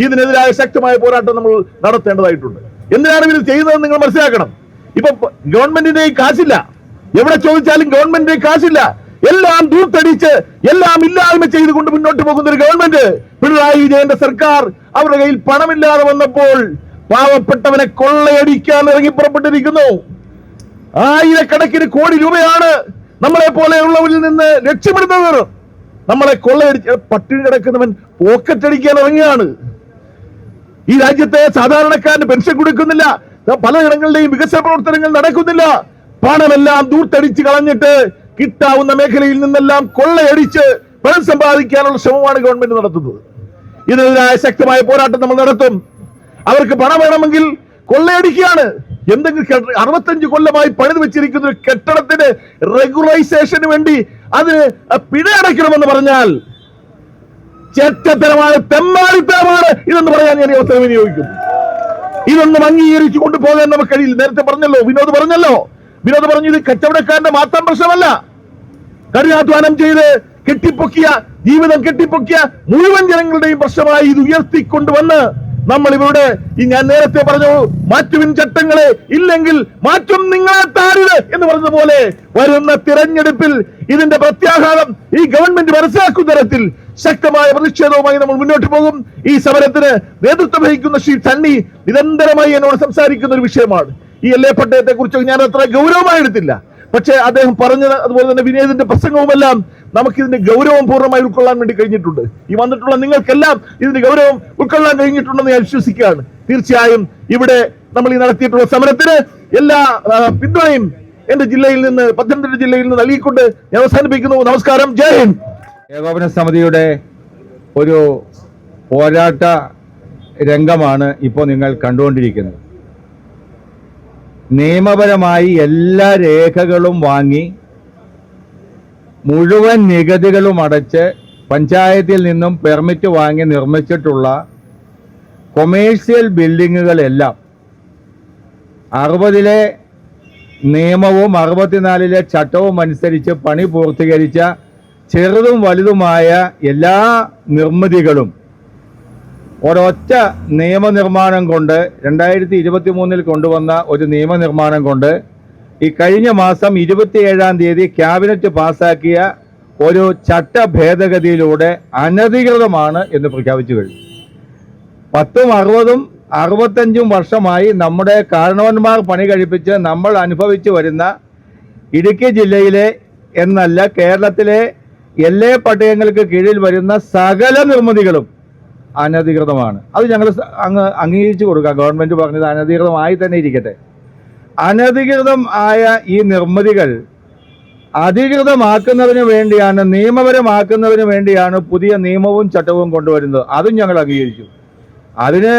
ഇതിനെതിരായ ശക്തമായ പോരാട്ടം നമ്മൾ നടത്തേണ്ടതായിട്ടുണ്ട്. എന്തിനാണ് ഇവർ ചെയ്യുന്നത് നിങ്ങൾ മനസ്സിലാക്കണം. ഇപ്പൊ ഗവൺമെന്റിന്റെ കാശില്ല, എവിടെ ചോദിച്ചാലും ഗവൺമെന്റിന്റെ കാശില്ല. എല്ലാം ദൂർത്തടിച്ച് എല്ലാം ഇല്ലായ്മ ചെയ്തുകൊണ്ട് മുന്നോട്ട് പോകുന്ന ഒരു ഗവൺമെന്റ്, പിണറായി വിജയന്റെ സർക്കാർ, അവരുടെ കയ്യിൽ പണമില്ലാതെ വന്നപ്പോൾ പാവപ്പെട്ടവനെ കൊള്ളയടിക്കാൻ ഇറങ്ങി പുറപ്പെട്ടിരിക്കുന്നു. ആയിരക്കണക്കിന് കോടി രൂപയാണ് നമ്മളെ പോലെയുള്ളവരിൽ നിന്ന് ലക്ഷ്യമിടുന്നവർ. നമ്മളെ കൊള്ളയടിച്ച് പട്ടിണി കിടക്കുന്നവൻ പോക്കറ്റ് അടിക്കാൻ ഇറങ്ങിയാണ്. ഈ രാജ്യത്തെ സാധാരണക്കാരന് പെൻഷൻ കൊടുക്കുന്നില്ല, പലയിടങ്ങളുടെയും വികസന പ്രവർത്തനങ്ങൾ നടക്കുന്നില്ല. പണമെല്ലാം ദൂർത്തടിച്ച് കളഞ്ഞിട്ട് കിട്ടാവുന്ന മേഖലയിൽ നിന്നെല്ലാം കൊള്ളയടിച്ച് പണം സമ്പാദിക്കാനുള്ള ശ്രമമാണ് ഗവൺമെന്റ് നടത്തുന്നത്. ഇതിനെതിരായ ശക്തമായ പോരാട്ടം നമ്മൾ നടത്തും. അവർക്ക് പണം വേണമെങ്കിൽ കൊള്ളയടിക്കുകയാണ്. എന്തെങ്കിലും 65 കൊല്ലമായി പണിത് വെച്ചിരിക്കുന്ന ഒരു കെട്ടിടത്തിന് റെഗുലറൈസേഷന് വേണ്ടി അതിന് പിഴ അടയ്ക്കണമെന്ന് പറഞ്ഞാൽ ചെറ്റത്തരമായ തെമ്മാടിത്തരമാണ് ഇതെന്ന് പറയാൻ ഞാൻ ഈ അവസരം വിനിയോഗിക്കുന്നു. ഇതൊന്നും അംഗീകരിച്ചു കൊണ്ടുപോകാൻ നമുക്ക് കഴിയില്ല. നേരത്തെ പറഞ്ഞല്ലോ, വിനോദ് പറഞ്ഞു ഇത് കച്ചവടക്കാരന്റെ മാത്രം പ്രശ്നമല്ല. കഠിനാധ്വാനം ചെയ്ത് ജീവിതം കെട്ടിപ്പൊക്കിയ മുഴുവൻ ജനങ്ങളുടെയും പ്രശ്നമായി ഇത് ഉയർത്തിക്കൊണ്ടുവന്ന് നമ്മൾ ഇവരുടെ ഞാൻ നേരത്തെ പറഞ്ഞു, മാറ്റുവിൻ ചട്ടങ്ങളെ, ഇല്ലെങ്കിൽ മാറ്റം നിങ്ങളെ താരുത് എന്ന് പറഞ്ഞതുപോലെ വരുന്ന തിരഞ്ഞെടുപ്പിൽ ഇതിന്റെ പ്രത്യാഘാതം ഈ ഗവൺമെന്റ് മനസ്സിലാക്കുന്ന തരത്തിൽ ശക്തമായ പ്രതിഷേധവുമായി നമ്മൾ മുന്നോട്ട് പോകും. ഈ സമരത്തിന് നേതൃത്വം വഹിക്കുന്ന ശ്രീ സണ്ണി നിരന്തരമായി എന്നോട് സംസാരിക്കുന്ന ഒരു വിഷയമാണ്. ഈ എൽഎ പട്ടയത്തെ കുറിച്ച് ഞാൻ അത്ര ഗൗരവമായി എടുത്തില്ല. പക്ഷേ അദ്ദേഹം പറഞ്ഞത്, അതുപോലെ തന്നെ വിനേതിന്റെ പ്രസംഗവുമെല്ലാം നമുക്കിതിന്റെ ഗൗരവം പൂർണ്ണമായി ഉൾക്കൊള്ളാൻ വേണ്ടി കഴിഞ്ഞിട്ടുണ്ട്. ഈ വന്നിട്ടുള്ള നിങ്ങൾക്കെല്ലാം ഇതിന്റെ ഗൗരവം ഉൾക്കൊള്ളാൻ കഴിഞ്ഞിട്ടുണ്ടെന്ന് ഞാൻ വിശ്വസിക്കുകയാണ്. തീർച്ചയായും ഇവിടെ നമ്മൾ ഈ നടത്തിയിട്ടുള്ള സമരത്തിന് എല്ലാ പിന്തുണയും എന്റെ ജില്ലയിൽ നിന്ന്, പത്തനംതിട്ട ജില്ലയിൽ നിന്ന് നൽകിക്കൊണ്ട് ഞാൻ അവസാനിപ്പിക്കുന്നു. നമസ്കാരം, ജയ് ഹിന്ദ്. ഏകോപന സമിതിയുടെ ഒരു പോരാട്ട രംഗമാണ് ഇപ്പോൾ നിങ്ങൾ കണ്ടുകൊണ്ടിരിക്കുന്നത്. നിയമപരമായി എല്ലാ രേഖകളും വാങ്ങി മുഴുവൻ നികുതികളും അടച്ച് പഞ്ചായത്തിൽ നിന്നും പെർമിറ്റ് വാങ്ങി നിർമ്മിച്ചിട്ടുള്ള കൊമേഴ്സ്യൽ ബിൽഡിങ്ങുകളെല്ലാം 60-ലെ നിയമവും 64-ലെ ചട്ടവും അനുസരിച്ച് പണി പൂർത്തീകരിച്ച ചെറുതും വലുതുമായ എല്ലാ നിർമ്മിതികളും ഒരൊറ്റ നിയമനിർമ്മാണം കൊണ്ട് 2023 കൊണ്ടുവന്ന ഒരു നിയമനിർമ്മാണം കൊണ്ട് ഈ കഴിഞ്ഞ മാസം 27-ാം തീയതി ക്യാബിനറ്റ് പാസാക്കിയ ഒരു ചട്ട ഭേദഗതിയിലൂടെ അനധികൃതമാണ് എന്ന് പ്രഖ്യാപിച്ചു കഴിഞ്ഞു. 10ഉം 60ഉം 65ഉം വർഷമായി നമ്മുടെ കാരണവന്മാർ പണി കഴിപ്പിച്ച് നമ്മൾ അനുഭവിച്ചു വരുന്ന ഇടുക്കി ജില്ലയിലെ എന്നല്ല കേരളത്തിലെ എല്ലാ പട്ടയങ്ങൾക്ക് കീഴിൽ വരുന്ന സകല നിർമ്മിതികളും അനധികൃതമാണ്. അത് ഞങ്ങൾ അംഗീകരിച്ചു കൊടുക്കാം. ഗവൺമെന്റ് പറഞ്ഞത് അനധികൃതമായി തന്നെ ഇരിക്കട്ടെ. അനധികൃതം ആയ ഈ നിർമ്മിതികൾ അധികൃതമാക്കുന്നതിന് വേണ്ടിയാണ്, നിയമപരമാക്കുന്നതിന് വേണ്ടിയാണ് പുതിയ നിയമവും ചട്ടവും കൊണ്ടുവരുന്നത്. അതും ഞങ്ങൾ അംഗീകരിച്ചു. അതിന്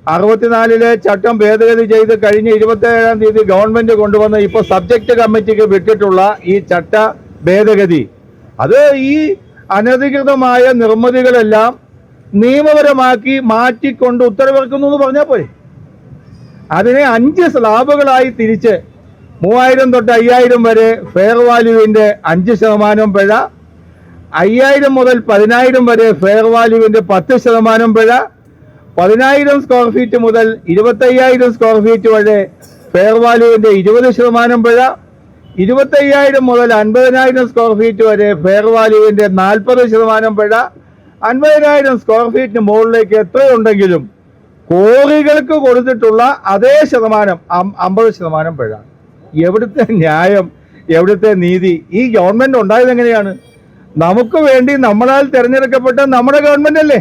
64-ലെ ചട്ടം ഭേദഗതി ചെയ്ത് കഴിഞ്ഞ 27-ാം തീയതി ഗവൺമെന്റ് കൊണ്ടുവന്ന് ഇപ്പോൾ സബ്ജക്ട് കമ്മിറ്റിക്ക് വിട്ടിട്ടുള്ള ഈ ചട്ട ഭേദഗതി, അത് ഈ അനധികൃതമായ നിർമ്മിതികളെല്ലാം നിയമപരമാക്കി മാറ്റിക്കൊണ്ട് ഉത്തരവിറക്കുന്നു എന്ന് പറഞ്ഞാൽ പോരെ. അതിനെ 5 സ്ലാബുകളായി തിരിച്ച് 3000 തൊട്ട് 5000 വരെ ഫെയർ വാല്യൂവിന്റെ 5% പിഴ, 5000 മുതൽ 10000 വരെ ഫെയർ വാല്യൂവിന്റെ 10% പിഴ, 10000 സ്ക്വയർ ഫീറ്റ് മുതൽ 25000 സ്ക്വയർ ഫീറ്റ് വരെ ഫെയർ വാല്യൂവിന്റെ 20% പിഴ, 25000 മുതൽ 50000 സ്ക്വയർ ഫീറ്റ് വരെ ഫെയർ വാല്യൂവിന്റെ 40% പിഴ, 50000 സ്ക്വയർ ഫീറ്റിന് മുകളിലേക്ക് എത്രയുണ്ടെങ്കിലും കോറികൾക്ക് കൊടുത്തിട്ടുള്ള അതേ ശതമാനം 50% പിഴ. എവിടുത്തെ ന്യായം, എവിടുത്തെ നീതി? ഈ ഗവൺമെന്റ് ഉണ്ടായത് എങ്ങനെയാണ്? നമുക്ക് വേണ്ടി നമ്മളാൽ തെരഞ്ഞെടുക്കപ്പെട്ട നമ്മുടെ ഗവൺമെന്റ് അല്ലേ?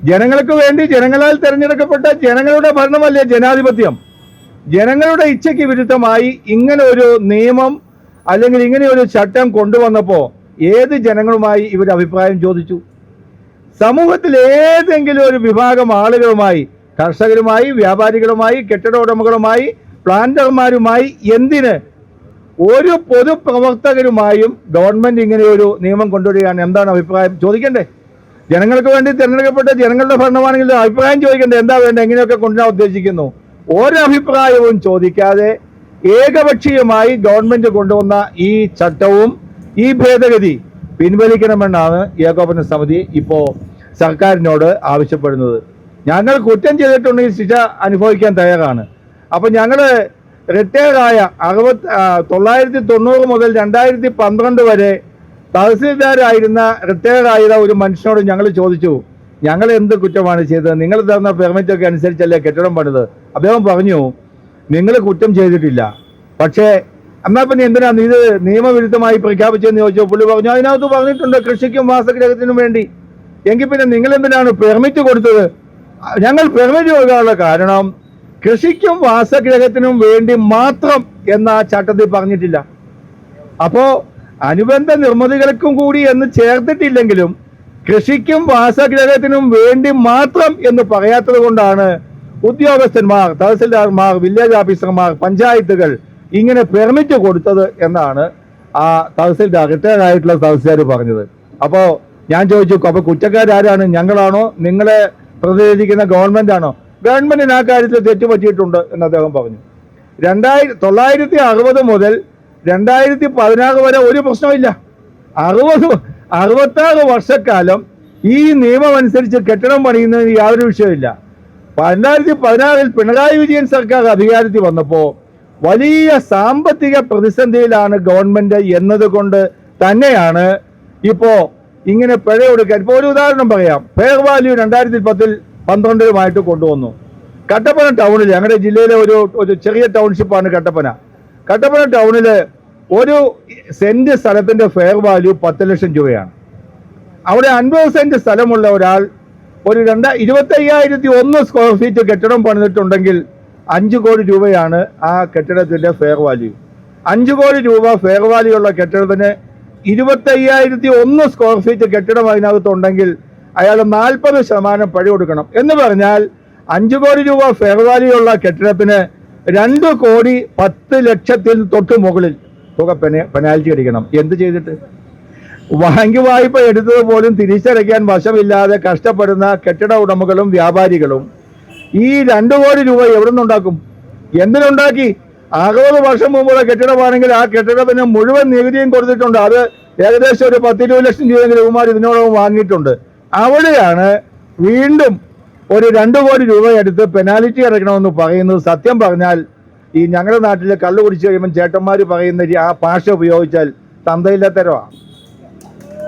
ജനങ്ങൾക്ക് വേണ്ടി ജനങ്ങളാൽ തെരഞ്ഞെടുക്കപ്പെട്ട ജനങ്ങളുടെ ഭരണമല്ലേ ജനാധിപത്യം? ജനങ്ങളുടെ ഇച്ഛയ്ക്ക് വിരുദ്ധമായി ഇങ്ങനെ ഒരു നിയമം അല്ലെങ്കിൽ ഇങ്ങനെ ഒരു ചട്ടം കൊണ്ടുവന്നപ്പോൾ ഏത് ജനങ്ങളുമായി ഇവർ അഭിപ്രായം ചോദിച്ചു? സമൂഹത്തിൽ ഏതെങ്കിലും ഒരു വിഭാഗം ആളുകളുമായി, കർഷകരുമായി, വ്യാപാരികളുമായി, കെട്ടിട ഉടമകളുമായി, പ്ലാന്റർമാരുമായി എന്തിന് ഒരു പൊതുപ്രവർത്തകരുമായും ഗവൺമെന്റ് ഇങ്ങനെ ഒരു നിയമം കൊണ്ടുവരികയാണ് എന്താണ് അഭിപ്രായം ചോദിക്കണ്ടേ? ജനങ്ങൾക്ക് വേണ്ടി തിരഞ്ഞെടുക്കപ്പെട്ട ജനങ്ങളുടെ ഭരണമാണെങ്കിൽ അഭിപ്രായം ചോദിക്കണ്ടേ? എന്താ വേണ്ടത്, എങ്ങനെയൊക്കെ കൊണ്ടുവരാൻ ഉദ്ദേശിക്കുന്നു? ഒരഭിപ്രായവും ചോദിക്കാതെ ഏകപക്ഷീയമായി ഗവൺമെന്റ് കൊണ്ടുവന്ന ഈ ചട്ടവും ഈ ഭേദഗതി പിൻവലിക്കണമെന്നാണ് ഏകോപന സമിതി ഇപ്പോൾ സർക്കാരിനോട് ആവശ്യപ്പെടുന്നത്. ഞങ്ങൾ കുറ്റം ചെയ്തിട്ടുണ്ടെങ്കിൽ ശിക്ഷ അനുഭവിക്കാൻ തയ്യാറാണ്. അപ്പം ഞങ്ങൾ റിട്ടയർഡായ 1990 മുതൽ 2012 വരെ തഹസീൽദാരായിരുന്ന റിട്ടയർഡായ ഒരു മനുഷ്യനോട് ഞങ്ങൾ ചോദിച്ചു, ഞങ്ങൾ എന്ത് കുറ്റമാണ് ചെയ്തത്? നിങ്ങൾ തന്ന പെർമിറ്റൊക്കെ അനുസരിച്ചല്ലേ കെട്ടിടം പണിത്? അദ്ദേഹം പറഞ്ഞു, നിങ്ങൾ കുറ്റം ചെയ്തിട്ടില്ല, പക്ഷേ എന്നാൽ പിന്നെ എന്തിനാണ് ഇത് നിയമവിരുദ്ധമായി പ്രഖ്യാപിച്ചതെന്ന് ചോദിച്ചു. പുള്ളി പറഞ്ഞു, അതിനകത്ത് പറഞ്ഞിട്ടുണ്ട് കൃഷിക്കും വാസഗൃഹത്തിനും വേണ്ടി. എങ്കിൽ പിന്നെ നിങ്ങൾ എന്തിനാണ് പെർമിറ്റ് കൊടുത്തത്? ഞങ്ങൾ പെർമിറ്റ് കൊടുക്കാനുള്ള കാരണം കൃഷിക്കും വാസഗൃഹത്തിനും വേണ്ടി മാത്രം എന്ന ചട്ടത്തിൽ പറഞ്ഞിട്ടില്ല. അപ്പോ അനുബന്ധ നിർമ്മിതികൾക്കും കൂടി എന്ന് ചേർത്തിട്ടില്ലെങ്കിലും കൃഷിക്കും വാസഗൃഹത്തിനും വേണ്ടി മാത്രം എന്ന് പറയാത്തത് കൊണ്ടാണ് ഉദ്യോഗസ്ഥന്മാർ, തഹസിൽദാർമാർ, വില്ലേജ് ഓഫീസർമാർ, പഞ്ചായത്തുകൾ ഇങ്ങനെ പെർമിറ്റ് കൊടുത്തത് എന്നാണ് ആ തഹസിൽദാർ, റിട്ടയർഡ് ആയിട്ടുള്ള തഹസിൽദാർ പറഞ്ഞത്. അപ്പോൾ ഞാൻ ചോദിച്ചു, അപ്പൊ കുറ്റക്കാരാരാണ്? ഞങ്ങളാണോ? നിങ്ങളെ പ്രതിനിധിക്കുന്ന ഗവൺമെന്റ് ആണോ? ഗവൺമെന്റിന് ആ കാര്യത്തിൽ തെറ്റുപറ്റിയിട്ടുണ്ട് എന്ന് അദ്ദേഹം പറഞ്ഞു. 1960 മുതൽ 2016 വരെ ഒരു പ്രശ്നമില്ല. 66 വർഷക്കാലം ഈ നിയമം അനുസരിച്ച് കെട്ടിടം പണിയുന്നതിന് യാതൊരു വിഷയമില്ല. 2016 പിണറായി വിജയൻ സർക്കാർ അധികാരത്തിൽ വന്നപ്പോൾ വലിയ സാമ്പത്തിക പ്രതിസന്ധിയിലാണ് ഗവൺമെന്റ് എന്നതുകൊണ്ട് തന്നെയാണ് ഇപ്പോ ഇങ്ങനെ പിഴ കൊടുക്കാൻ. ഇപ്പോൾ ഒരു ഉദാഹരണം പറയാം. ഫെയർ വാല്യൂ 2010-12 കൊണ്ടുവന്നു. കട്ടപ്പന ടൗണിൽ, ഞങ്ങളുടെ ജില്ലയിലെ ഒരു ചെറിയ ടൗൺഷിപ്പാണ് കട്ടപ്പന. കട്ടപ്പന ടൗണിൽ ഒരു സെന്റ് സ്ഥലത്തിന്റെ ഫെയർ വാല്യൂ 10 ലക്ഷം രൂപയാണ്. അവിടെ 50 സെന്റ് സ്ഥലമുള്ള ഒരാൾ ഒരു 25,001 സ്ക്വയർ ഫീറ്റ് കെട്ടിടം പണിതിട്ടുണ്ടെങ്കിൽ 5 കോടി രൂപയാണ് ആ കെട്ടിടത്തിന്റെ ഫെയർ വാല്യൂ. 5 കോടി രൂപ ഫെയർ വാല്യൂ ഉള്ള കെട്ടിടത്തിന് 25,001 സ്ക്വയർ ഫീറ്റ് കെട്ടിടം അതിനകത്തുണ്ടെങ്കിൽ അയാൾ 40% പഴി കൊടുക്കണം. എന്ന് പറഞ്ഞാൽ 5 കോടി രൂപ ഫെയർ വാല്യൂ ഉള്ള കെട്ടിടത്തിന് 2 കോടി 10 ലക്ഷത്തിൽ തൊട്ട് മുകളിൽ തുക പെനാൽറ്റി അടിക്കണം. എന്ത് ചെയ്തിട്ട്? ബാങ്ക് വായ്പ എടുത്തത് പോലും തിരിച്ചടയ്ക്കാൻ വശമില്ലാതെ കഷ്ടപ്പെടുന്ന കെട്ടിട ഉടമകളും വ്യാപാരികളും ഈ 2 കോടി രൂപ എവിടെ നിന്നുണ്ടാക്കും? എന്തിനുണ്ടാക്കി? 60 വർഷം മുമ്പുള്ള കെട്ടിടമാണെങ്കിൽ ആ കെട്ടിടത്തിന് മുഴുവൻ നികുതിയും കൊടുത്തിട്ടുണ്ട്. അത് ഏകദേശം ഒരു 10-20 ലക്ഷം രൂപയെങ്കിലും ഇവന്മാർ ഇതിനോടൊപ്പം വാങ്ങിയിട്ടുണ്ട്. അവിടെയാണ് വീണ്ടും ഒരു 2 കോടി രൂപ എടുത്ത് പെനാൽറ്റി അടയ്ക്കണമെന്ന് പറയുന്നത്. സത്യം പറഞ്ഞാൽ ഈ ഞങ്ങളുടെ നാട്ടിൽ കള്ളു കുടിച്ചു കഴിയുമ്പോൾ ചേട്ടന്മാർ പറയുന്ന ആ ഭാഷ ഉപയോഗിച്ചാൽ തന്തയില്ലാത്തരമാണ്.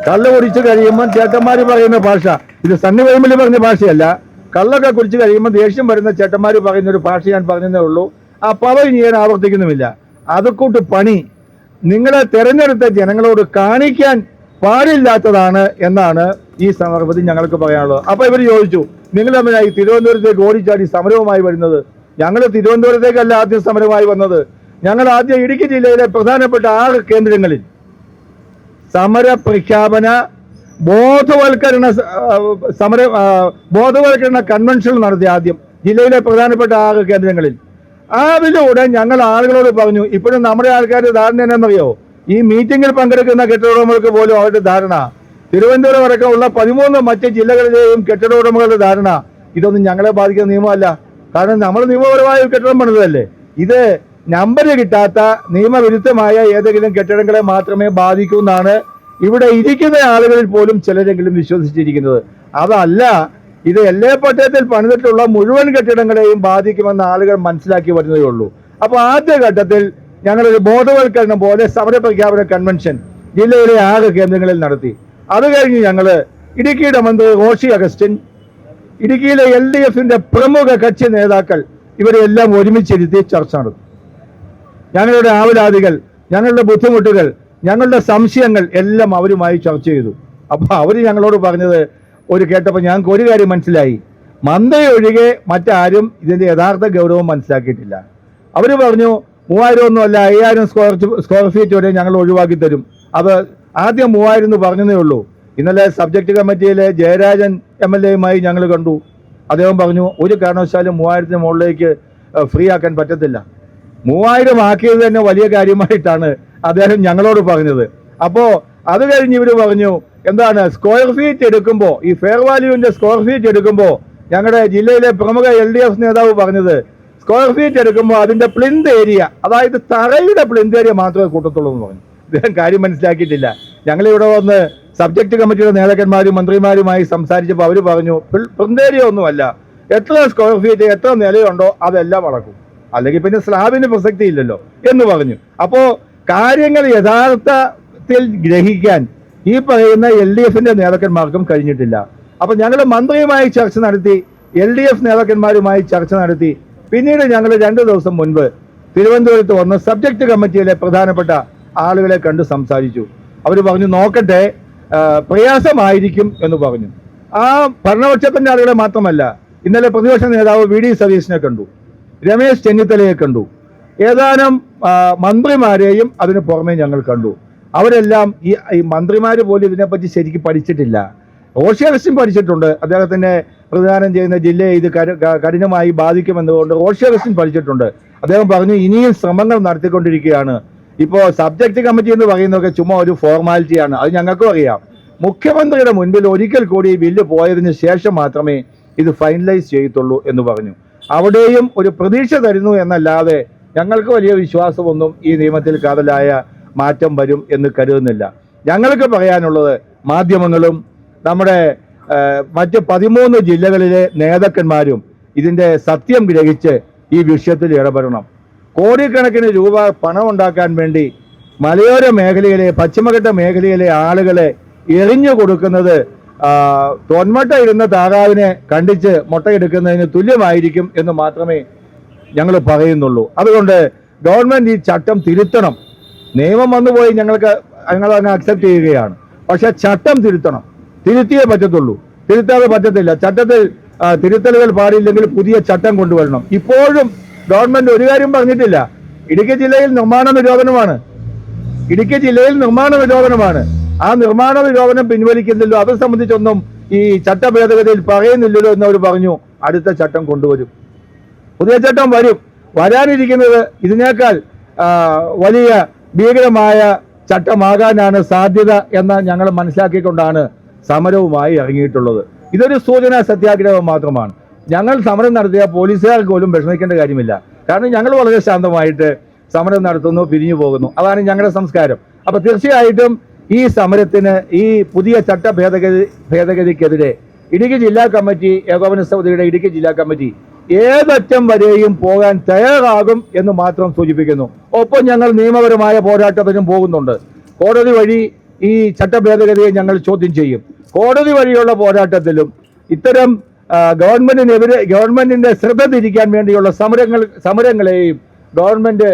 കള്ളു കുടിച്ചു കഴിയുമ്പോൾ ചേട്ടന്മാർ പറയുന്ന ഭാഷ, ഇത് സണ്ണി വൈമലി പറഞ്ഞ ഭാഷയല്ല. കള്ളൊക്കെ കുടിച്ച് കഴിയുമ്പോൾ ദേഷ്യം വരുന്ന ചേട്ടന്മാർ പറയുന്ന ഒരു ഭാഷ ഞാൻ പറഞ്ഞതേ ഉള്ളൂ. ആ പവർ ഇനി ഞാൻ ആവർത്തിക്കുന്നുമില്ല. അതുകൂട്ട് പണി നിങ്ങളെ തെരഞ്ഞെടുത്ത ജനങ്ങളോട് കാണിക്കാൻ പാടില്ലാത്തതാണ് എന്നാണ് ഈ സന്ദർഭത്തിൽ ഞങ്ങൾക്ക് പറയാനുള്ളത്. അപ്പൊ ഇവർ ചോദിച്ചു, നിങ്ങൾ തമ്മിലായി തിരുവനന്തപുരത്തേക്ക് ഓടിച്ചാടി സമരവുമായി വരുന്നത്? ഞങ്ങൾ തിരുവനന്തപുരത്തേക്കല്ല ആദ്യം സമരമായി വന്നത്. ഞങ്ങൾ ആദ്യം ഇടുക്കി ജില്ലയിലെ പ്രധാനപ്പെട്ട 6 കേന്ദ്രങ്ങളിൽ സമര പ്രഖ്യാപന ബോധവൽക്കരണ കൺവെൻഷൻ നടത്തി. ആദ്യം ജില്ലയിലെ പ്രധാനപ്പെട്ട 6 കേന്ദ്രങ്ങളിൽ. അതിലൂടെ ഞങ്ങൾ ആളുകളോട് പറഞ്ഞു, ഇപ്പോഴും നമ്മുടെ ആൾക്കാരുടെ ധാരണ എന്നറിയോ? ഈ മീറ്റിംഗിൽ പങ്കെടുക്കുന്ന കെട്ടിട ഉടമകൾക്ക് പോലും അവരുടെ ധാരണ, തിരുവനന്തപുരം അടക്കമുള്ള 13 മറ്റ് ജില്ലകളിലെയും കെട്ടിട ഉടമകളുടെ ധാരണ, ഇതൊന്നും ഞങ്ങളെ ബാധിക്കുന്ന നിയമമല്ല. കാരണം നമ്മൾ നിയമപരമായ കെട്ടിടം പണിതല്ലേ. ഇത് നമ്പർ കിട്ടാത്ത നിയമവിരുദ്ധമായ ഏതെങ്കിലും കെട്ടിടങ്ങളെ മാത്രമേ ബാധിക്കൂ എന്നാണ് ഇവിടെ ഇരിക്കുന്ന ആളുകളിൽ പോലും ചിലരെങ്കിലും വിശ്വസിച്ചിരിക്കുന്നത്. അതല്ല, ഇത് എല്ലേ പട്ടയത്തിൽ പണിതിട്ടുള്ള മുഴുവൻ കെട്ടിടങ്ങളെയും ബാധിക്കുമെന്ന് ആളുകൾ മനസ്സിലാക്കി വരുന്നതേ ഉള്ളൂ. അപ്പോൾ ആദ്യ ഘട്ടത്തിൽ ഞങ്ങളൊരു ബോധവൽക്കരണം പോലെ സമരപ്രഖ്യാപന കൺവെൻഷൻ ജില്ലയിലെ 6 കേന്ദ്രങ്ങളിൽ നടത്തി. അത് കഴിഞ്ഞ് ഞങ്ങൾ ഇടുക്കിയുടെ മന്ത്രി റോഷി അഗസ്റ്റിൻ, ഇടുക്കിയിലെ LDF-ന്റെ പ്രമുഖ കക്ഷി നേതാക്കൾ ഇവരെല്ലാം ഒരുമിച്ചിരുത്തി ചർച്ച നടത്തി. ഞങ്ങളുടെ ആവലാതികൾ, ഞങ്ങളുടെ ബുദ്ധിമുട്ടുകൾ, ഞങ്ങളുടെ സംശയങ്ങൾ എല്ലാം അവരുമായി ചർച്ച ചെയ്തു. അപ്പോൾ അവർ ഞങ്ങളോട് പറഞ്ഞത് കേട്ടപ്പോൾ ഞങ്ങൾക്ക് ഒരു കാര്യം മനസ്സിലായി. മന്ത്രി ഒഴികെ മറ്റാരും ഇതിന്റെ യഥാർത്ഥ ഗൗരവം മനസ്സിലാക്കിയിട്ടില്ല. അവർ പറഞ്ഞു 3000 ഒന്നുമല്ല 5000 സ്ക്വയർ ഫീറ്റ് വരെ ഞങ്ങൾ ഒഴിവാക്കി തരും. അത് ആദ്യം 3000 എന്ന് പറഞ്ഞതേ ഉള്ളൂ. ഇന്നലെ സബ്ജക്ട് കമ്മിറ്റിയിലെ ജയരാജൻ MLA-യുമായി ഞങ്ങൾ കണ്ടു. അദ്ദേഹം പറഞ്ഞു, ഒരു കാരണവശാലും 3000-ന് മുകളിലേക്ക് ഫ്രീ ആക്കാൻ പറ്റത്തില്ല. 3000 ആക്കിയത് തന്നെ വലിയ കാര്യമായിട്ടാണ് അദ്ദേഹം ഞങ്ങളോട് പറഞ്ഞത്. അപ്പോ അത് കഴിഞ്ഞ് ഇവർ പറഞ്ഞു എന്താണ് സ്ക്വയർ ഫീറ്റ് എടുക്കുമ്പോൾ, ഈ ഫെയർ വാല്യൂവിന്റെ സ്ക്വയർ ഫീറ്റ് എടുക്കുമ്പോൾ ഞങ്ങളുടെ ജില്ലയിലെ പ്രമുഖ LDF നേതാവ് പറഞ്ഞത് സ്ക്വയർ ഫീറ്റ് എടുക്കുമ്പോൾ അതിന്റെ പ്ലിന്ത് ഏരിയ, അതായത് തറയുടെ പ്ലിന്ത് ഏരിയ മാത്രമേ കൂട്ടത്തുള്ളൂ എന്ന് പറഞ്ഞു. ഇദ്ദേഹം കാര്യം മനസ്സിലാക്കിയിട്ടില്ല. ഞങ്ങളിവിടെ വന്ന് സബ്ജക്ട് കമ്മിറ്റിയുടെ നേതാക്കന്മാരും മന്ത്രിമാരുമായി സംസാരിച്ചപ്പോൾ അവർ പറഞ്ഞു പ്ലിന്ത് ഏരിയ ഒന്നുമല്ല, എത്ര സ്ക്വയർ ഫീറ്റ് എത്ര നിലയുണ്ടോ അതെല്ലാം അളക്കും, അല്ലെങ്കിൽ പിന്നെ സ്ലാബിന് പ്രസക്തി ഇല്ലല്ലോ എന്ന് പറഞ്ഞു. അപ്പോ കാര്യങ്ങൾ യഥാർത്ഥത്തിൽ ഗ്രഹിക്കാൻ ഈ പറയുന്ന LDFന്റെ നേതാക്കന്മാർക്കും കഴിഞ്ഞിട്ടില്ല. അപ്പൊ ഞങ്ങൾ മന്ത്രിയുമായി ചർച്ച നടത്തി, LDF നേതാക്കന്മാരുമായി ചർച്ച നടത്തി. പിന്നീട് ഞങ്ങൾ 2 ദിവസം മുൻപ് തിരുവനന്തപുരത്ത് വന്ന് സബ്ജക്ട് കമ്മിറ്റിയിലെ പ്രധാനപ്പെട്ട ആളുകളെ കണ്ട് സംസാരിച്ചു. അവർ പറഞ്ഞു നോക്കട്ടെ, പ്രയാസമായിരിക്കും എന്ന് പറഞ്ഞു. ആ ഭരണപക്ഷത്തിന്റെ ആളുകളെ മാത്രമല്ല, ഇന്നലെ പ്രതിപക്ഷ നേതാവ് VD സതീശനെ കണ്ടു, രമേശ് ചെന്നിത്തലയെ കണ്ടു, ഏതാനും മന്ത്രിമാരെയും അതിന് പുറമെ ഞങ്ങൾ കണ്ടു. അവരെല്ലാം ഈ മന്ത്രിമാർ പോലും ഇതിനെപ്പറ്റി ശരിക്കും പഠിച്ചിട്ടില്ല. റോഷി അഗസ്റ്റിൻ പഠിച്ചിട്ടുണ്ട്, അദ്ദേഹത്തിന്റെ പ്രതിദാനം ചെയ്യുന്ന ജില്ലയെ ഇത് കഠിനമായി ബാധിക്കുമെന്നുകൊണ്ട് റോഷി അഗസ്റ്റിൻ പഠിച്ചിട്ടുണ്ട്. അദ്ദേഹം പറഞ്ഞു ഇനിയും ശ്രമങ്ങൾ നടത്തിക്കൊണ്ടിരിക്കുകയാണ്. ഇപ്പോൾ സബ്ജക്ട് കമ്മിറ്റി എന്ന് പറയുന്നതൊക്കെ ചുമ്മാ ഒരു ഫോർമാലിറ്റിയാണ്, അത് ഞങ്ങൾക്കും അറിയാം. മുഖ്യമന്ത്രിയുടെ മുൻപിൽ ഒരിക്കൽ കൂടി ഈ ബില്ല് പോയതിന് ശേഷം മാത്രമേ ഇത് ഫൈനലൈസ് ചെയ്യത്തുള്ളൂ എന്ന് പറഞ്ഞു. അവിടെയും ഒരു പ്രതീക്ഷ തരുന്നു എന്നല്ലാതെ ഞങ്ങൾക്ക് വലിയ വിശ്വാസമൊന്നും ഈ നിയമത്തിൽ കാതലായ മാറ്റം വരും എന്ന് കരുതുന്നില്ല. ഞങ്ങൾക്ക് പറയാനുള്ളത് മാധ്യമങ്ങളും നമ്മുടെ മറ്റ് 13 ജില്ലകളിലെ നേതാക്കന്മാരും ഇതിന്റെ സത്യം ഗ്രഹിച്ച് ഈ വിഷയത്തിൽ ഇടപെടണം. കോടിക്കണക്കിന് രൂപ പണം ഉണ്ടാക്കാൻ വേണ്ടി മലയോര മേഖലയിലെ പശ്ചിമഘട്ട മേഖലയിലെ ആളുകളെ എറിഞ്ഞു കൊടുക്കുന്നത് തൊന്മട്ട ഇരുന്ന താറാവിനെ കണ്ടിച്ച് മുട്ടയെടുക്കുന്നതിന് തുല്യമായിരിക്കും എന്ന് മാത്രമേ ഞങ്ങൾ പറയുന്നുള്ളൂ. അതുകൊണ്ട് ഗവൺമെന്റ് ഈ ചട്ടം തിരുത്തണം. നിയമം വന്നുപോയി ഞങ്ങളങ്ങ് അക്സെപ്റ്റ് ചെയ്യുകയാണ്. പക്ഷെ ചട്ടം തിരുത്തണം, തിരുത്തിയേ പറ്റത്തുള്ളൂ, തിരുത്താതെ പറ്റത്തില്ല. ചട്ടത്തിൽ തിരുത്തലുകൾ പാടില്ലെങ്കിൽ പുതിയ ചട്ടം കൊണ്ടുവരണം. ഇപ്പോഴും ഗവൺമെന്റ് ഒരു കാര്യം പറഞ്ഞിട്ടില്ല. ഇടുക്കി ജില്ലയിൽ നിർമ്മാണ നിരോധനമാണ്. ആ നിർമ്മാണ നിരോധനം പിൻവലിക്കുന്നില്ലോ, അത് സംബന്ധിച്ചൊന്നും ഈ ചട്ട ഭേദഗതിയിൽ പറയുന്നില്ലല്ലോ എന്നവർ പറഞ്ഞു. അടുത്ത ചട്ടം കൊണ്ടുവരും, പുതിയ ചട്ടം വരും. വരാനിരിക്കുന്നത് ഇതിനേക്കാൾ വലിയ ഭീകരമായ ചട്ടമാകാനാണ് സാധ്യത എന്ന് ഞങ്ങൾ മനസ്സിലാക്കിക്കൊണ്ടാണ് സമരവുമായി ഇറങ്ങിയിട്ടുള്ളത്. ഇതൊരു സൂചനാ സത്യാഗ്രഹം മാത്രമാണ്. ഞങ്ങൾ സമരം നടത്തിയ പോലീസുകാർക്ക് പോലും വിഷമിക്കേണ്ട കാര്യമില്ല. കാരണം ഞങ്ങൾ വളരെ ശാന്തമായിട്ട് സമരം നടത്തുന്നു, പിരിഞ്ഞു പോകുന്നു. അതാണ് ഞങ്ങളുടെ സംസ്കാരം. അപ്പൊ തീർച്ചയായിട്ടും ഈ സമരത്തിന്, ഈ പുതിയ ചട്ട ഭേദഗതിക്കെതിരെ ഇടുക്കി ജില്ലാ കമ്മിറ്റി, ഏകോപന സമിതിയുടെ ഇടുക്കി ജില്ലാ കമ്മിറ്റി ഏതറ്റം വരെയും പോകാൻ തയ്യാറാകും എന്ന് മാത്രം സൂചിപ്പിക്കുന്നു. ഒപ്പം ഞങ്ങൾ നിയമപരമായ പോരാട്ടത്തിനും പോകുന്നുണ്ട്. കോടതി വഴി ഈ ചട്ട ഭേദഗതിയെ ഞങ്ങൾ ചോദ്യം ചെയ്യും. കോടതി വഴിയുള്ള പോരാട്ടത്തിലും ഇത്തരം ഗവൺമെന്റിന്റെ ശ്രദ്ധ തിരിക്കാൻ വേണ്ടിയുള്ള സമരങ്ങളെയും ഗവൺമെന്റ്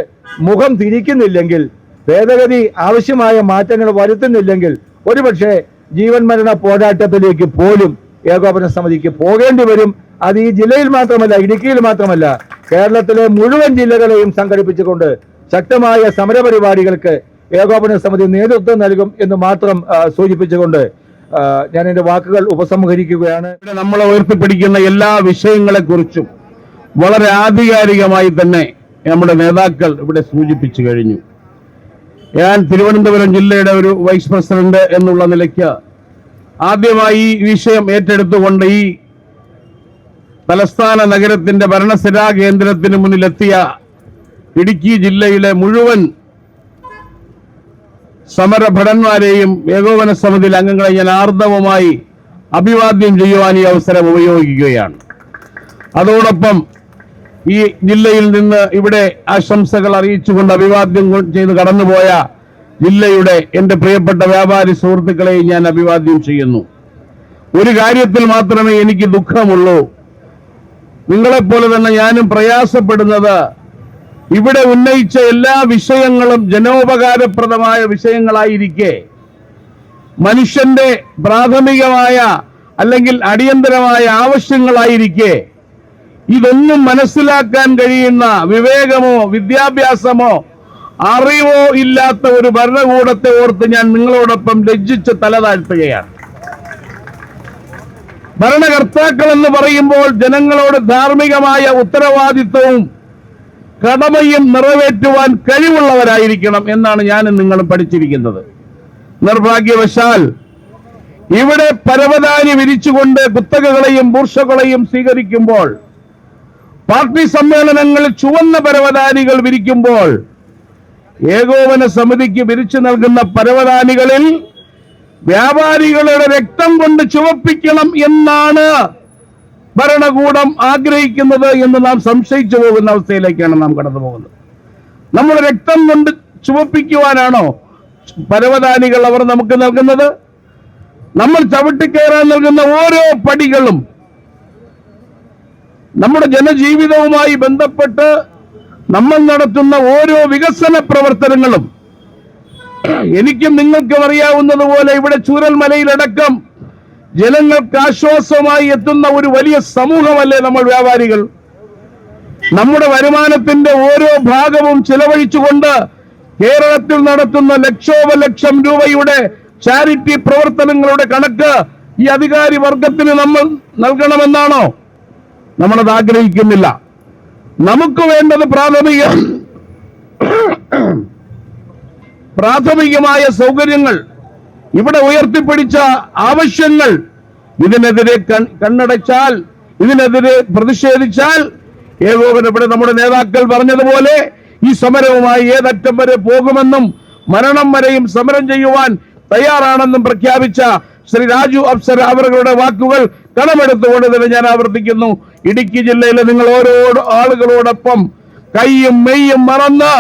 മുഖം തിരിക്കുന്നില്ലെങ്കിൽ, ഭേദഗതി ആവശ്യമായ മാറ്റങ്ങൾ വരുത്തുന്നില്ലെങ്കിൽ ഒരുപക്ഷെ ജീവൻ മരണ പോരാട്ടത്തിലേക്ക് പോലും ഏകോപന സമിതിക്ക് പോകേണ്ടി വരും. അത് ഈ ജില്ലയിൽ മാത്രമല്ല, ഇടുക്കിയിൽ മാത്രമല്ല, കേരളത്തിലെ മുഴുവൻ ജില്ലകളെയും സംഘടിപ്പിച്ചുകൊണ്ട് ശക്തമായ സമരപരിപാടികൾക്ക് ഏകോപന സമിതി നേതൃത്വം നൽകും എന്ന് മാത്രം സൂചിപ്പിച്ചുകൊണ്ട് ഞാൻ എന്റെ വാക്കുകൾ ഉപസംഹരിക്കുകയാണ്. നമ്മൾ ഉയർത്തിപ്പിടിക്കുന്ന എല്ലാ വിഷയങ്ങളെക്കുറിച്ചും വളരെ ആധികാരികമായി തന്നെ നമ്മുടെ നേതാക്കൾ ഇവിടെ സൂചിപ്പിച്ചു കഴിഞ്ഞു. ഞാൻ തിരുവനന്തപുരം ജില്ലയുടെ ഒരു വൈസ് പ്രസിഡന്റ് എന്നുള്ള നിലയ്ക്ക് ആദ്യമായി ഈ വിഷയം ഏറ്റെടുത്തുകൊണ്ട് ഈ തലസ്ഥാന നഗരത്തിന്റെ ഭരണസിരാ കേന്ദ്രത്തിന് മുന്നിലെത്തിയ ഇടുക്കി ജില്ലയിലെ മുഴുവൻ സമരഭടന്മാരെയും ഏകോപന സമിതിയിലെ അംഗങ്ങളെ ഞാൻ ആർദ്രവുമായി അഭിവാദ്യം ചെയ്യുവാൻ ഈ അവസരം ഉപയോഗിക്കുകയാണ്. അതോടൊപ്പം ഈ ജില്ലയിൽ നിന്ന് ഇവിടെ ആശംസകൾ അറിയിച്ചുകൊണ്ട് അഭിവാദ്യം ചെയ്ത് കടന്നുപോയ ജില്ലയുടെ എന്റെ പ്രിയപ്പെട്ട വ്യാപാരി സുഹൃത്തുക്കളെയും ഞാൻ അഭിവാദ്യം ചെയ്യുന്നു. ഒരു കാര്യത്തിൽ മാത്രമേ എനിക്ക് ദുഃഖമുള്ളൂ. നിങ്ങളെപ്പോലെ തന്നെ ഞാനും പ്രയാസപ്പെടുന്നത് ഇവിടെ ഉന്നയിച്ച എല്ലാ വിഷയങ്ങളും ജനോപകാരപ്രദമായ വിഷയങ്ങളായിരിക്കെ, മനുഷ്യന്റെ പ്രാഥമികമായ അല്ലെങ്കിൽ അടിയന്തരമായ ആവശ്യങ്ങളായിരിക്കെ, ഇതൊന്നും മനസ്സിലാക്കാൻ കഴിയുന്ന വിവേകമോ വിദ്യാഭ്യാസമോ അറിവോ ഇല്ലാത്ത ഒരു ഭരണകൂടത്തെ ഓർത്ത് ഞാൻ നിങ്ങളോടൊപ്പം ലജ്ജിച്ച് തലതാഴ്ത്തുകയാണ്. ഭരണകർത്താക്കൾ എന്ന് പറയുമ്പോൾ ജനങ്ങളോട് ധാർമ്മികമായ ഉത്തരവാദിത്വവും കടമയും നിറവേറ്റുവാൻ കഴിവുള്ളവരായിരിക്കണം എന്നാണ് ഞാനും നിങ്ങളും പഠിച്ചിരിക്കുന്നത്. നിർഭാഗ്യവശാൽ ഇവിടെ പരവതാനി വിരിച്ചുകൊണ്ട് കുത്തകകളെയും ബൂർഷകളെയും സ്വീകരിക്കുമ്പോൾ, പാർട്ടി സമ്മേളനങ്ങളിൽ ചുവന്ന പരവതാനികൾ വിരിക്കുമ്പോൾ, ഏകോപന സമിതിക്ക് വിരിച്ചു നൽകുന്ന പരവതാനികളിൽ വ്യാപാരികളുടെ രക്തം കൊണ്ട് ചുവപ്പിക്കണം എന്നാണ് ഭരണകൂടം ആഗ്രഹിക്കുന്നത് എന്ന് നാം സംശയിച്ചു പോകുന്ന അവസ്ഥയിലേക്കാണ് നാം കടന്നു പോകുന്നത്. നമ്മുടെ രക്തം കൊണ്ട് ചുവപ്പിക്കുവാനാണോ പരവതാനികൾ അവർ നമുക്ക് നൽകുന്നത്? നമ്മൾ ചവിട്ടിക്കയറാൻ നൽകുന്ന ഓരോ പടികളും നമ്മുടെ ജനജീവിതവുമായി ബന്ധപ്പെട്ട് നമ്മൾ നടത്തുന്ന ഓരോ വികസന പ്രവർത്തനങ്ങളും, എനിക്കും നിങ്ങൾക്കും അറിയാവുന്നതുപോലെ ഇവിടെ ചൂരൽമലയിലടക്കം ജനങ്ങൾക്ക് ആശ്വാസമായി എത്തുന്ന ഒരു വലിയ സമൂഹമല്ലേ നമ്മൾ വ്യാപാരികൾ? നമ്മുടെ വരുമാനത്തിന്റെ ഓരോ ഭാഗവും ചിലവഴിച്ചുകൊണ്ട് കേരളത്തിൽ നടത്തുന്ന ലക്ഷോപലക്ഷം രൂപയുടെ ചാരിറ്റി പ്രവർത്തനങ്ങളുടെ കണക്ക് ഈ അധികാരി വർഗത്തിന് നമ്മൾ നൽകണമെന്നാണോ? നമ്മളത് ആഗ്രഹിക്കുന്നില്ല. നമുക്ക് വേണ്ടത് പ്രാഥമികമായ സൗകര്യങ്ങൾ, ഇവിടെ ഉയർത്തിപ്പിടിച്ച ആവശ്യങ്ങൾ. ഇതിനെതിരെ കണ്ണടച്ചാൽ, ഇതിനെതിരെ പ്രതിഷേധിച്ചാൽ ഇവിടെ നമ്മുടെ നേതാക്കൾ പറഞ്ഞതുപോലെ ഈ സമരവുമായി ഏതറ്റം വരെ പോകുമെന്നും മരണം വരെയും സമരം ചെയ്യുവാൻ തയ്യാറാണെന്നും പ്രഖ്യാപിച്ച ശ്രീ രാജു അപ്സര അവരുടെ വാക്കുകൾ കടമെടുത്തുകൊണ്ട് തന്നെ ഞാൻ ആവർത്തിക്കുന്നു. ഇടുക്കി ജില്ലയിലെ നിങ്ങൾ ഓരോ ആളുകളോടൊപ്പം കൈയും മെയ്യും മറന്ന്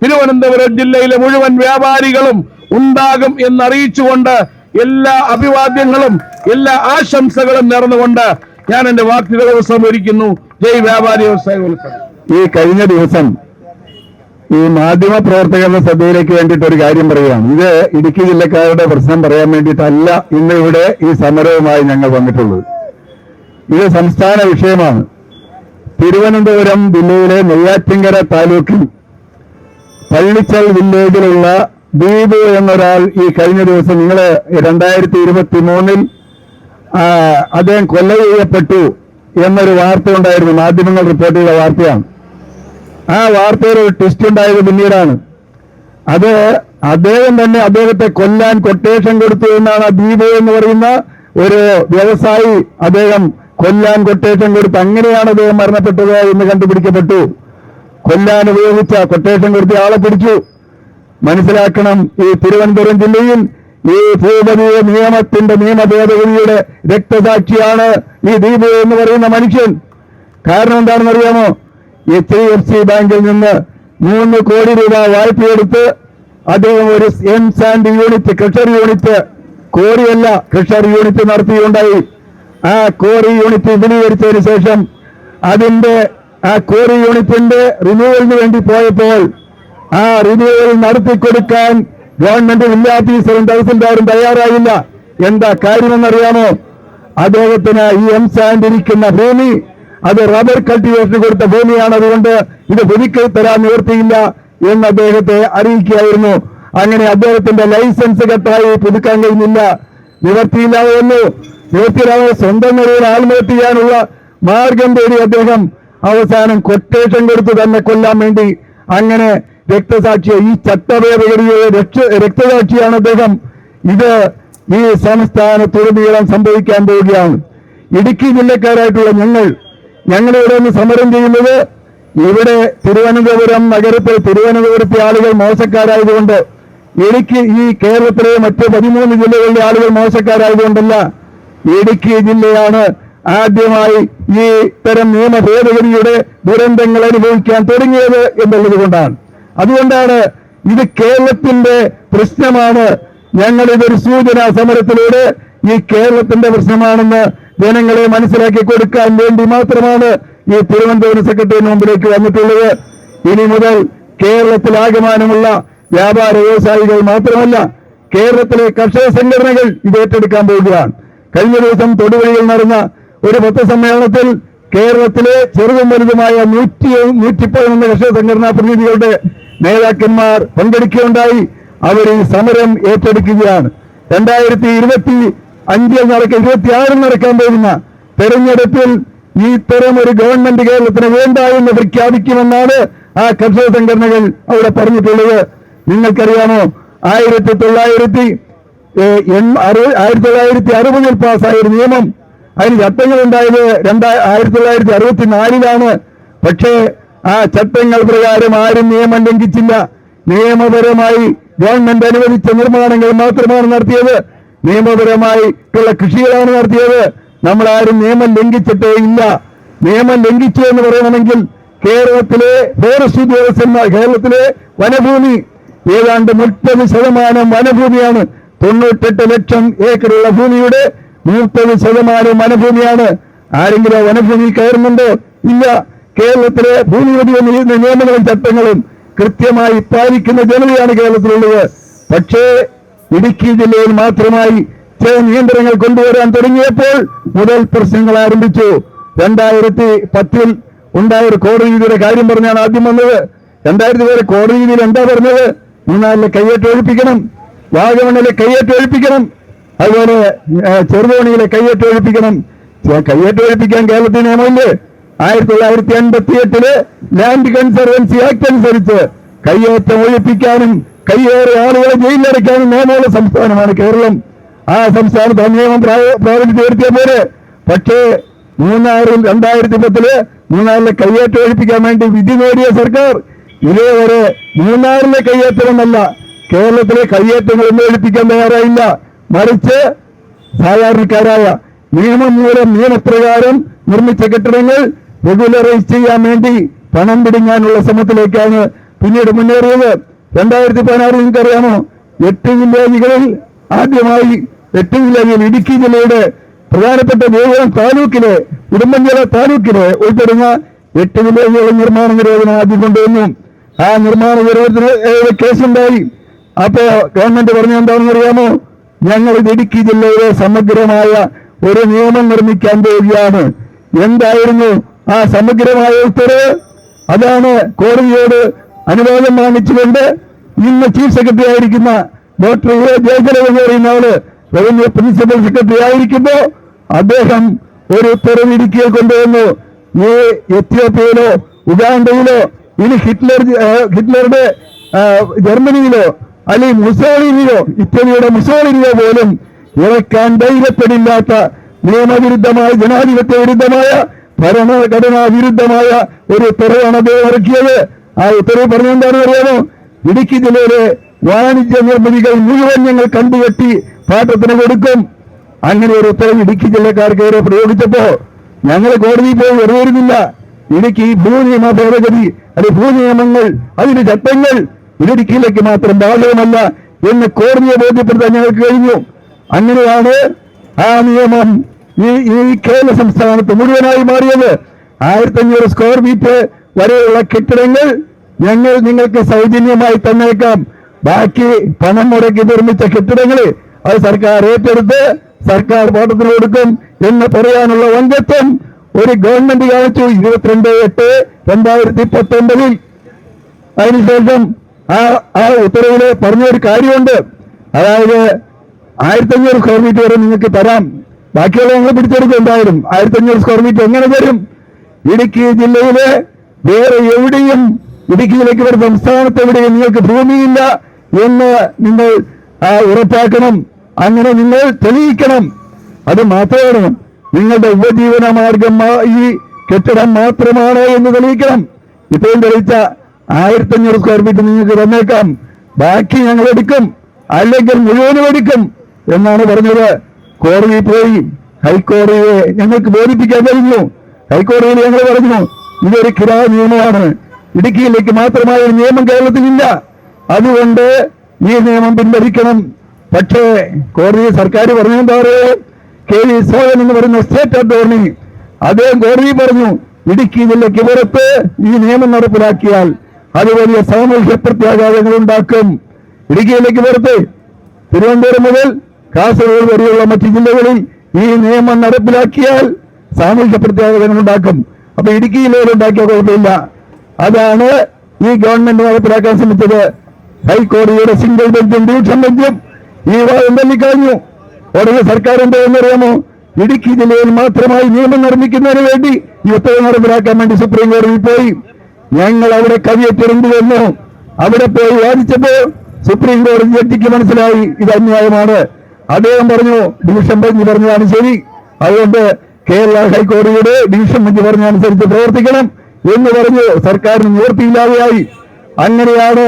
തിരുവനന്തപുരം ജില്ലയിലെ മുഴുവൻ വ്യാപാരികളും ഉണ്ടാകും എന്നറിയിച്ചുകൊണ്ട് എല്ലാ അഭിവാദ്യങ്ങളും എല്ലാ ആശംസകളും നേർന്നുകൊണ്ട് ഞാൻ എന്റെ വാക്കുകൾ ഉപസംഹരിക്കുന്നു. ജയ് വ്യാപാരി വ്യവസായ ഉത്സവം. ഈ കഴിഞ്ഞ ദിവസം ഈ മാധ്യമ പ്രവർത്തകരുടെ ശ്രദ്ധയിലേക്ക് വേണ്ടിയിട്ട് ഒരു കാര്യം പറയുകയാണ്. ഇത് ഇടുക്കി ജില്ലക്കാരുടെ പ്രശ്നം പറയാൻ വേണ്ടിയിട്ടല്ല ഇന്ന് ഇവിടെ ഈ സമരവുമായി ഞങ്ങൾ വന്നിട്ടുള്ളത്. ഇത് സംസ്ഥാന വിഷയമാണ്. തിരുവനന്തപുരം ജില്ലയിലെ നെയ്യാറ്റിൻകര താലൂക്കിൽ പള്ളിച്ചൽ വില്ലേജിലുള്ള ദീപു എന്നൊരാൾ ഈ കഴിഞ്ഞ ദിവസം നിങ്ങൾ 2023 അദ്ദേഹം കൊല ചെയ്യപ്പെട്ടു എന്നൊരു വാർത്ത ഉണ്ടായിരുന്നു. മാധ്യമങ്ങൾ റിപ്പോർട്ട് ചെയ്ത വാർത്തയാണ്. ആ വാർത്തയിൽ ഒരു ട്വിസ്റ്റ് ഉണ്ടായത് പിന്നീടാണ്. അത് അദ്ദേഹം തന്നെ അദ്ദേഹത്തെ കൊല്ലാൻ കൊട്ടേഷൻ കൊടുത്തു എന്നാണ് ദീപു എന്ന് പറയുന്ന ഒരു വ്യവസായി അദ്ദേഹം കൊല്ലാൻ കൊട്ടേഷൻ കൊടുത്തു. അങ്ങനെയാണ് അദ്ദേഹം മരണപ്പെട്ടത് എന്ന് കണ്ടുപിടിക്കപ്പെട്ടു. കൊല്ലാൻ ഉപയോഗിച്ച കൊട്ടേഷൻ കൊടുത്ത ആളെ പിടിച്ചു. മനസ്സിലാക്കണം, ഈ തിരുവനന്തപുരം ജില്ലയിൽ ഈ ഭൂപതിയ നിയമത്തിന്റെ നിയമ ഭേദഗതിയുടെ രക്തസാക്ഷിയാണ് ഈ ദീപു എന്ന് പറയുന്ന മനുഷ്യൻ. കാരണം എന്താണെന്ന് അറിയാമോ? HDFC ബാങ്കിൽ നിന്ന് 3 കോടി രൂപ വായ്പയെടുത്ത് അദ്ദേഹം ഒരു M sand unit, crusher unit, കോറിയല്ല ക്രഷർ യൂണിറ്റ് നടത്തിയുണ്ടായി. ആ കോറി യൂണിറ്റ് വിപുലീകരിച്ചതിന് ശേഷം അതിന്റെ ആ കോറി യൂണിറ്റിന്റെ റിന്യൂവലിന് വേണ്ടി പോയപ്പോൾ ആ റിന്യൂവൽ നടത്തിക്കൊടുക്കാൻ ഗവൺമെന്റ് വില്ലേജ് ഓഫീസറും തഹസിൽദാരും തയ്യാറായില്ല. എന്താ കാര്യമെന്നറിയാമോ? അദ്ദേഹത്തിന് ഈ എം സാൻഡ് ഇരിക്കുന്ന ഭൂമി അത് റബ്ബർ കൾട്ടിവേഷന് കൊടുത്ത ഭൂമിയാണ്, അതുകൊണ്ട് ഇത് പുതുക്കി തരാൻ നിവൃത്തിയില്ല എന്ന് അദ്ദേഹത്തെ അറിയിക്കുകയായിരുന്നു. അങ്ങനെ അദ്ദേഹത്തിന്റെ ലൈസൻസ് കെട്ടായി പുതുക്കാൻ കഴിഞ്ഞില്ല. നിവൃത്തിയില്ലാതെ വന്നു. നിവൃത്തിയില്ലാതെ സ്വന്തം നിലയിൽ ആത്മഹത്യ ചെയ്യാനുള്ള മാർഗം തേടി അദ്ദേഹം അവസാനം കൊട്ടേഷൻ കൊടുത്തു തന്നെ കൊല്ലാൻ വേണ്ടി. അങ്ങനെ രക്തസാക്ഷിയെ, ഈ ചട്ടഭേദഗതിയുടെ രക്തസാക്ഷിയാണ് അദ്ദേഹം. ഇത് ഈ സംസ്ഥാനത്തുടനീളം സംഭവിക്കാൻ പോവുകയാണ്. ഇടുക്കി ജില്ലക്കാരായിട്ടുള്ള ഞങ്ങളിവിടെ നിന്ന് സമരം ചെയ്യുന്നത്, ഇവിടെ തിരുവനന്തപുരം നഗരത്തിൽ തിരുവനന്തപുരത്തെ ആളുകൾ മോശക്കാരായതുകൊണ്ട്, ഇടുക്കി ഈ കേരളത്തിലെ മറ്റ് 13 ജില്ലകളിലെ ആളുകൾ മോശക്കാരായതുകൊണ്ടല്ല, ഇടുക്കി ജില്ലയാണ് ആദ്യമായി ഈ തരം നിയമ ഭേദഗതിയുടെ ദുരന്തങ്ങൾ അനുഭവിക്കാൻ തുടങ്ങിയത് എന്നുള്ളത് കൊണ്ടാണ്. അതുകൊണ്ടാണ് ഇത് കേരളത്തിന്റെ പ്രശ്നമാണ്. ഞങ്ങൾ ഇതൊരു സൂചനാ സമരത്തിലൂടെ ഈ കേരളത്തിന്റെ പ്രശ്നമാണെന്ന് ജനങ്ങളെ മനസ്സിലാക്കി കൊടുക്കാൻ വേണ്ടി മാത്രമാണ് ഈ തിരുവനന്തപുരം സെക്രട്ടറിയുടെ മുമ്പിലേക്ക് വന്നിട്ടുള്ളത്. ഇനി മുതൽ കേരളത്തിലാകമാനമുള്ള വ്യാപാര വ്യവസായികൾ മാത്രമല്ല, കേരളത്തിലെ കർഷക സംഘടനകൾ ഇത് ഏറ്റെടുക്കാൻ പോവുകയാണ്. കഴിഞ്ഞ ദിവസം തൊടുപുഴയിൽ നടന്ന ഒരു പത്രസമ്മേളനത്തിൽ കേരളത്തിലെ ചെറുതും വലുതുമായ 111 കർഷക സംഘടനാ പ്രതിനിധികളുടെ നേതാക്കന്മാർ പങ്കെടുക്കുകയുണ്ടായി. അവർ ഈ സമരം ഏറ്റെടുക്കുകയാണ്. 2026 നടക്കാൻ പോകുന്ന തെരഞ്ഞെടുപ്പിൽ ഈ തരം ഒരു ഗവൺമെന്റ് കേരളത്തിന് വേണ്ട എന്ന് പ്രഖ്യാപിക്കുമെന്നാണ് ആ കർഷക സംഘടനകൾ അവിടെ പറഞ്ഞിട്ടുള്ളത് നിങ്ങൾക്കറിയാമോ? 1960 പാസ്സായ ഒരു നിയമം, അതിന് ചട്ടങ്ങൾ ഉണ്ടായത് 1964 പക്ഷേ ആ ചട്ടങ്ങൾ പ്രകാരം ആരും നിയമം ലംഘിച്ചില്ല. നിയമപരമായി ഗവൺമെന്റ് അനുവദിച്ച നിർമ്മാണങ്ങൾ മാത്രമാണ് നടത്തിയത്. നിയമപരമായിട്ടുള്ള കൃഷികളാണ് നടത്തിയത്. നമ്മൾ ആരും നിയമം ലംഘിച്ചിട്ടേ ഇല്ല. നിയമം ലംഘിച്ചു എന്ന് പറയണമെങ്കിൽ കേരളത്തിലെ ഫോറസ്റ്റ് ഉദ്യോഗസ്ഥന്മാർ, കേരളത്തിലെ വനഭൂമി ഏതാണ്ട് 30% വനഭൂമിയാണ്. 98 ലക്ഷം ഏക്കറുള്ള ഭൂമിയുടെ 30% വനഭൂമിയാണ്. ആരെങ്കിലും വനഭൂമി കയറുന്നുണ്ടോ? ഇല്ല. കേരളത്തിലെ ഭൂമി നിയമങ്ങളും ചട്ടങ്ങളും കൃത്യമായി പാലിക്കുന്ന ജനതയാണ് കേരളത്തിലുള്ളത്. പക്ഷേ ഇടുക്കി ജില്ലയിൽ മാത്രമായി ചില നിയന്ത്രണങ്ങൾ കൊണ്ടുവരാൻ തുടങ്ങിയപ്പോൾ മുതൽ പ്രശ്നങ്ങൾ ആരംഭിച്ചു. 2010 ഉണ്ടായ ഒരു കോടതി വിധിയുടെ കാര്യം പറഞ്ഞാണ് ആദ്യം വന്നത്. 2010 കോടതി വിധിയിൽ എന്താ പറഞ്ഞത്? മൂന്നാറിലെ കയ്യേറ്റം ഒഴിപ്പിക്കണം, വാഗമണ്ണിലെ കയ്യേറ്റം ഒഴിപ്പിക്കണം, അതുപോലെ ചെറുതോണിയിലെ കയ്യേറ്റം ഒഴിപ്പിക്കണം. കയ്യേറ്റം ഒഴിപ്പിക്കാൻ കേരളത്തിൽ നിയമമില്ലേ? 1958 ലാൻഡ് കൺസർവൻസി ആക്ട് അനുസരിച്ച് കയ്യേറ്റം ഒഴിപ്പിക്കാനും കയ്യേറെ ആളുകളെ ജയിലിലടയ്ക്കാനും നിയമമുള്ള സംസ്ഥാനമാണ് കേരളം. ആ സംസ്ഥാനത്ത് ആ നിയമം പ്രാബല്യത്തിൽ വരുത്തിയ പോലെ. പക്ഷേ മൂന്നാറിൽ 2010 മൂന്നാറിലെ കയ്യേറ്റം ഒഴിപ്പിക്കാൻ വേണ്ടി വിധി നേടിയ സർക്കാർ ഇതേവരെ മൂന്നാറിലെ കയ്യേറ്റമെന്നല്ല കേരളത്തിലെ കയ്യേറ്റങ്ങളൊന്നും ഒഴിപ്പിക്കാൻ തയ്യാറായില്ല. മറിച്ച് സാധാരണക്കാരായ നിയമം മൂലം നിയമപ്രകാരം നിർമ്മിച്ച കെട്ടിടങ്ങൾ റെഗുലറൈസ് ചെയ്യാൻ വേണ്ടി പണം പിടുങ്ങാനുള്ള ശ്രമത്തിലേക്കാണ് പിന്നീട് മുന്നേറിയത്. 2016 നിങ്ങൾക്കറിയാമോ? 8 വില്ലേജുകളിൽ ആദ്യമായി 8 വില്ലേജുകൾ ഇടുക്കി ജില്ലയുടെ പ്രധാനപ്പെട്ട ദേവപുരം താലൂക്കിലെ ഉടുമ്പൻചോല താലൂക്കിലെ ഉൾപ്പെടുന്ന 8 വില്ലേജുകൾ നിർമ്മാണ നിരോധനം ആദ്യം കൊണ്ടുവന്നു. ആ നിർമ്മാണ നിരോധന കേസുണ്ടായി. അപ്പോ ഗവൺമെന്റ് പറഞ്ഞ എന്താണെന്ന് അറിയാമോ? ഞങ്ങൾ ഇടുക്കി ജില്ലയിലെ സമഗ്രമായ ഒരു നിയമം നിർമ്മിക്കാൻ പോവുകയാണ്. എന്തായിരുന്നു ആ സമഗ്രമായ ഉത്തരവ്? അതാണ് കോടതിയോട് അനുവാദം വാങ്ങിച്ചുകൊണ്ട് ഇന്ന് ചീഫ് സെക്രട്ടറി ആയിരിക്കുന്ന ഡോക്ടർ ജയചന്ദ്രൻ എന്ന് പറയുന്ന ആള് റവന്യൂ പ്രിൻസിപ്പൽ സെക്രട്ടറി ആയിരിക്കുമ്പോ അദ്ദേഹം ഒരു ഉത്തരവ് ഇടുക്കിയിൽ കൊണ്ടുവന്നു. ഈ എത്യോപ്യയിലോ ഉഗാണ്ടയിലോ ഇനി ഹിറ്റ്ലറുടെ ജർമ്മനിയിലോ അല്ലെങ്കിൽ മുസോളിനിയോ ഇറ്റലിയുടെ മുസോളിനിയോ പോലും ഇറക്കാൻ ധൈര്യപ്പെടില്ലാത്ത നിയമവിരുദ്ധമായ ജനാധിപത്യ വിരുദ്ധമായ ഭരണഘടനാ വിരുദ്ധമായ ഒരു ഉത്തരവാണ് അദ്ദേഹം ഇറക്കിയത്. ആ ഉത്തരവ് പറഞ്ഞെന്താണെന്ന് അറിയാമോ? ഇടുക്കി ജില്ലയിലെ വാണിജ്യ നിർമ്മിതികൾ മുഴുവൻ ഞങ്ങൾ കണ്ടുകെട്ടി പാട്ടത്തിന് കൊടുക്കും. അങ്ങനെ ഒരു ഉത്തരവ് ഇടുക്കി ജില്ലക്കാർക്കെതിരെ പ്രയോഗിച്ചപ്പോ ഞങ്ങൾ കോടതിയിൽ പോയി വെറുതെ ഇരുന്നില്ല. ഇടുക്കി ഭൂനിയമ ഭേദഗതി അല്ലെങ്കിൽ ഭൂനിയമങ്ങൾ അതിന്റെ ചട്ടങ്ങൾ ഇടുക്കിയിലേക്ക് മാത്രം ബാധകമല്ല എന്ന് കോടതിയെ ബോധ്യപ്പെടുത്താൻ ഞങ്ങൾക്ക് കഴിഞ്ഞു. അങ്ങനെയാണ് ആ നിയമം ഈ കേരള സംസ്ഥാനത്ത് മുഴുവനായി മാറിയത്. 1500 സ്ക്വയർ മീറ്റർ വരെയുള്ള കെട്ടിടങ്ങൾ ഞങ്ങൾ നിങ്ങൾക്ക് സൗജന്യമായി തന്നേക്കാം. ബാക്കി പണം മുടക്കി നിർമ്മിച്ച കെട്ടിടങ്ങൾ അത് സർക്കാർ ഏറ്റെടുത്ത് സർക്കാർ പാട്ടത്തിന് കൊടുക്കും എന്ന് പറയാനുള്ള വഞ്ചത്വം ഒരു ഗവൺമെന്റ് കാണിച്ചു 22/8/2019. അതിനുശേഷം ആ ഉത്തരവില് പറഞ്ഞൊരു കാര്യമുണ്ട്. അതായത് 1500 സ്ക്വയർ മീറ്റർ വരെ നിങ്ങൾക്ക് തരാം, ബാക്കിയുള്ള ഞങ്ങൾ പിടിച്ചെടുക്കും. എന്തായാലും 1500 സ്ക്വയർ മീറ്റർ എങ്ങനെ തരും? ഇടുക്കി ജില്ലയിലെ വേറെ എവിടെയും ഇടുക്കിയിലേക്ക് വരുന്ന സംസ്ഥാനത്ത് എവിടെയും നിങ്ങൾക്ക് ഭൂമിയില്ല എന്ന് നിങ്ങൾ ഉറപ്പാക്കണം. അങ്ങനെ നിങ്ങൾ തെളിയിക്കണം. അത് മാത്രമാണ് നിങ്ങളുടെ ഉപജീവന മാർഗം ഈ കെട്ടിടം മാത്രമാണ് എന്ന് തെളിയിക്കണം. ഇത്രയും തെളിയിച്ച 1500 സ്ക്വയർ മീറ്റർ നിങ്ങൾക്ക് തന്നേക്കാം, ബാക്കി ഞങ്ങൾ എടുക്കും, അല്ലെങ്കിൽ മുഴുവനും എടുക്കും എന്നാണ് പറഞ്ഞത്. കോടതിയിൽ പോയി ഹൈക്കോടതിയെ ഞങ്ങൾക്ക് ബോധിപ്പിക്കാൻ കഴിഞ്ഞു. ഹൈക്കോടതിയിൽ ഞങ്ങൾ പറഞ്ഞു ഇതൊരു കിരാ നിയമമാണ്, ഇടുക്കിയിലേക്ക് മാത്രമായ ഒരു നിയമം കേരളത്തിലില്ല, അതുകൊണ്ട് ഈ നിയമം പിൻവലിക്കണം. പക്ഷേ കോടതി സർക്കാർ പറഞ്ഞു എന്താ പറയുക? KV സോഹൻ എന്ന് പറയുന്ന സ്റ്റേറ്റ് അറ്റോർണി അദ്ദേഹം കോടതി പറഞ്ഞു ഇടുക്കി ജില്ലയ്ക്ക് പുറത്ത് ഈ നിയമം നടപ്പിലാക്കിയാൽ അത് വലിയ സാമൂഹ്യ പ്രത്യാഘാതങ്ങൾ ഉണ്ടാക്കും. ഇടുക്കി ജില്ലയ്ക്ക് പുറത്ത് തിരുവനന്തപുരം മുതൽ കാസർഗോഡ് വരെയുള്ള മറ്റു ജില്ലകളിൽ ഈ നിയമം നടപ്പിലാക്കിയാൽ സാമൂഹ്യ പ്രത്യാഘാതങ്ങൾ ഉണ്ടാക്കും. അപ്പൊ ഇടുക്കി ജില്ലയിൽ ഉണ്ടാക്കിയ കുഴപ്പമില്ല. അതാണ് ഈ ഗവൺമെന്റ് നടപ്പിലാക്കാൻ ശ്രമിച്ചത്. ഹൈക്കോടതിയുടെ സിംഗിൾ ബെഞ്ചും ഡിവിഷൻ ബെഞ്ചും ഈ വാദം തള്ളിക്കളഞ്ഞു. ഉടനെ സർക്കാർ എന്താണെന്നറിയാമോ? ഇടുക്കി ജില്ലയിൽ മാത്രമായി നിയമം നിർമ്മിക്കുന്നതിന് വേണ്ടി ഈ ഉത്തരവ് നടപ്പിലാക്കാൻ വേണ്ടി സുപ്രീം കോടതിയിൽ പോയി. ഞങ്ങൾ അവിടെ കവിയറ്റിറങ്ങി വന്നു. അവിടെ പോയി വാദിച്ചപ്പോൾ സുപ്രീം കോടതി ജഡ്ജിക്ക് മനസ്സിലായി ഇത് അന്യായമാണ്. അദ്ദേഹം പറഞ്ഞു ഡിവിഷൻ ബെഞ്ച് പറഞ്ഞതാണ് ശരി, അതുകൊണ്ട് കേരള ഹൈക്കോടതിയുടെ ഡിവിഷൻ ബെഞ്ച് പറഞ്ഞനുസരിച്ച് പ്രവർത്തിക്കണം എന്ന് പറഞ്ഞു. സർക്കാരിന് നിവൃത്തിയില്ലാതെയായി. അങ്ങനെയാണ്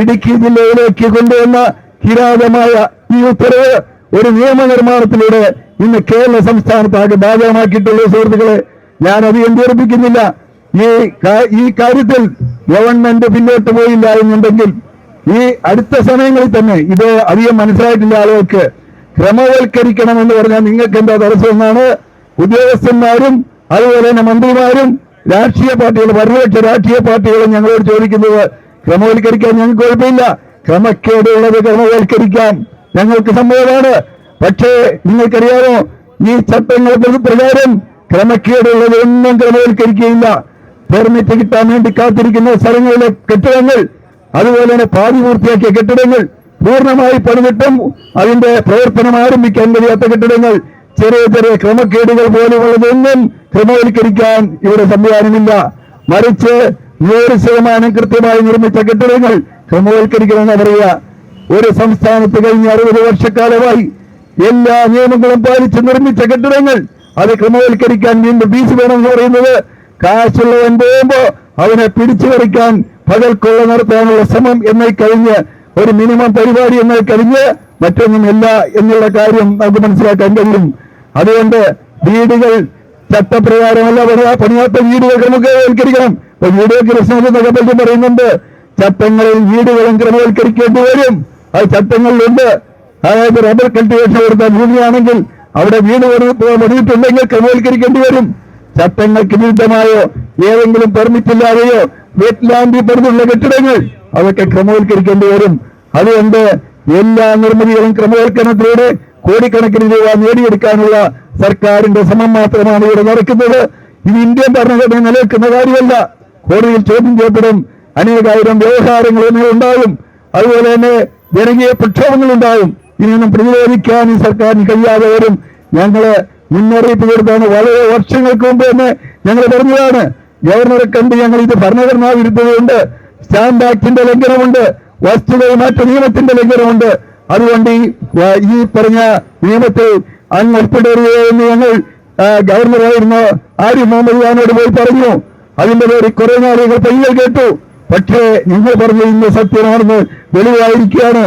ഇടുക്കി ജില്ലയിലേക്ക് കൊണ്ടുവന്ന കിരാതമായ ഈ ഉത്തരവ് ഒരു നിയമനിർമ്മാണത്തിലൂടെ ഇന്ന് കേരള സംസ്ഥാനത്താകെ ബാധകമാക്കിയിട്ടുള്ള സുഹൃത്തുക്കളെ, ഞാൻ അധികം ദീർഘിപ്പിക്കുന്നില്ല. ഈ കാര്യത്തിൽ ഗവൺമെന്റ് പിന്നോട്ട് പോയില്ല എന്നുണ്ടെങ്കിൽ ഈ അടുത്ത സമയങ്ങളിൽ തന്നെ ഇത് അധികം മനസ്സിലായിട്ടില്ല ആളുകൾക്ക്. ക്രമവൽക്കരിക്കണം എന്ന് പറഞ്ഞാൽ നിങ്ങൾക്ക് എന്താ തടസ്സമെന്നാണ് ഉദ്യോഗസ്ഥന്മാരും അതുപോലെ തന്നെ മന്ത്രിമാരും രാഷ്ട്രീയ പാർട്ടികൾ, ഭരണപക്ഷ രാഷ്ട്രീയ പാർട്ടികളും ഞങ്ങളോട് ചോദിക്കുന്നത്. ക്രമവൽക്കരിക്കാൻ ഞങ്ങൾക്ക് കുഴപ്പമില്ല, ക്രമക്കേടുള്ളത് ക്രമവൽക്കരിക്കാം, ഞങ്ങൾക്ക് സമ്മതമാണ്. പക്ഷേ നിങ്ങൾക്കറിയാമോ, ഈ ചട്ടങ്ങൾ പ്രകാരം ക്രമക്കേടുള്ളത് ഒന്നും ക്രമവൽക്കരിക്കുകയില്ല. പെർമിറ്റ് കിട്ടാൻ വേണ്ടി കാത്തിരിക്കുന്ന സ്ഥലങ്ങളിലെ കെട്ടിടങ്ങൾ, അതുപോലെ തന്നെ പാതി പൂർത്തിയാക്കിയ കെട്ടിടങ്ങൾ, പൂർണ്ണമായി പണിതിട്ടും അതിന്റെ പ്രവർത്തനം ആരംഭിക്കാൻ കഴിയാത്ത കെട്ടിടങ്ങൾ, ചെറിയ ചെറിയ ക്രമക്കേടുകൾ പോലെയുള്ളതൊന്നും ക്രമവൽക്കരിക്കാൻ ഇവിടെ സംവിധാനമില്ല. മറിച്ച് 100% കൃത്യമായി നിർമ്മിച്ച കെട്ടിടങ്ങൾ ക്രമവൽക്കരിക്കണമെന്ന് പറയുക. ഒരു സംസ്ഥാനത്ത് കഴിഞ്ഞ 60 വർഷക്കാലമായി എല്ലാ നിയമങ്ങളും പാലിച്ച് നിർമ്മിച്ച കെട്ടിടങ്ങൾ അത് ക്രമവൽക്കരിക്കാൻ വീണ്ടും ഫീസ് വേണമെന്ന് പറയുന്നത് കാശുള്ളവൻ പോകുമ്പോ അവനെ പിടിച്ചു പറിക്കാൻ പകൽക്കൊള്ള നടത്താനുള്ള ശ്രമം എന്നതിൽ കഴിഞ്ഞ് ഒരു മിനിമം പരിപാടി എന്നതിൽ കഴിഞ്ഞ് മറ്റൊന്നുമില്ല എന്നുള്ള കാര്യം നമുക്ക് മനസ്സിലാക്കാൻ കഴിയും. അതുകൊണ്ട് വീടുകൾ ചട്ടപ്രകാരമല്ല പണിയാത്ത വീടുകൾ ക്രമവൽക്കരിക്കണം. ഇപ്പൊ വീഡിയോ കൃഷ്ണനൊക്കെ പറ്റി പറയുന്നുണ്ട്, ചട്ടങ്ങളിൽ വീടുകളും ക്രമവൽക്കരിക്കേണ്ടി വരും. അത് ചട്ടങ്ങളിലുണ്ട്. അതായത് റബ്ബർ കൾട്ടിവേഷൻ കൊടുത്ത ഭൂമിയാണെങ്കിൽ അവിടെ വീട് പണിയിട്ടുണ്ടെങ്കിൽ ക്രമവൽക്കരിക്കേണ്ടി വരും. ചട്ടങ്ങൾക്ക് വിരുദ്ധമായോ ഏതെങ്കിലും പെർമിറ്റ് ഇല്ലാതെയോ വെറ്റ്ലാൻഡിൽ പണിതുള്ള കെട്ടിടങ്ങൾ അതൊക്കെ ക്രമവൽക്കരിക്കേണ്ടി വരും. അതുകൊണ്ട് എല്ലാ നിർമ്മിതികളും ക്രമവൽക്കരണത്തിലൂടെ കോടിക്കണക്കിന് രൂപ നേടിയെടുക്കാനുള്ള സർക്കാരിന്റെ ശ്രമം മാത്രമാണ് ഇവിടെ നടക്കുന്നത്. ഇത് ഇന്ത്യൻ ഭരണഘടന നിലനിൽക്കുന്ന കാര്യമല്ല. കോടതിയിൽ ചോദ്യം ചെയ്യപ്പെടും. അനേകായിരം വ്യവഹാരങ്ങൾ ഉണ്ടാകും. അതുപോലെ തന്നെ ജനകീയ പ്രക്ഷോഭങ്ങൾ ഉണ്ടാകും. ഇതിനൊന്നും പ്രതിരോധിക്കാൻ ഈ സർക്കാരിന് കഴിയാതെ വരും. ഞങ്ങള് മുന്നറിയിപ്പ് കൊടുത്താണ്. വളരെ വർഷങ്ങൾക്ക് മുമ്പ് തന്നെ ഞങ്ങൾ പറഞ്ഞതാണ്. ഗവർണറെ കണ്ട് ഞങ്ങൾ ഇത് ഭരണഘടനാ വിരുദ്ധതയുണ്ട്, സ്റ്റാമ്പ് ആക്ടിന്റെ ലംഘനമുണ്ട്, വസ്തു കൈമാറ്റ നിയമത്തിന്റെ ലംഘനമുണ്ട്. അതുകൊണ്ട് ഈ പറഞ്ഞ നിയമത്തിൽ അങ്ങ് ഉൾപ്പെടരുത് എന്ന് ഞങ്ങൾ ഗവർണറായിരുന്ന ആരിഫ് മുഹമ്മദ് ഖാനോട് പോയി പറഞ്ഞു. അതിന്റെ പേരിൽ കുറെ നാളുകൾ പയ്യൽ കേട്ടു. പക്ഷേ നിങ്ങൾ പറഞ്ഞ ഇന്ന് സത്യമാണെന്ന് വെളിവായിരിക്കുകയാണ്.